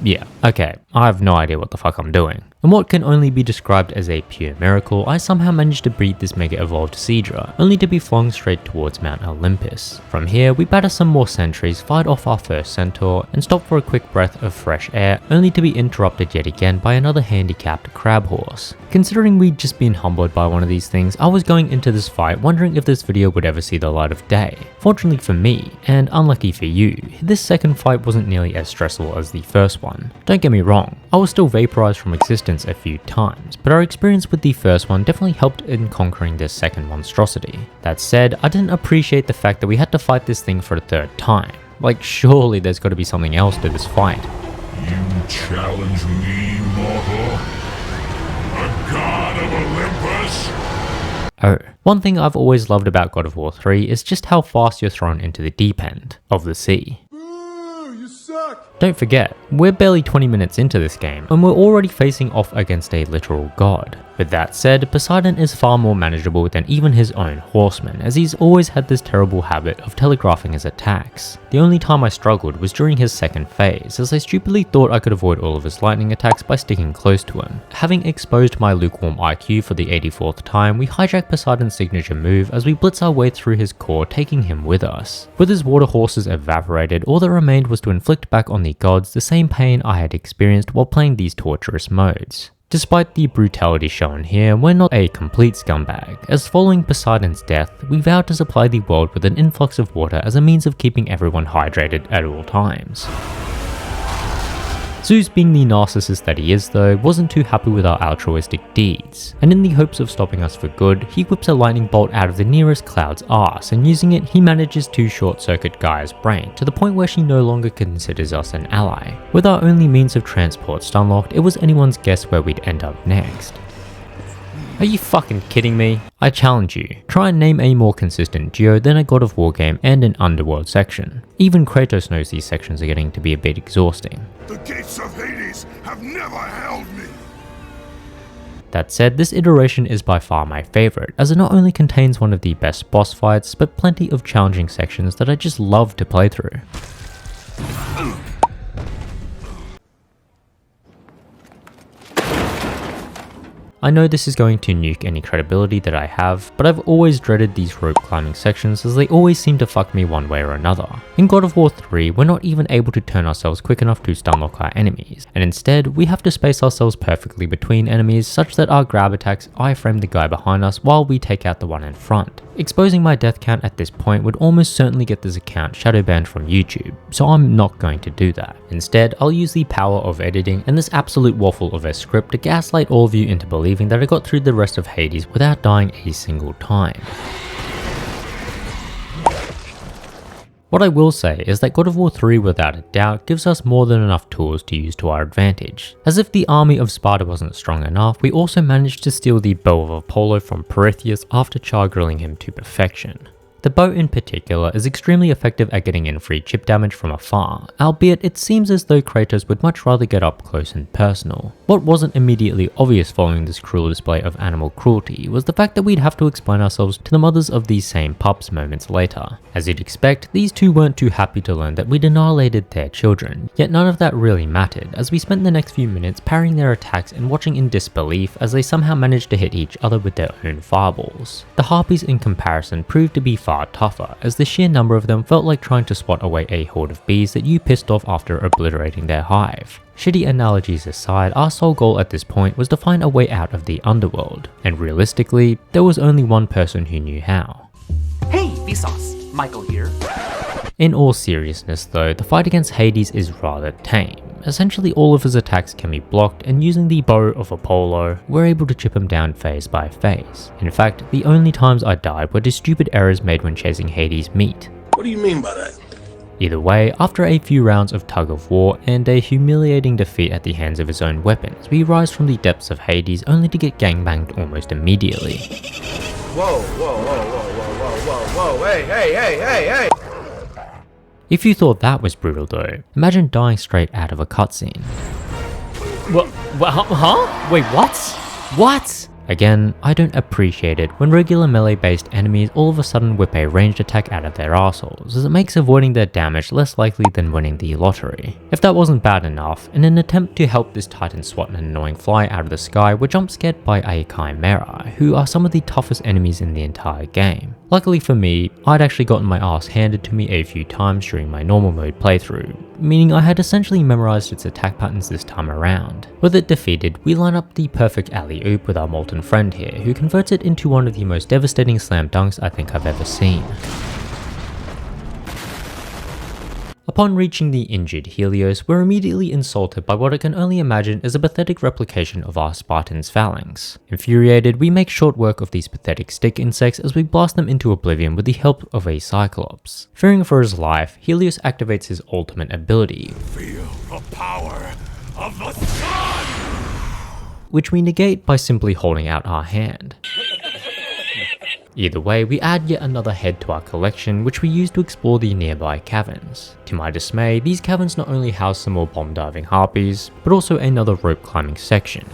Yeah, okay, I have no idea what the fuck I'm doing. In what can only be described as a pure miracle, I somehow managed to beat this mega evolved Seadra, only to be flung straight towards Mount Olympus. From here, we batter some more sentries, fight off our first centaur, and stop for a quick breath of fresh air, only to be interrupted yet again by another handicapped crab horse. Considering we'd just been humbled by one of these things, I was going into this fight wondering if this video would ever see the light of day. Fortunately for me, and unlucky for you, this second fight wasn't nearly as stressful as the first one. Don't get me wrong, I was still vaporized from existence a few times, but our experience with the first one definitely helped in conquering this second monstrosity. That said, I didn't appreciate the fact that we had to fight this thing for a third time. Like, surely there's got to be something else to this fight. You challenge me, mortal? A god of Olympus? Oh, one thing I've always loved about God of War 3 is just how fast you're thrown into the deep end of the sea. Don't forget, we're barely 20 minutes into this game, and we're already facing off against a literal god. With that said, Poseidon is far more manageable than even his own horsemen, as he's always had this terrible habit of telegraphing his attacks. The only time I struggled was during his second phase, as I stupidly thought I could avoid all of his lightning attacks by sticking close to him. Having exposed my lukewarm IQ for the 84th time, we hijack Poseidon's signature move as we blitz our way through his core, taking him with us. With his water horses evaporated, all that remained was to inflict back on the gods the same pain I had experienced while playing these torturous modes. Despite the brutality shown here, we're not a complete scumbag, as following Poseidon's death, we vowed to supply the world with an influx of water as a means of keeping everyone hydrated at all times. Zeus, being the narcissist that he is though, wasn't too happy with our altruistic deeds, and in the hopes of stopping us for good, he whips a lightning bolt out of the nearest cloud's arse, and using it, he manages to short-circuit Gaia's brain to the point where she no longer considers us an ally. With our only means of transport stunlocked, it was anyone's guess where we'd end up next. Are you fucking kidding me? I challenge you, try and name a more consistent geo than a God of War game and an underworld section. Even Kratos knows these sections are getting to be a bit exhausting. The gates of Hades have never held me. That said, this iteration is by far my favorite, as it not only contains one of the best boss fights, but plenty of challenging sections that I just love to play through. I know this is going to nuke any credibility that I have, but I've always dreaded these rope climbing sections as they always seem to fuck me one way or another. In God of War 3, we're not even able to turn ourselves quick enough to stunlock our enemies, and instead we have to space ourselves perfectly between enemies such that our grab attacks iframe the guy behind us while we take out the one in front. Exposing my death count at this point would almost certainly get this account shadow banned from YouTube, so I'm not going to do that. Instead, I'll use the power of editing and this absolute waffle of a script to gaslight all of you into believing that I got through the rest of Hades without dying a single time. What I will say is that God of War 3 without a doubt gives us more than enough tools to use to our advantage. As if the army of Sparta wasn't strong enough, we also managed to steal the bow of Apollo from Prometheus after char-grilling him to perfection. The bow in particular is extremely effective at getting in free chip damage from afar, albeit it seems as though Kratos would much rather get up close and personal. What wasn't immediately obvious following this cruel display of animal cruelty was the fact that we'd have to explain ourselves to the mothers of these same pups moments later. As you'd expect, these two weren't too happy to learn that we'd annihilated their children, yet none of that really mattered as we spent the next few minutes parrying their attacks and watching in disbelief as they somehow managed to hit each other with their own fireballs. The harpies in comparison proved to be far far tougher, as the sheer number of them felt like trying to swat away a horde of bees that you pissed off after obliterating their hive. Shitty analogies aside, our sole goal at this point was to find a way out of the underworld, and realistically, there was only one person who knew how. Hey, Vsauce! Michael here. In all seriousness though, the fight against Hades is rather tame. Essentially all of his attacks can be blocked, and using the bow of Apollo, we're able to chip him down phase by phase. In fact, the only times I died were to stupid errors made when chasing Hades' meat. What do you mean by that? Either way, after a few rounds of tug of war and a humiliating defeat at the hands of his own weapons, we rise from the depths of Hades only to get gangbanged almost immediately. Whoa, whoa, whoa, whoa, whoa, whoa, whoa, hey! If you thought that was brutal though, imagine dying straight out of a cutscene. What? Huh? Wait, what? What? Again, I don't appreciate it when regular melee-based enemies all of a sudden whip a ranged attack out of their assholes, as it makes avoiding their damage less likely than winning the lottery. If that wasn't bad enough, in an attempt to help this titan swat an annoying fly out of the sky, we're jump scared by a chimera, who are some of the toughest enemies in the entire game. Luckily for me, I'd actually gotten my ass handed to me a few times during my normal mode playthrough, meaning I had essentially memorized its attack patterns this time around. With it defeated, we line up the perfect alley-oop with our molten friend here, who converts it into one of the most devastating slam dunks I think I've ever seen. Upon reaching the injured Helios, we're immediately insulted by what I can only imagine is a pathetic replication of our Spartan's phalanx. Infuriated, we make short work of these pathetic stick insects as we blast them into oblivion with the help of a Cyclops. Fearing for his life, Helios activates his ultimate ability. Feel the power of the sun! Which we negate by simply holding out our hand. Either way, we add yet another head to our collection, which we use to explore the nearby caverns. To my dismay, these caverns not only house some more bomb diving harpies, but also another rope climbing section.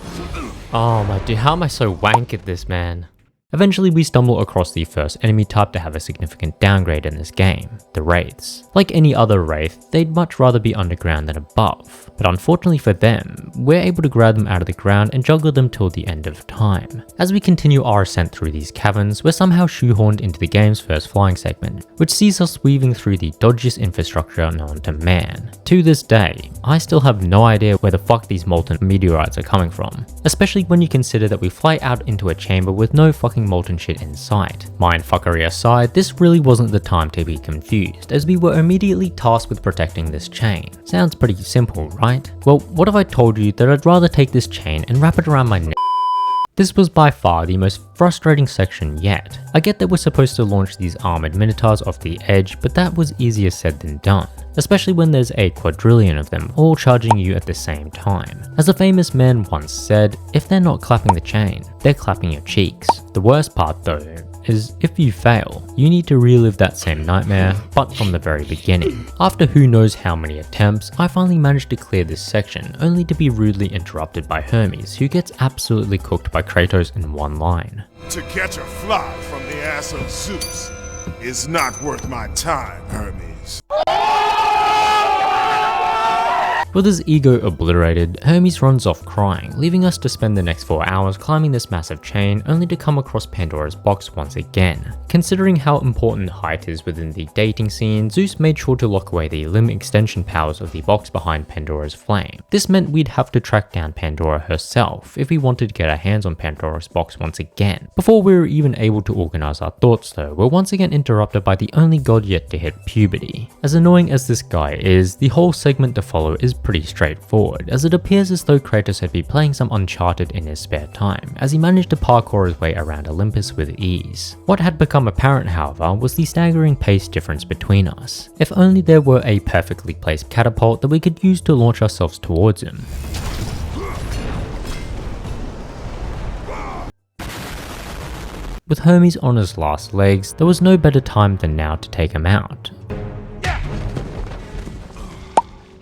Oh my dude, how am I so wank at this, man? Eventually we stumble across the first enemy type to have a significant downgrade in this game, the Wraiths. Like any other Wraith, they'd much rather be underground than above, but unfortunately for them, we're able to grab them out of the ground and juggle them till the end of time. As we continue our ascent through these caverns, we're somehow shoehorned into the game's first flying segment, which sees us weaving through the dodgiest infrastructure known to man. To this day, I still have no idea where the fuck these molten meteorites are coming from, especially when you consider that we fly out into a chamber with no fucking molten shit in sight. Mindfuckery aside, this really wasn't the time to be confused, as we were immediately tasked with protecting this chain. Sounds pretty simple, right? Well, what if I told you that I'd rather take this chain and wrap it around my neck? This was by far the most frustrating section yet. I get that we're supposed to launch these armored minotaurs off the edge, but that was easier said than done, especially when there's a quadrillion of them all charging you at the same time. As a famous man once said, if they're not clapping the chain, they're clapping your cheeks. The worst part though is if you fail, you need to relive that same nightmare, but from the very beginning. After who knows how many attempts, I finally managed to clear this section, only to be rudely interrupted by Hermes, who gets absolutely cooked by Kratos in one line. To catch a fly from the ass of Zeus is not worth my time, Hermes. With his ego obliterated, Hermes runs off crying, leaving us to spend the next 4 hours climbing this massive chain only to come across Pandora's box once again. Considering how important height is within the dating scene, Zeus made sure to lock away the limb extension powers of the box behind Pandora's flame. This meant we'd have to track down Pandora herself if we wanted to get our hands on Pandora's box once again. Before we were even able to organize our thoughts though, we're once again interrupted by the only god yet to hit puberty. As annoying as this guy is, the whole segment to follow is pretty straightforward, as it appears as though Kratos had been playing some Uncharted in his spare time, as he managed to parkour his way around Olympus with ease. What had become apparent, however, was the staggering pace difference between us. If only there were a perfectly placed catapult that we could use to launch ourselves towards him. With Hermes on his last legs, there was no better time than now to take him out.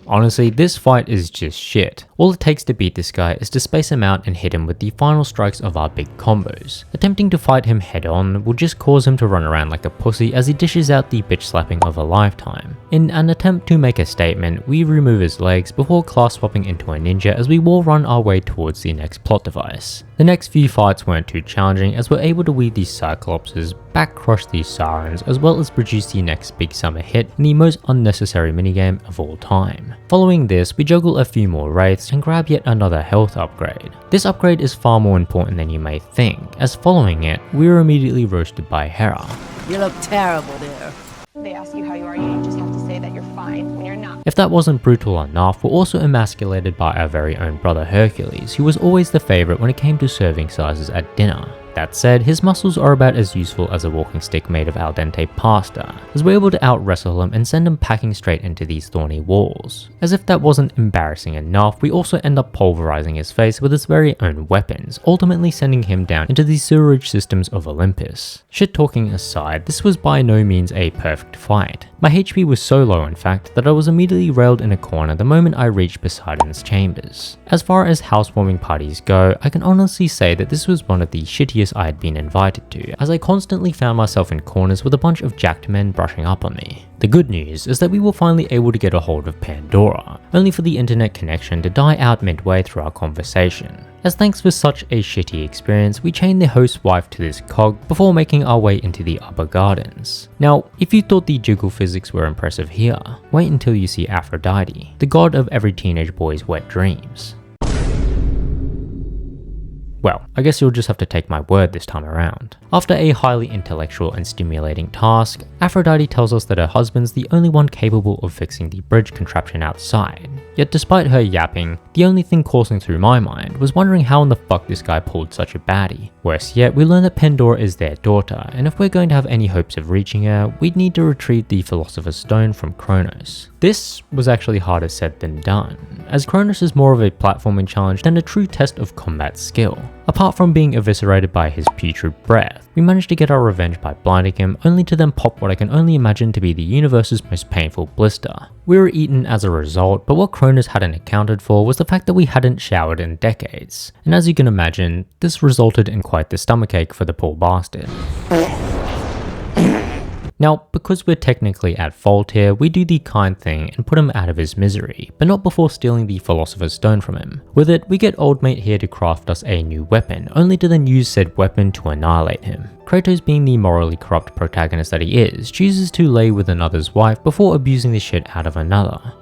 Honestly, this fight is just shit. All it takes to beat this guy is to space him out and hit him with the final strikes of our big combos. Attempting to fight him head on will just cause him to run around like a pussy as he dishes out the bitch slapping of a lifetime. In an attempt to make a statement, we remove his legs before class swapping into a ninja as we wall run our way towards the next plot device. The next few fights weren't too challenging as we're able to weave these Cyclopses, back crush these Sirens, as well as produce the next big summer hit in the most unnecessary minigame of all time. Following this, we juggle a few more Wraiths and grab yet another health upgrade. This upgrade is far more important than you may think, as following it, we were immediately roasted by Hera. You look terrible there. They ask you how you are, you just have to say that you're fine when you're not. If that wasn't brutal enough, we're also emasculated by our very own brother Hercules, who was always the favourite when it came to serving sizes at dinner. That said, his muscles are about as useful as a walking stick made of al dente pasta, as we're able to out-wrestle him and send him packing straight into these thorny walls. As if that wasn't embarrassing enough, we also end up pulverizing his face with his very own weapons, ultimately sending him down into the sewerage systems of Olympus. Shit talking aside, this was by no means a perfect fight. My HP was so low in fact that I was immediately railed in a corner the moment I reached Poseidon's chambers. As far as housewarming parties go, I can honestly say that this was one of the shittiest I had been invited to, as I constantly found myself in corners with a bunch of jacked men brushing up on me. The good news is that we were finally able to get a hold of Pandora, only for the internet connection to die out midway through our conversation. As thanks for such a shitty experience, we chained the host's wife to this cog before making our way into the upper gardens. Now, if you thought the jiggle physics were impressive here, wait until you see Aphrodite, the god of every teenage boy's wet dreams. Well, I guess you'll just have to take my word this time around. After a highly intellectual and stimulating task, Aphrodite tells us that her husband's the only one capable of fixing the bridge contraption outside. Yet despite her yapping, the only thing coursing through my mind was wondering how in the fuck this guy pulled such a baddie. Worse yet, we learn that Pandora is their daughter, and if we're going to have any hopes of reaching her, we'd need to retrieve the Philosopher's Stone from Kronos. This was actually harder said than done, as Kronos is more of a platforming challenge than a true test of combat skill. Apart from being eviscerated by his putrid breath, we managed to get our revenge by blinding him, only to then pop what I can only imagine to be the universe's most painful blister. We were eaten as a result, but what Kronos hadn't accounted for was the fact that we hadn't showered in decades, and as you can imagine, this resulted in quite the stomachache for the poor bastard. Now, because we're technically at fault here, we do the kind thing and put him out of his misery, but not before stealing the Philosopher's Stone from him. With it, we get old mate here to craft us a new weapon, only to then use said weapon to annihilate him. Kratos, being the morally corrupt protagonist that he is, chooses to lay with another's wife before abusing the shit out of another.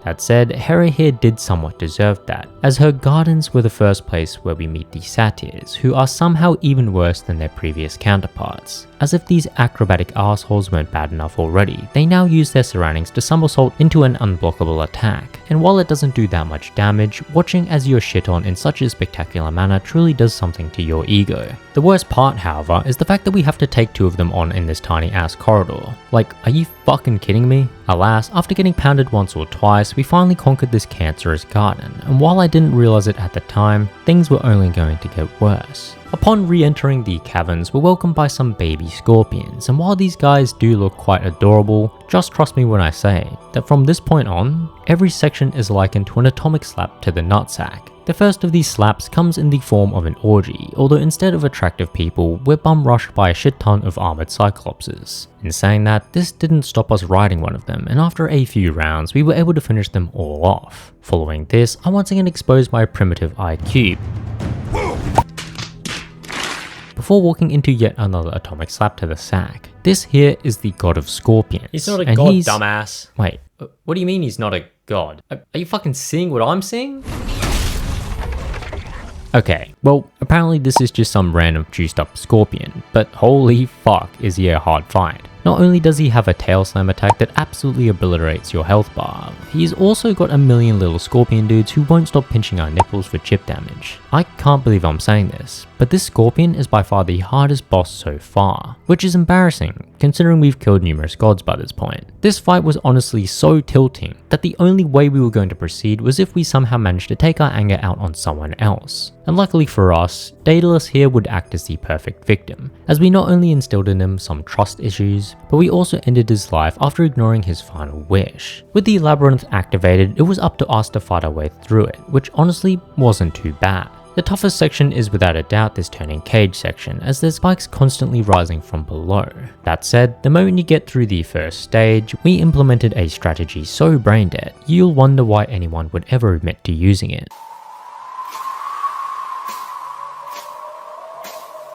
That said, Hera here did somewhat deserve that, as her gardens were the first place where we meet the satyrs, who are somehow even worse than their previous counterparts. As if these acrobatic assholes weren't bad enough already, they now use their surroundings to somersault into an unblockable attack, and while it doesn't do that much damage, watching as you're shit on in such a spectacular manner truly does something to your ego. The worst part, however, is the fact that we have to take two of them on in this tiny ass corridor. Like, are you fucking kidding me? Alas, after getting pounded once or twice, we finally conquered this cancerous garden, and while I didn't realize it at the time, things were only going to get worse. Upon re-entering the caverns, we're welcomed by some baby scorpions, and while these guys do look quite adorable, just trust me when I say that from this point on, every section is likened to an atomic slap to the nutsack. The first of these slaps comes in the form of an orgy, although instead of attractive people, we're bum rushed by a shit ton of armored cyclopses. In saying that, this didn't stop us riding one of them, and after a few rounds, we were able to finish them all off. Following this, I once again exposed my primitive IQ, before walking into yet another atomic slap to the sack. This here is the god of scorpions. He's not a god, dumbass. Wait, what do you mean he's not a god? Are you fucking seeing what I'm seeing? Okay, well, apparently this is just some random juiced up scorpion, but holy fuck is he a hard fight. Not only does he have a tail slam attack that absolutely obliterates your health bar, he's also got a million little scorpion dudes who won't stop pinching our nipples for chip damage. I can't believe I'm saying this, but this scorpion is by far the hardest boss so far, which is embarrassing considering we've killed numerous gods by this point. This fight was honestly so tilting that the only way we were going to proceed was if we somehow managed to take our anger out on someone else. And luckily for us, Daedalus here would act as the perfect victim, as we not only instilled in him some trust issues, but we also ended his life after ignoring his final wish. With the labyrinth activated, it was up to us to fight our way through it, which honestly wasn't too bad. The toughest section is without a doubt this turning cage section, as there's spikes constantly rising from below. That said, the moment you get through the first stage, we implemented a strategy so brain dead, you'll wonder why anyone would ever admit to using it.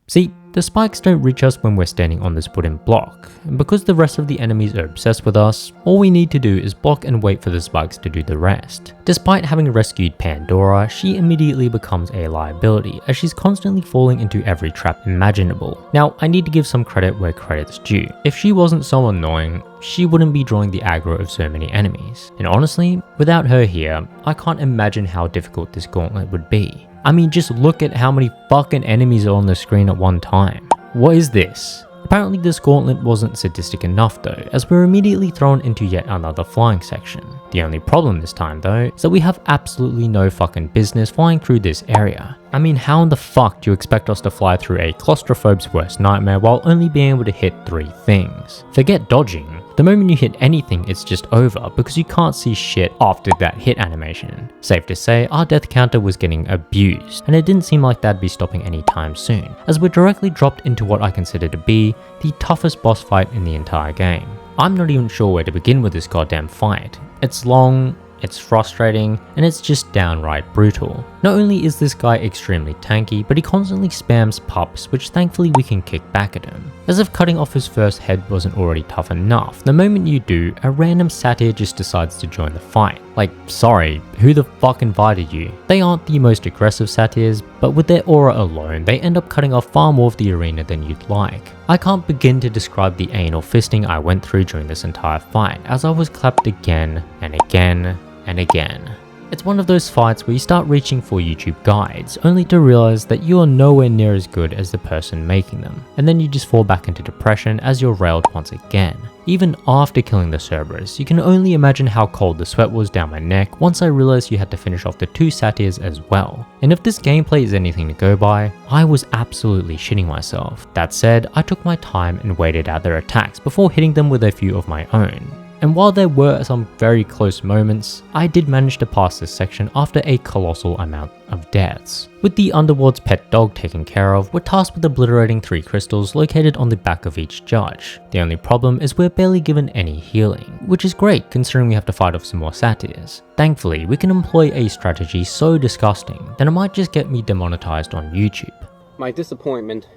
See, the spikes don't reach us when we're standing on this wooden block, and because the rest of the enemies are obsessed with us, all we need to do is block and wait for the spikes to do the rest. Despite having rescued Pandora, she immediately becomes a liability as she's constantly falling into every trap imaginable. Now, I need to give some credit where credit's due. If she wasn't so annoying, she wouldn't be drawing the aggro of so many enemies. And honestly, without her here, I can't imagine how difficult this gauntlet would be. I mean, just look at how many fucking enemies are on the screen at one time. What is this? Apparently this gauntlet wasn't sadistic enough though, as we're immediately thrown into yet another flying section. The only problem this time though, is that we have absolutely no fucking business flying through this area. I mean, how in the fuck do you expect us to fly through a claustrophobe's worst nightmare while only being able to hit 3 things? Forget dodging. The moment you hit anything, it's just over because you can't see shit after that hit animation. Safe to say, our death counter was getting abused, and it didn't seem like that'd be stopping anytime soon, as we're directly dropped into what I consider to be the toughest boss fight in the entire game. I'm not even sure where to begin with this goddamn fight. It's long, it's frustrating, and it's just downright brutal. Not only is this guy extremely tanky, but he constantly spams pups, which thankfully we can kick back at him. As if cutting off his first head wasn't already tough enough, the moment you do, a random satyr just decides to join the fight. Like, sorry, who the fuck invited you? They aren't the most aggressive satyrs, but with their aura alone, they end up cutting off far more of the arena than you'd like. I can't begin to describe the anal fisting I went through during this entire fight, as I was clapped again and again and again. It's one of those fights where you start reaching for YouTube guides, only to realize that you are nowhere near as good as the person making them, and then you just fall back into depression as you're railed once again. Even after killing the Cerberus, you can only imagine how cold the sweat was down my neck once I realized you had to finish off the 2 satyrs as well. And if this gameplay is anything to go by, I was absolutely shitting myself. That said, I took my time and waited out their attacks before hitting them with a few of my own. And while there were some very close moments, I did manage to pass this section after a colossal amount of deaths. With the Underworld's pet dog taken care of, we're tasked with obliterating 3 crystals located on the back of each judge. The only problem is we're barely given any healing, which is great considering we have to fight off some more satyrs. Thankfully, we can employ a strategy so disgusting that it might just get me demonetized on YouTube. My disappointment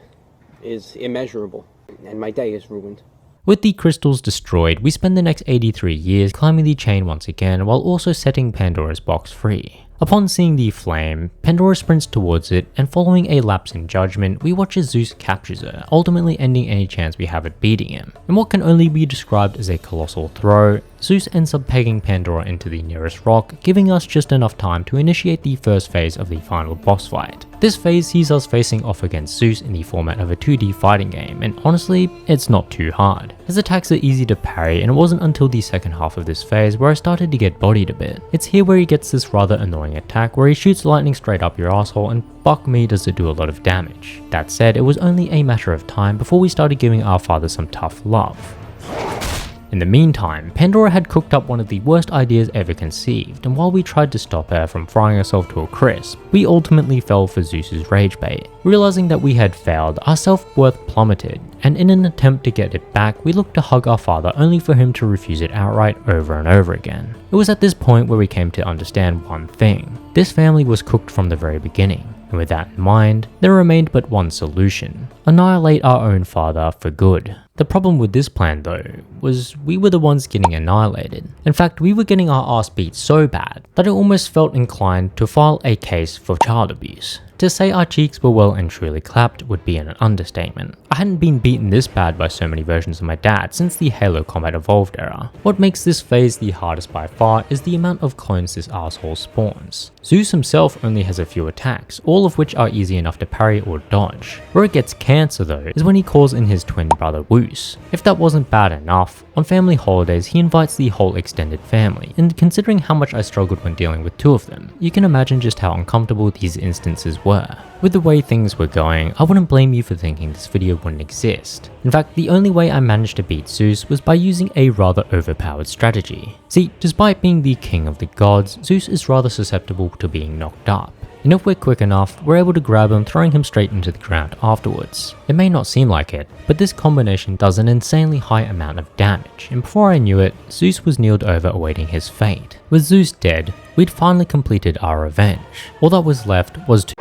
is immeasurable, and my day is ruined. With the crystals destroyed, we spend the next 83 years climbing the chain once again while also setting Pandora's box free. Upon seeing the flame, Pandora sprints towards it, and following a lapse in judgment, we watch as Zeus captures her, ultimately ending any chance we have at beating him. In what can only be described as a colossal throw, Zeus ends up pegging Pandora into the nearest rock, giving us just enough time to initiate the first phase of the final boss fight. This phase sees us facing off against Zeus in the format of a 2D fighting game, and honestly, it's not too hard. His attacks are easy to parry, and it wasn't until the second half of this phase where I started to get bodied a bit. It's here where he gets this rather annoying attack where he shoots lightning straight up your asshole, and fuck me does it do a lot of damage. That said, it was only a matter of time before we started giving our father some tough love. In the meantime, Pandora had cooked up one of the worst ideas ever conceived, and while we tried to stop her from frying herself to a crisp, we ultimately fell for Zeus's rage bait. Realizing that we had failed, our self-worth plummeted, and in an attempt to get it back, we looked to hug our father only for him to refuse it outright over and over again. It was at this point where we came to understand one thing: this family was cooked from the very beginning. And with that in mind, there remained but one solution: annihilate our own father for good. The problem with this plan though, was we were the ones getting annihilated. In fact, we were getting our ass beat so bad that I almost felt inclined to file a case for child abuse. To say our cheeks were well and truly clapped would be an understatement. I hadn't been beaten this bad by so many versions of my dad since the Halo Combat Evolved era. What makes this phase the hardest by far is the amount of clones this asshole spawns. Zeus himself only has a few attacks, all of which are easy enough to parry or dodge. Where it gets cancer though, is when he calls in his twin brother Woos. If that wasn't bad enough, on family holidays he invites the whole extended family, and considering how much I struggled when dealing with 2 of them, you can imagine just how uncomfortable these instances were. With the way things were going, I wouldn't blame you for thinking this video wouldn't exist. In fact, the only way I managed to beat Zeus was by using a rather overpowered strategy. See, despite being the king of the gods, Zeus is rather susceptible to being knocked up. And if we're quick enough, we're able to grab him, throwing him straight into the ground afterwards. It may not seem like it, but this combination does an insanely high amount of damage, and before I knew it, Zeus was kneeled over awaiting his fate. With Zeus dead, we'd finally completed our revenge. All that was left was to...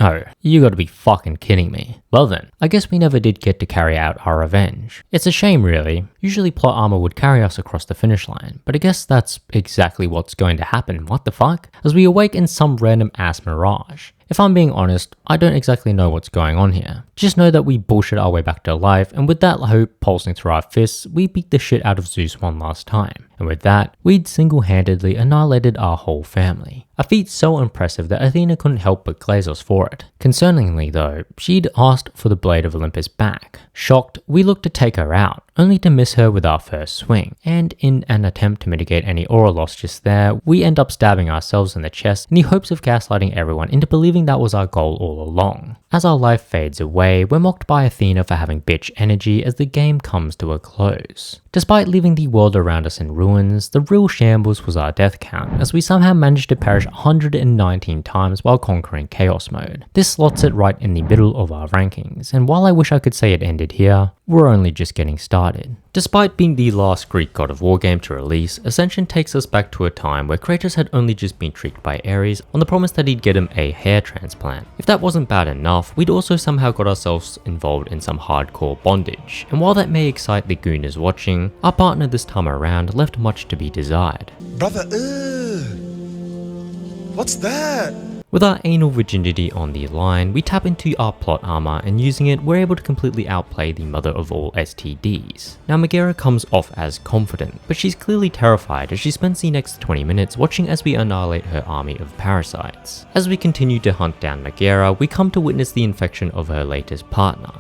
Oh, you gotta be fucking kidding me. Well then, I guess we never did get to carry out our revenge. It's a shame really. Usually plot armor would carry us across the finish line, but I guess that's exactly what's going to happen, what the fuck? As we awake in some random ass mirage. If I'm being honest, I don't exactly know what's going on here. Just know that we bullshit our way back to life, and with that hope pulsing through our fists, we beat the shit out of Zeus one last time. And with that, we'd single-handedly annihilated our whole family. A feat so impressive that Athena couldn't help but glaze us for it. Concerningly though, she'd asked for the blade of Olympus back. Shocked, we looked to take her out, only to miss her with our first swing, and in an attempt to mitigate any aura loss just there, we end up stabbing ourselves in the chest in the hopes of gaslighting everyone into believing that was our goal all along. As our life fades away, we're mocked by Athena for having bitch energy as the game comes to a close. Despite leaving the world around us in ruins, the real shambles was our death count, as we somehow managed to perish 119 times while conquering Chaos Mode. This slots it right in the middle of our rankings, and while I wish I could say it ended here, we're only just getting started. Despite being the last Greek God of War game to release, Ascension takes us back to a time where Kratos had only just been tricked by Ares on the promise that he'd get him a hair transplant. If that wasn't bad enough, we'd also somehow got ourselves involved in some hardcore bondage, and while that may excite the gooners watching, our partner this time around left much to be desired. Brother, what's that? With our anal virginity on the line, we tap into our plot armor, and using it, we're able to completely outplay the mother of all STDs. Now Megara comes off as confident, but she's clearly terrified as she spends the next 20 minutes watching as we annihilate her army of parasites. As we continue to hunt down Megara, we come to witness the infection of her latest partner.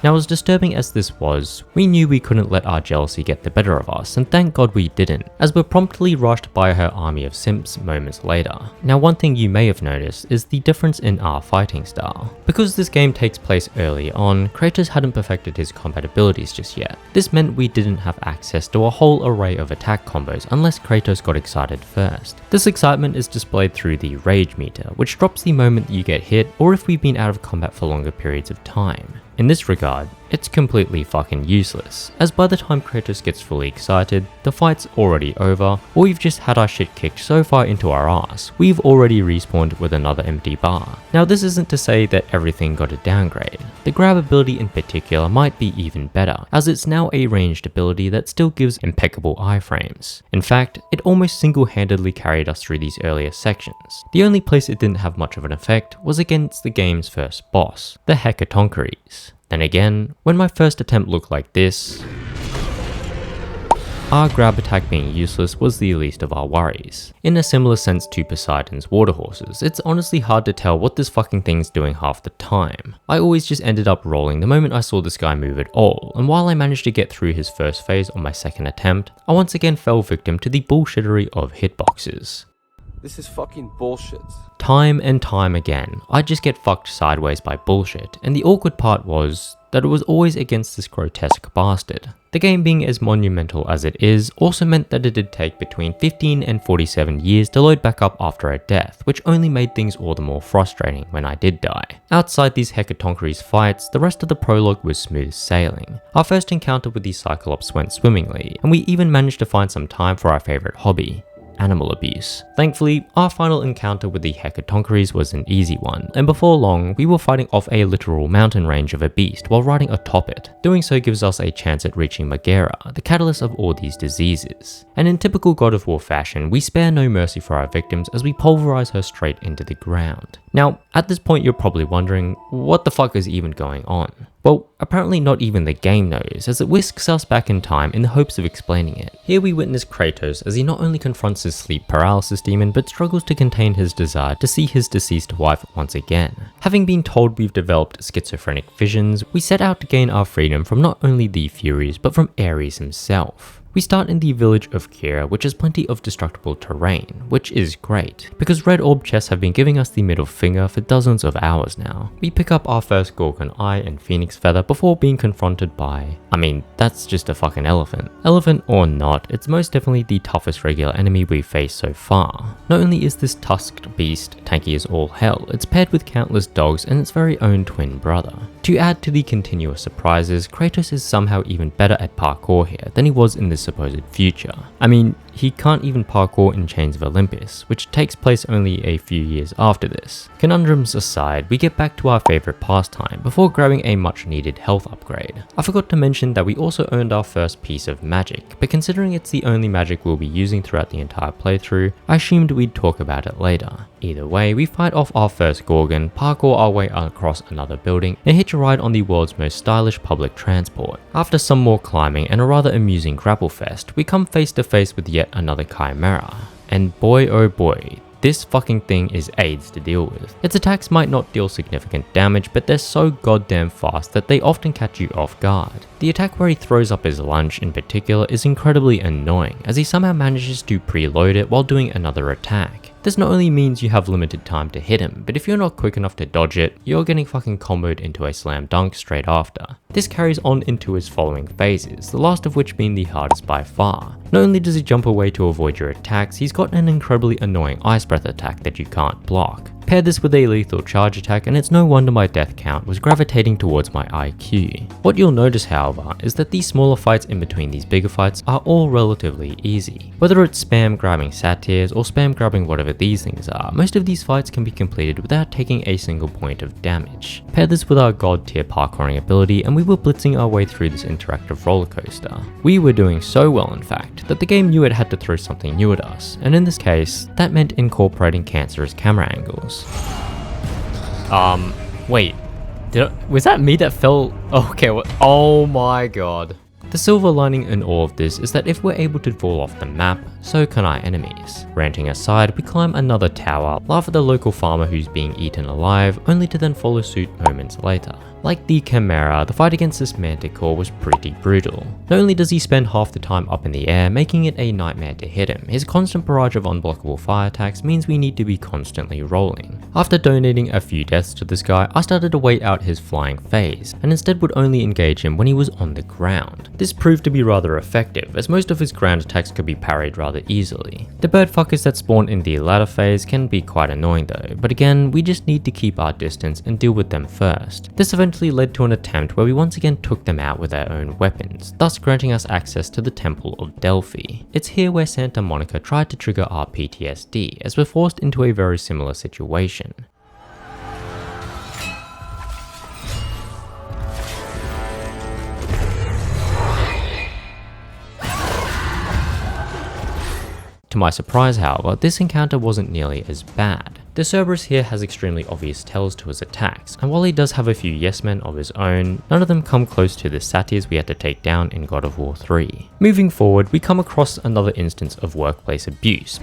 Now, as disturbing as this was, we knew we couldn't let our jealousy get the better of us, and thank God we didn't, as we're promptly rushed by her army of simps moments later. Now, one thing you may have noticed is the difference in our fighting style. Because this game takes place early on, Kratos hadn't perfected his combat abilities just yet. This meant we didn't have access to a whole array of attack combos unless Kratos got excited first. This excitement is displayed through the rage meter, which drops the moment you get hit or if we've been out of combat for longer periods of time. In this regard, it's completely fucking useless, as by the time Kratos gets fully excited, the fight's already over, or we've just had our shit kicked so far into our ass, we've already respawned with another empty bar. Now this isn't to say that everything got a downgrade. The grab ability in particular might be even better, as it's now a ranged ability that still gives impeccable iframes. In fact, it almost single-handedly carried us through these earlier sections. The only place it didn't have much of an effect was against the game's first boss, the Hecatoncheires. Then again, when my first attempt looked like this, our grab attack being useless was the least of our worries. In a similar sense to Poseidon's water horses, it's honestly hard to tell what this fucking thing's doing half the time. I always just ended up rolling the moment I saw this guy move at all, and while I managed to get through his first phase on my second attempt, I once again fell victim to the bullshittery of hitboxes. This is fucking bullshit. Time and time again, I'd just get fucked sideways by bullshit, and the awkward part was that it was always against this grotesque bastard. The game being as monumental as it is also meant that it did take between 15 and 47 years to load back up after a death, which only made things all the more frustrating when I did die. Outside these Hecatoncheires fights, the rest of the prologue was smooth sailing. Our first encounter with the Cyclops went swimmingly, and we even managed to find some time for our favourite hobby: animal abuse. Thankfully, our final encounter with the Hecatoncheires was an easy one, and before long, we were fighting off a literal mountain range of a beast while riding atop it. Doing so gives us a chance at reaching Megara, the catalyst of all these diseases. And in typical God of War fashion, we spare no mercy for our victims as we pulverize her straight into the ground. Now, at this point you're probably wondering, what the fuck is even going on? Well, apparently not even the game knows, as it whisks us back in time in the hopes of explaining it. Here we witness Kratos as he not only confronts his sleep paralysis demon, but struggles to contain his desire to see his deceased wife once again. Having been told we've developed schizophrenic visions, we set out to gain our freedom from not only the Furies, but from Ares himself. We start in the village of Kira, which has plenty of destructible terrain, which is great, because red orb chests have been giving us the middle finger for dozens of hours now. We pick up our first Gorgon Eye and Phoenix Feather before being confronted by, that's just a fucking elephant. Elephant or not, it's most definitely the toughest regular enemy we've faced so far. Not only is this tusked beast tanky as all hell, it's paired with countless dogs and its very own twin brother. To add to the continuous surprises, Kratos is somehow even better at parkour here than he was in this supposed future. he can't even parkour in Chains of Olympus, which takes place only a few years after this. Conundrums aside, we get back to our favourite pastime before grabbing a much needed health upgrade. I forgot to mention that we also earned our first piece of magic, but considering it's the only magic we'll be using throughout the entire playthrough, I assumed we'd talk about it later. Either way, we fight off our first Gorgon, parkour our way across another building, and hitch a ride on the world's most stylish public transport. After some more climbing and a rather amusing grapple fest, we come face to face with yet another Chimera. And boy oh boy, this fucking thing is AIDS to deal with. Its attacks might not deal significant damage, but they're so goddamn fast that they often catch you off guard. The attack where he throws up his lunch in particular is incredibly annoying, as he somehow manages to preload it while doing another attack. This not only means you have limited time to hit him, but if you're not quick enough to dodge it, you're getting fucking comboed into a slam dunk straight after. This carries on into his following phases, the last of which being the hardest by far. Not only does he jump away to avoid your attacks, he's got an incredibly annoying ice breath attack that you can't block. Pair this with a lethal charge attack and it's no wonder my death count was gravitating towards my IQ. What you'll notice however is that these smaller fights in between these bigger fights are all relatively easy. Whether it's spam grabbing satyrs or spam grabbing whatever these things are, most of these fights can be completed without taking a single point of damage. Pair this with our god tier parkouring ability and we were blitzing our way through this interactive roller coaster. We were doing so well in fact, that the game knew it had to throw something new at us, and in this case, that meant incorporating cancerous camera angles. Wait. Was that me that fell? Okay, oh my god. The silver lining in all of this is that if we're able to fall off the map, so can our enemies. Ranting aside, we climb another tower, laugh at the local farmer who's being eaten alive, only to then follow suit moments later. Like the Chimera, the fight against this manticore was pretty brutal. Not only does he spend half the time up in the air, making it a nightmare to hit him, his constant barrage of unblockable fire attacks means we need to be constantly rolling. After donating a few deaths to this guy, I started to wait out his flying phase, and instead would only engage him when he was on the ground. This proved to be rather effective, as most of his ground attacks could be parried rather easily. The bird fuckers that spawn in the latter phase can be quite annoying though, but again, we just need to keep our distance and deal with them first. This eventually led to an attempt where we once again took them out with our own weapons, thus granting us access to the Temple of Delphi. It's here where Santa Monica tried to trigger our PTSD, as we're forced into a very similar situation. To my surprise, however, this encounter wasn't nearly as bad. The Cerberus here has extremely obvious tells to his attacks, and while he does have a few yes men of his own, none of them come close to the satyrs we had to take down in God of War 3. Moving forward, we come across another instance of workplace abuse.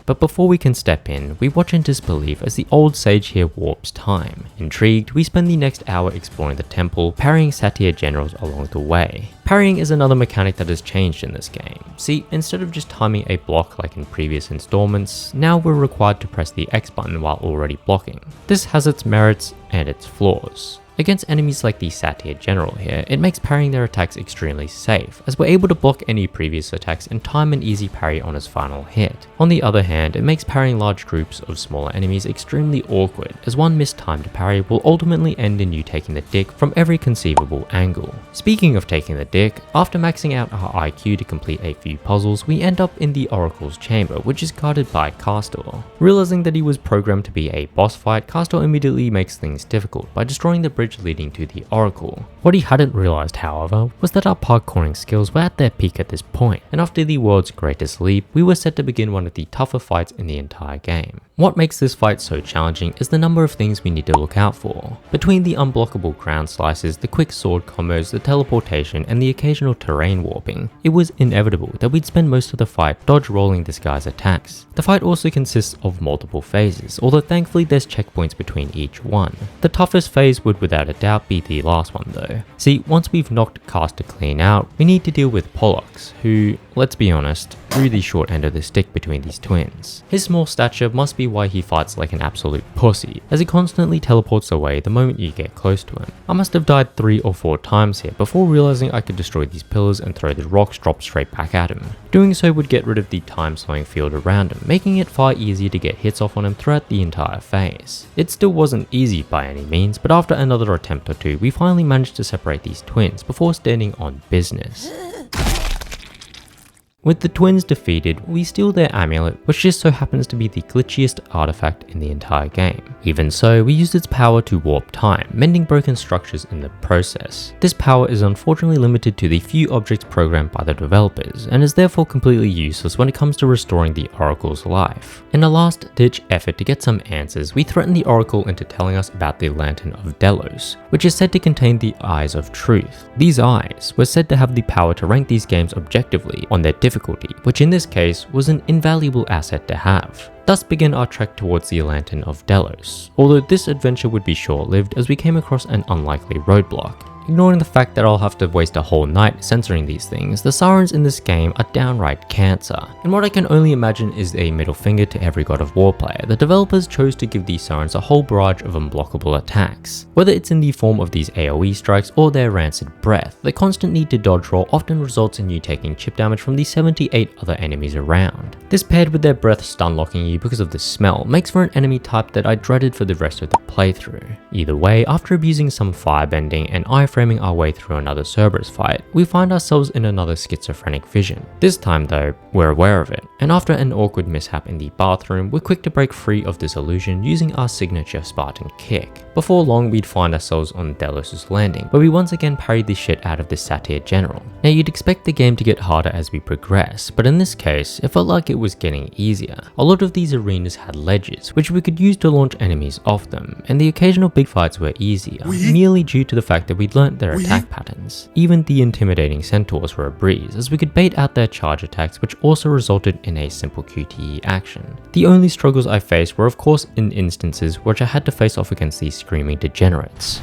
But before we can step in, we watch in disbelief as the old sage here warps time. Intrigued, we spend the next hour exploring the temple, parrying satyr generals along the way. Parrying is another mechanic that has changed in this game. See, instead of just timing a block like in previous installments, now we're required to press the X button while already blocking. This has its merits and its flaws. Against enemies like the Satyr General here, it makes parrying their attacks extremely safe, as we're able to block any previous attacks and time an easy parry on his final hit. On the other hand, it makes parrying large groups of smaller enemies extremely awkward, as one mistimed parry will ultimately end in you taking the dick from every conceivable angle. Speaking of taking the dick, after maxing out our IQ to complete a few puzzles, we end up in the Oracle's chamber, which is guarded by Castor. Realizing that he was programmed to be a boss fight, Castor immediately makes things difficult by destroying the bridge leading to the Oracle. What he hadn't realized, however, was that our parkouring skills were at their peak at this point, and after the world's greatest leap, we were set to begin one of the tougher fights in the entire game. What makes this fight so challenging is the number of things we need to look out for. Between the unblockable ground slices, the quick sword combos, the teleportation, and the occasional terrain warping, it was inevitable that we'd spend most of the fight dodge rolling this guy's attacks. The fight also consists of multiple phases, although thankfully there's checkpoints between each one. The toughest phase would without a doubt be the last one though. See, once we've knocked Castor clean out, we need to deal with Pollux, who, let's be honest, drew the short end of the stick between these twins. His small stature must be why he fights like an absolute pussy, as he constantly teleports away the moment you get close to him. I must have died 3 or 4 times here before realizing I could destroy these pillars and throw the rocks dropped straight back at him. Doing so would get rid of the time slowing field around him, making it far easier to get hits off on him throughout the entire phase. It still wasn't easy by any means, but after another attempt or two, we finally managed to separate these twins before standing on business. With the twins defeated, we steal their amulet, which just so happens to be the glitchiest artifact in the entire game. Even so, we use its power to warp time, mending broken structures in the process. This power is unfortunately limited to the few objects programmed by the developers, and is therefore completely useless when it comes to restoring the Oracle's life. In a last-ditch effort to get some answers, we threaten the Oracle into telling us about the Lantern of Delos, which is said to contain the Eyes of Truth. These eyes were said to have the power to rank these games objectively on their difficulty, which in this case was an invaluable asset to have. Thus began our trek towards the Lantern of Delos, although this adventure would be short-lived as we came across an unlikely roadblock. Ignoring the fact that I'll have to waste a whole night censoring these things, the sirens in this game are downright cancer. And what I can only imagine is a middle finger to every God of War player. The developers chose to give these sirens a whole barrage of unblockable attacks. Whether it's in the form of these AoE strikes or their rancid breath, the constant need to dodge roll often results in you taking chip damage from the 78 other enemies around. This paired with their breath stun locking you because of the smell makes for an enemy type that I dreaded for the rest of the playthrough. Either way, after abusing some firebending and iframing our way through another Cerberus fight, we find ourselves in another schizophrenic vision. This time though, we're aware of it, and after an awkward mishap in the bathroom, we're quick to break free of this illusion using our signature Spartan kick. Before long, we'd find ourselves on Delos' landing, where we once again parried the shit out of this Satyr general. Now you'd expect the game to get harder as we progress, but in this case, it felt like it was getting easier. A lot of these arenas had ledges, which we could use to launch enemies off them, and the occasional big fights were easier, merely due to the fact that we'd learnt their attack patterns. Even the intimidating centaurs were a breeze, as we could bait out their charge attacks, which also resulted in a simple QTE action. The only struggles I faced were of course in instances which I had to face off against these screaming degenerates.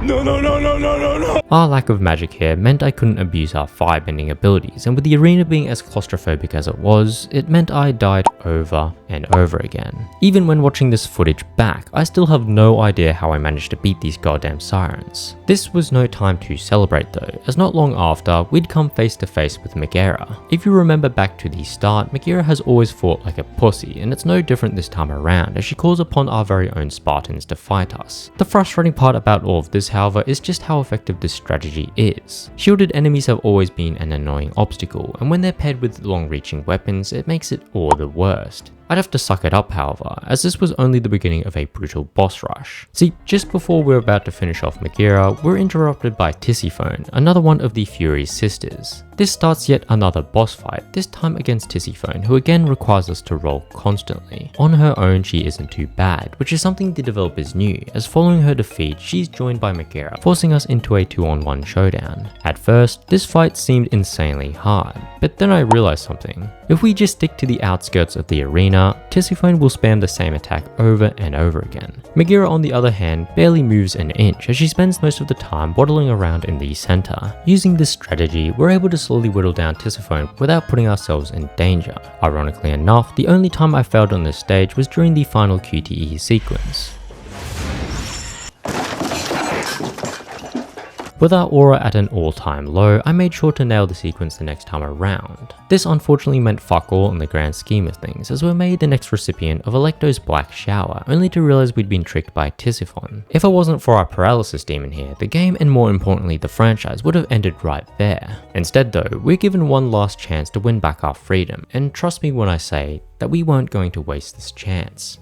No, no, no, no, no, no, no! Our lack of magic here meant I couldn't abuse our firebending abilities, and with the arena being as claustrophobic as it was, it meant I died over and over again. Even when watching this footage back, I still have no idea how I managed to beat these goddamn sirens. This was no time to celebrate though, as not long after, we'd come face to face with Megara. If you remember back to the start, Megara has always fought like a pussy, and it's no different this time around, as she calls upon our very own Spartans to fight us. The frustrating part about all of this, however, is just how effective this strategy is. Shielded enemies have always been an annoying obstacle, and when they're paired with long-reaching weapons, it makes it all the worst. I'd have to suck it up, however, as this was only the beginning of a brutal boss rush. See, just before we're about to finish off Megara, we're interrupted by Tisiphone, another one of the Fury's sisters. This starts yet another boss fight, this time against Tisiphone, who again requires us to roll constantly. On her own, she isn't too bad, which is something the developers knew, as following her defeat, she's joined by Megara, forcing us into a 2-on-1 showdown. At first, this fight seemed insanely hard, but then I realized something. If we just stick to the outskirts of the arena, Tisiphone will spam the same attack over and over again. Megara, on the other hand, barely moves an inch, as she spends most of the time waddling around in the center. Using this strategy, we're able to slowly whittle down Tisiphone without putting ourselves in danger. Ironically enough, the only time I failed on this stage was during the final QTE sequence. With our aura at an all-time low, I made sure to nail the sequence the next time around. This unfortunately meant fuck all in the grand scheme of things, as we're made the next recipient of Alecto's Black Shower, only to realize we'd been tricked by Tisiphone. If it wasn't for our paralysis demon here, the game, and more importantly the franchise, would have ended right there. Instead though, we're given one last chance to win back our freedom, and trust me when I say that we weren't going to waste this chance.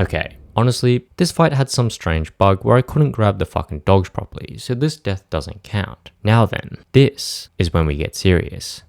Okay. Honestly, this fight had some strange bug where I couldn't grab the fucking dogs properly, so this death doesn't count. Now then, this is when we get serious.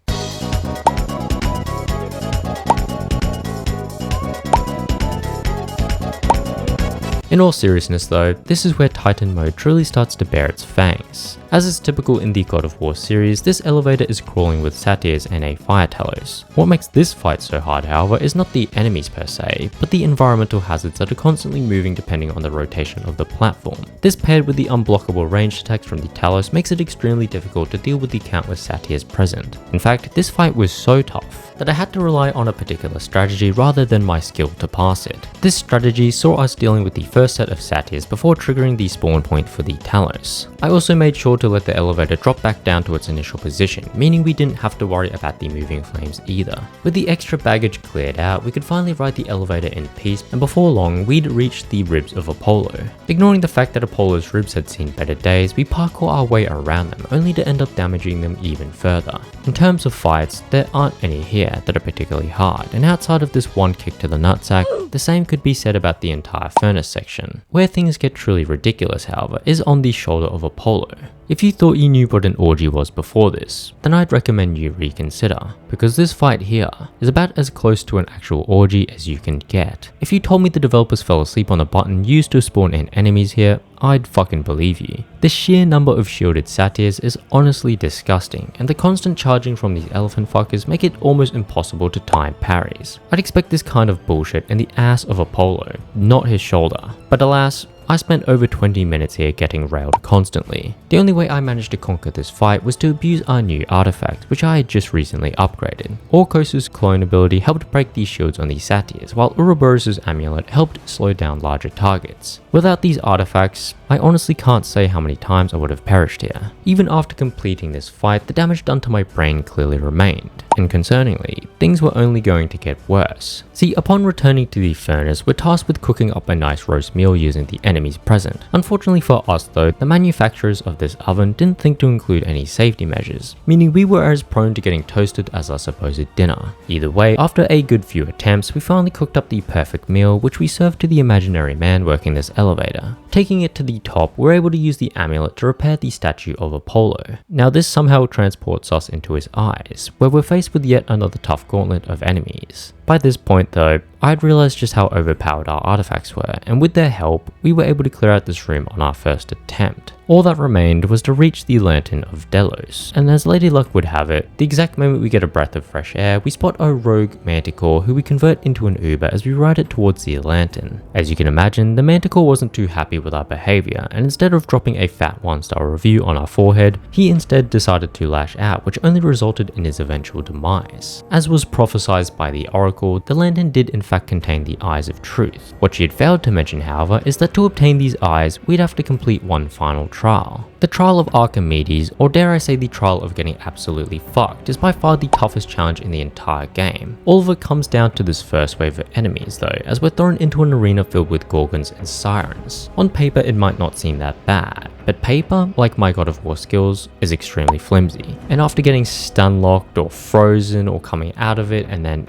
In all seriousness though, this is where Titan mode truly starts to bear its fangs. As is typical in the God of War series, this elevator is crawling with satyrs and a fire telos. What makes this fight so hard, however, is not the enemies per se, but the environmental hazards that are constantly moving depending on the rotation of the platform. This paired with the unblockable ranged attacks from the Talos makes it extremely difficult to deal with the countless satyrs present. In fact, this fight was so tough that I had to rely on a particular strategy rather than my skill to pass it. This strategy saw us dealing with the first set of satyrs before triggering the spawn point for the Talos. I also made sure to let the elevator drop back down to its initial position, meaning we didn't have to worry about the moving flames either. With the extra baggage cleared out, we could finally ride the elevator in peace, and before long, we'd reached the ribs of Apollo. Ignoring the fact that Apollo's ribs had seen better days, we parkour our way around them, only to end up damaging them even further. In terms of fights, there aren't any here that are particularly hard, and outside of this one kick to the nutsack, the same could be said about the entire furnace section. Where things get truly ridiculous, however, is on the shoulder of Apollo. If you thought you knew what an orgy was before this, then I'd recommend you reconsider, because this fight here is about as close to an actual orgy as you can get. If you told me the developers fell asleep on a button used to spawn in enemies here, I'd fucking believe you. The sheer number of shielded satyrs is honestly disgusting, and the constant charging from these elephant fuckers make it almost impossible to time parries. I'd expect this kind of bullshit in the ass of Apollo, not his shoulder, but alas, I spent over 20 minutes here getting railed constantly. The only way I managed to conquer this fight was to abuse our new artifact, which I had just recently upgraded. Orkos's clone ability helped break these shields on these satyrs, while Ouroboros' amulet helped slow down larger targets. Without these artifacts, I honestly can't say how many times I would have perished here. Even after completing this fight, the damage done to my brain clearly remained, and concerningly, things were only going to get worse. See, upon returning to the furnace, we're tasked with cooking up a nice roast meal using the enemies present. Unfortunately for us though, the manufacturers of this oven didn't think to include any safety measures, meaning we were as prone to getting toasted as our supposed dinner. Either way, after a good few attempts, we finally cooked up the perfect meal, which we served to the imaginary man working this elevator. Taking it to the top, we're able to use the amulet to repair the statue of Apollo. Now this somehow transports us into his eyes, where we're faced with yet another tough gauntlet of enemies. By this point though, I'd realized just how overpowered our artifacts were, and with their help, we were able to clear out this room on our first attempt. All that remained was to reach the Lantern of Delos, and as Lady Luck would have it, the exact moment we get a breath of fresh air, we spot a rogue manticore who we convert into an Uber as we ride it towards the lantern. As you can imagine, the manticore wasn't too happy with our behavior, and instead of dropping a fat 1-star review on our forehead, he instead decided to lash out, which only resulted in his eventual demise. As was prophesied by the Oracle, the lantern did in fact contain the Eyes of Truth. What she had failed to mention, however, is that to obtain these eyes, we'd have to complete one final trial. The trial of Archimedes, or dare I say the trial of getting absolutely fucked, is by far the toughest challenge in the entire game. All of it comes down to this first wave of enemies though, as we're thrown into an arena filled with gorgons and sirens. On paper it might not seem that bad, but paper, like my God of War skills, is extremely flimsy. And after getting stun locked or frozen or coming out of it, and then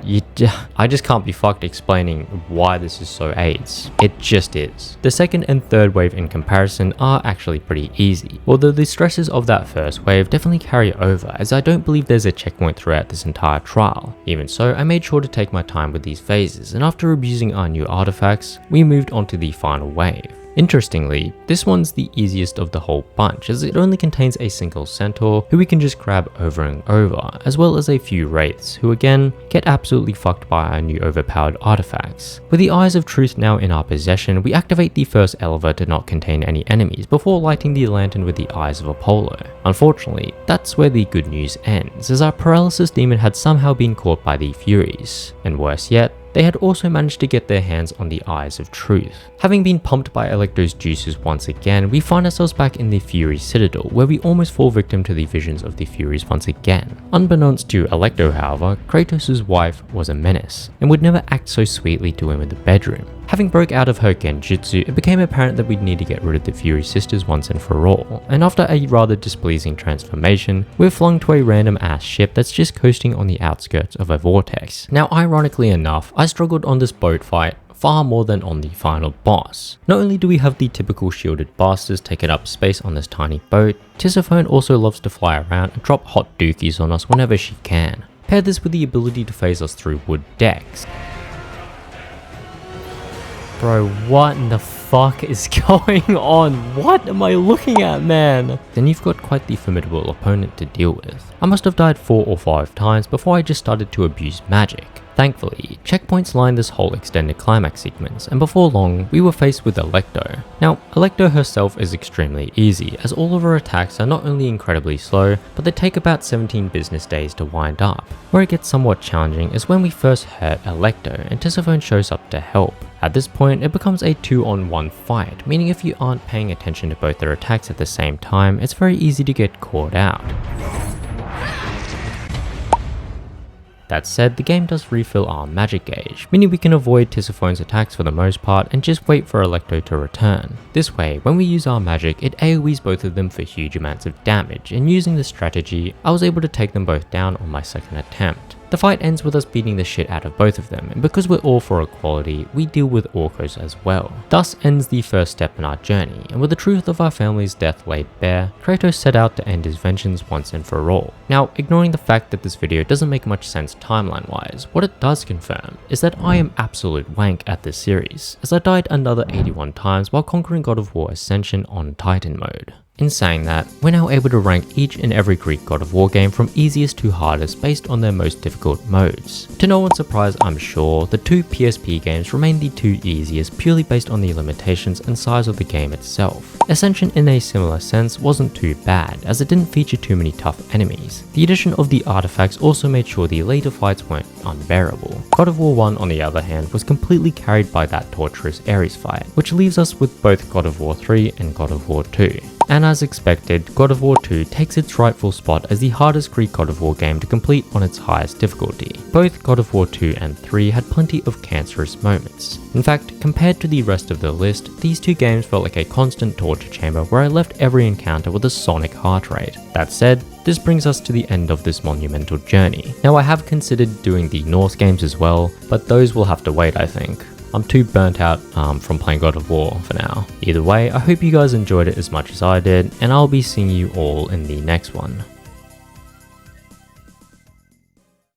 I just can't be fucked explaining why this is so AIDS. It just is. The second and third wave in comparison are actually pretty easy, although the stresses of that first wave definitely carry over, as I don't believe there's a checkpoint throughout this entire trial. Even so, I made sure to take my time with these phases, and after abusing our new artifacts, we moved on to the final wave. Interestingly, this one's the easiest of the whole bunch, as it only contains a single centaur who we can just grab over and over, as well as a few wraiths who again get absolutely fucked by our new overpowered artifacts. With the Eyes of Truth now in our possession, we activate the first elevator to not contain any enemies before lighting the lantern with the Eyes of Apollo. Unfortunately, that's where the good news ends, as our paralysis demon had somehow been caught by the Furies, and worse yet, they had also managed to get their hands on the Eyes of Truth. Having been pumped by Electro's juices once again, we find ourselves back in the Furies Citadel, where we almost fall victim to the visions of the Furies once again. Unbeknownst to Electro, however, Kratos' wife was a menace, and would never act so sweetly to him in the bedroom. Having broke out of her genjutsu, it became apparent that we'd need to get rid of the Fury sisters once and for all, and after a rather displeasing transformation, we're flung to a random ass ship that's just coasting on the outskirts of a vortex. Now ironically enough, I struggled on this boat fight far more than on the final boss. Not only do we have the typical shielded bastards taking up space on this tiny boat, Tisiphone also loves to fly around and drop hot dookies on us whenever she can. Pair this with the ability to phase us through wood decks. Bro, what in the fuck is going on? What am I looking at, man? Then you've got quite the formidable opponent to deal with. I must have died 4 or 5 times before I just started to abuse magic. Thankfully, checkpoints lined this whole extended climax sequence, and before long, we were faced with Alecto. Now, Alecto herself is extremely easy, as all of her attacks are not only incredibly slow, but they take about 17 business days to wind up. Where it gets somewhat challenging is when we first hurt Alecto and Tisiphone shows up to help. At this point, it becomes a 2-on-1 fight, meaning if you aren't paying attention to both their attacks at the same time, it's very easy to get caught out. That said, the game does refill our magic gauge, meaning we can avoid Tisiphone's attacks for the most part and just wait for Alecto to return. This way, when we use our magic, it AoEs both of them for huge amounts of damage, and using this strategy, I was able to take them both down on my second attempt. The fight ends with us beating the shit out of both of them, and because we're all for equality, we deal with Orcos as well. Thus ends the first step in our journey, and with the truth of our family's death laid bare, Kratos set out to end his vengeance once and for all. Now, ignoring the fact that this video doesn't make much sense timeline-wise, what it does confirm is that I am absolute wank at this series, as I died another 81 times while conquering God of War Ascension on Titan mode. In saying that, we're now able to rank each and every Greek God of War game from easiest to hardest based on their most difficult modes. To no one's surprise, I'm sure, the two PSP games remain the two easiest purely based on the limitations and size of the game itself. Ascension in a similar sense wasn't too bad, as it didn't feature too many tough enemies. The addition of the artifacts also made sure the later fights weren't unbearable. God of War 1 on the other hand was completely carried by that torturous Ares fight, which leaves us with both God of War 3 and God of War 2. And as expected, God of War 2 takes its rightful spot as the hardest Greek God of War game to complete on its highest difficulty. Both God of War 2 and 3 had plenty of cancerous moments. In fact, compared to the rest of the list, these two games felt like a constant torture chamber where I left every encounter with a sonic heart rate. That said, this brings us to the end of this monumental journey. Now I have considered doing the Norse games as well, but those will have to wait I think. I'm too burnt out from playing God of War for now. Either way, I hope you guys enjoyed it as much as I did, and I'll be seeing you all in the next one.